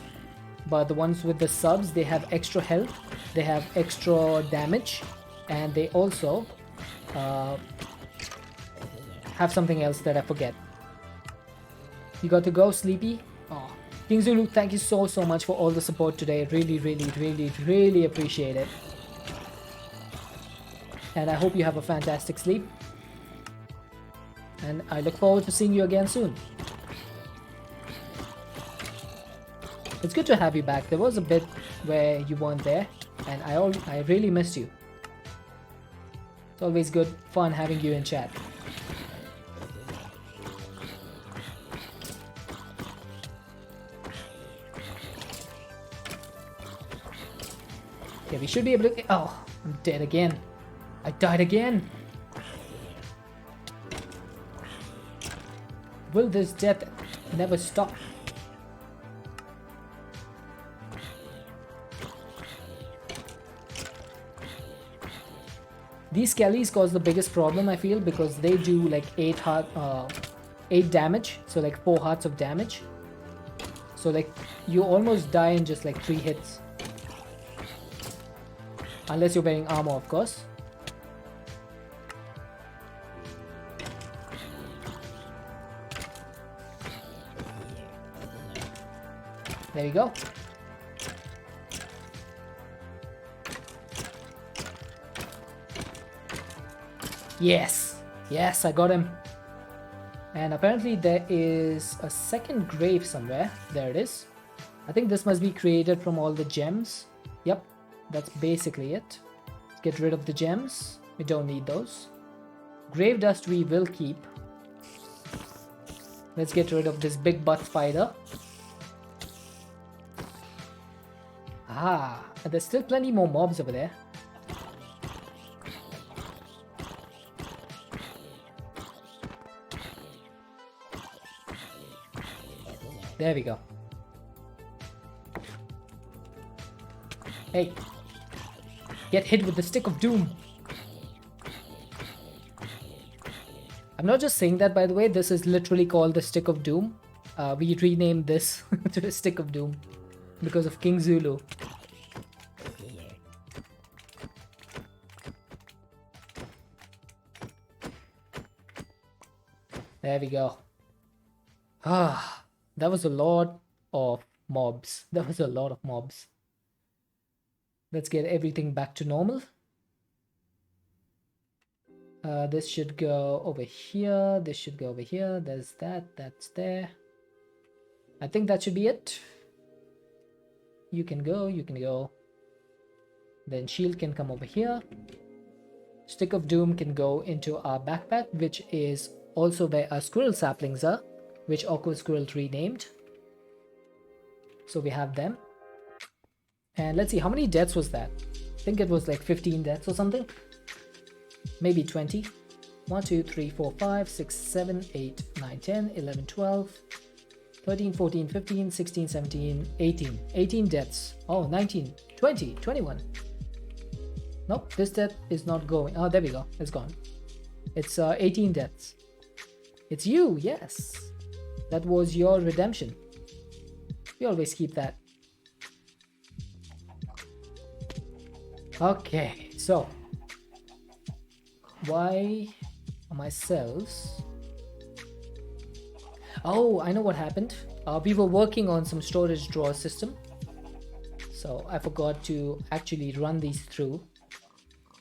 S1: but the ones with the subs, they have extra health, they have extra damage, and they also have something else that I forget. You got to go, Sleepy? Oh. King Zulu, thank you so much for all the support today. Really appreciate it. And I hope you have a fantastic sleep. And I look forward to seeing you again soon. It's good to have you back. There was a bit where you weren't there, and I really missed you. It's always good fun having you in chat. Okay, we should be able to... Oh, I'm dead again. I died again. Will this death never stop? These Kellys cause the biggest problem, I feel, because they do like 8 damage, so like 4 hearts of damage. So like you almost die in just like 3 hits. Unless you're wearing armor, of course. There you go. Yes! Yes, I got him. And apparently there is a second grave somewhere. There it is. I think this must be created from all the gems. Yep, that's basically it. Let's get rid of the gems. We don't need those. Grave dust we will keep. Let's get rid of this big butt spider. Ah, and there's still plenty more mobs over there. There we go. Hey, get hit with the stick of doom. I'm not just saying that, by the way. This is literally called the stick of doom. We renamed this to the stick of doom because of King Zulu. There we go. Ah, that was a lot of mobs. That was a lot of mobs. Let's get everything back to normal. This should go over here. This should go over here. There's that. That's there. I think that should be it. You can go. You can go. Then shield can come over here. Stick of Doom can go into our backpack, which is also where our squirrel saplings are, which Aqua Squirrel renamed. So we have them. And let's see, how many deaths was that? I think it was like 15 deaths or something. Maybe 20. 1, 2, 3, 4, 5, 6, 7, 8, 9, 10, 11, 12, 13, 14, 15, 16, 17, 18. 18 deaths. Oh, 19, 20, 21. Nope, this death is not going. Oh, there we go. It's gone. It's 18 deaths. It's you, yes. That was your redemption. We always keep that. Okay, so why are my cells? Oh, I know what happened. We were working on some storage drawer system, so I forgot to actually run these through.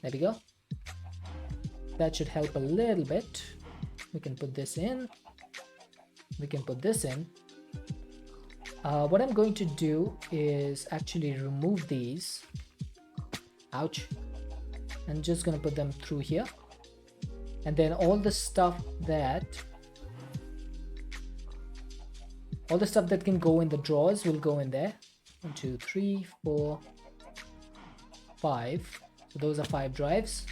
S1: There we go. That should help a little bit. We can put this in. We can put this in. What I'm going to do is actually remove these. Ouch. I'm just gonna put them through here. And then all the stuff that can go in the drawers will go in there. 1, 2, 3, 4, 5. So those are 5 drives.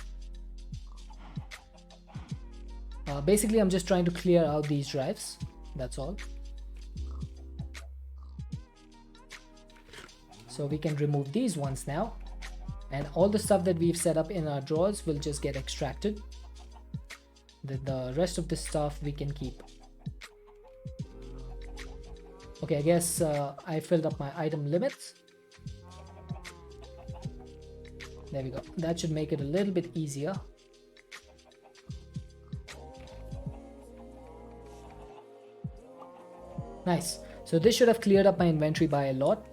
S1: Basically, I'm just trying to clear out these drives. That's all. So we can remove these ones now. And all the stuff that we've set up in our drawers will just get extracted. The rest of the stuff we can keep. Okay, I guess I filled up my item limits. There we go. That should make it a little bit easier. Nice. So this should have cleared up my inventory by a lot.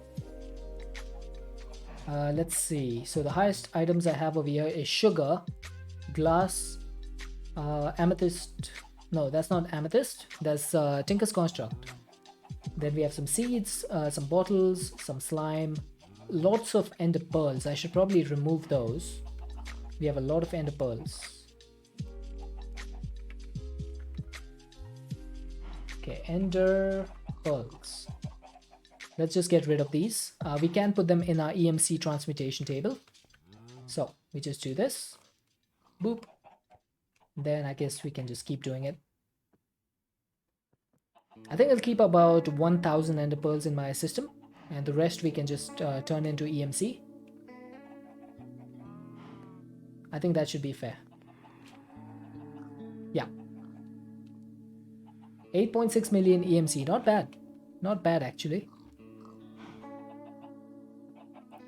S1: Let's see. So the highest items I have over here is sugar, glass, amethyst. No, that's not amethyst. That's Tinker's Construct. Then we have some seeds, some bottles, some slime, lots of ender pearls. I should probably remove those. We have a lot of ender pearls. Okay, ender pearls. Let's just get rid of these. We can put them in our EMC transmutation table. So we just do this. Boop. Then I guess we can just keep doing it. I think I'll keep about 1000 ender pearls in my system, and the rest we can just turn into EMC. I think that should be fair. Yeah. 8.6 million EMC. Not bad. Not bad actually.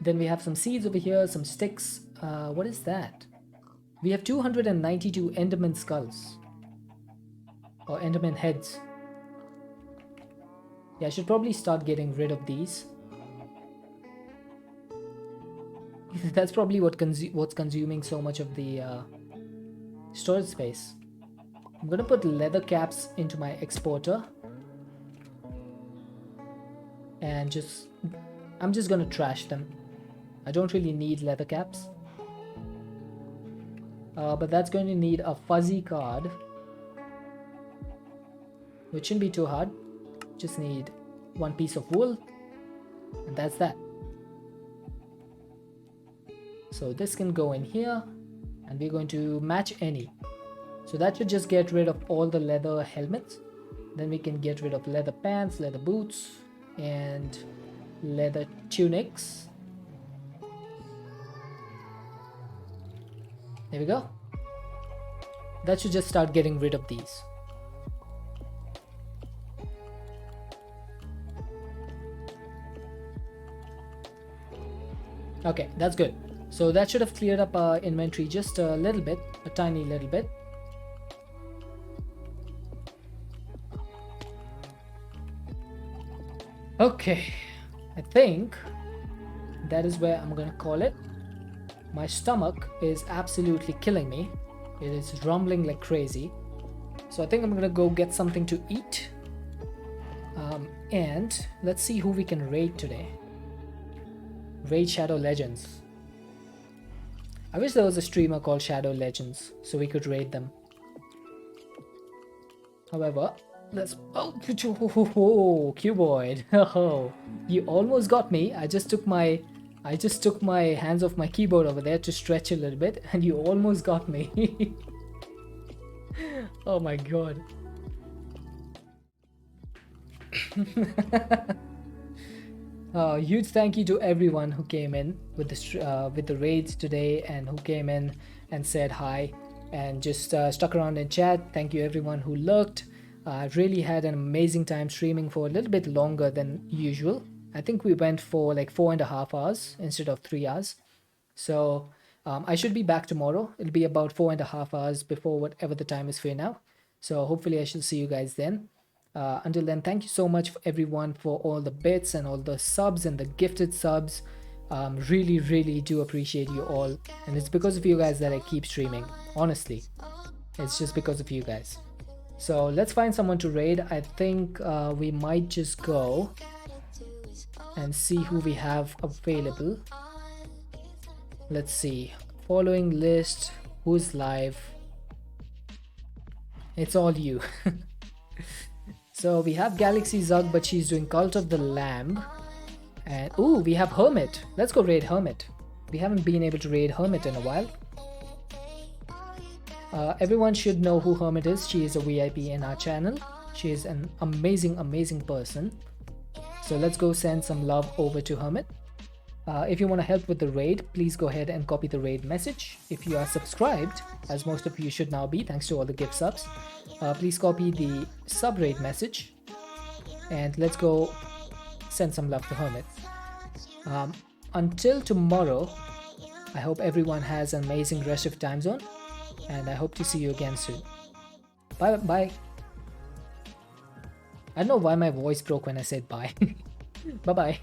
S1: Then we have some seeds over here, some sticks. What is that? We have 292 Enderman skulls. Or Enderman heads. Yeah, I should probably start getting rid of these. That's probably what's consuming so much of the storage space. I'm gonna put leather caps into my exporter. And I'm just gonna trash them. I don't really need leather caps. But that's going to need a fuzzy card. Which shouldn't be too hard. Just need one piece of wool. And that's that. So this can go in here. And we're going to match any. So that should just get rid of all the leather helmets. Then we can get rid of leather pants, leather boots, and leather tunics. There we go. That should just start getting rid of these. Okay, that's good. So that should have cleared up our inventory just a little bit, a tiny little bit. Okay, I think that is where I'm gonna call it. My stomach is absolutely killing me. It is rumbling like crazy. So I think I'm gonna go get something to eat. And let's see who we can raid today. Raid Shadow Legends. I wish there was a streamer called Shadow Legends so we could raid them. However, let's... Oh, Cuboid. Oh, you almost got me. I just took my hands off my keyboard over there to stretch a little bit, and you almost got me. Oh my god. Huge thank you to everyone who came in with the raids today, and who came in and said hi and just stuck around in chat. Thank you everyone who lurked. I really had an amazing time streaming for a little bit longer than usual. I think we went for like 4.5 hours instead of 3 hours. So I should be back tomorrow. It'll be about 4.5 hours before whatever the time is for now. So hopefully I shall see you guys then. Until then, thank you so much for everyone for all the bits and all the subs and the gifted subs. Really do appreciate you all. And it's because of you guys that I keep streaming. Honestly, it's just because of you guys. So let's find someone to raid. I think we might just go and see who we have available. Let's see. Following list. Who's live? It's all you. So we have Galaxy Zug, but she's doing Cult of the Lamb. And ooh, we have Hermit. Let's go raid Hermit. We haven't been able to raid Hermit in a while. Everyone should know who Hermit is. She is a VIP in our channel. She is an amazing person. So let's go send some love over to Hermit. If you want to help with the raid, please go ahead and copy the raid message. If you are subscribed, as most of you should now be thanks to all the gift subs, please copy the sub raid message and let's go send some love to Hermit. Until tomorrow, I hope everyone has an amazing rest of time zone, and I hope to see you again soon. Bye. I don't know why my voice broke when I said bye. Bye bye.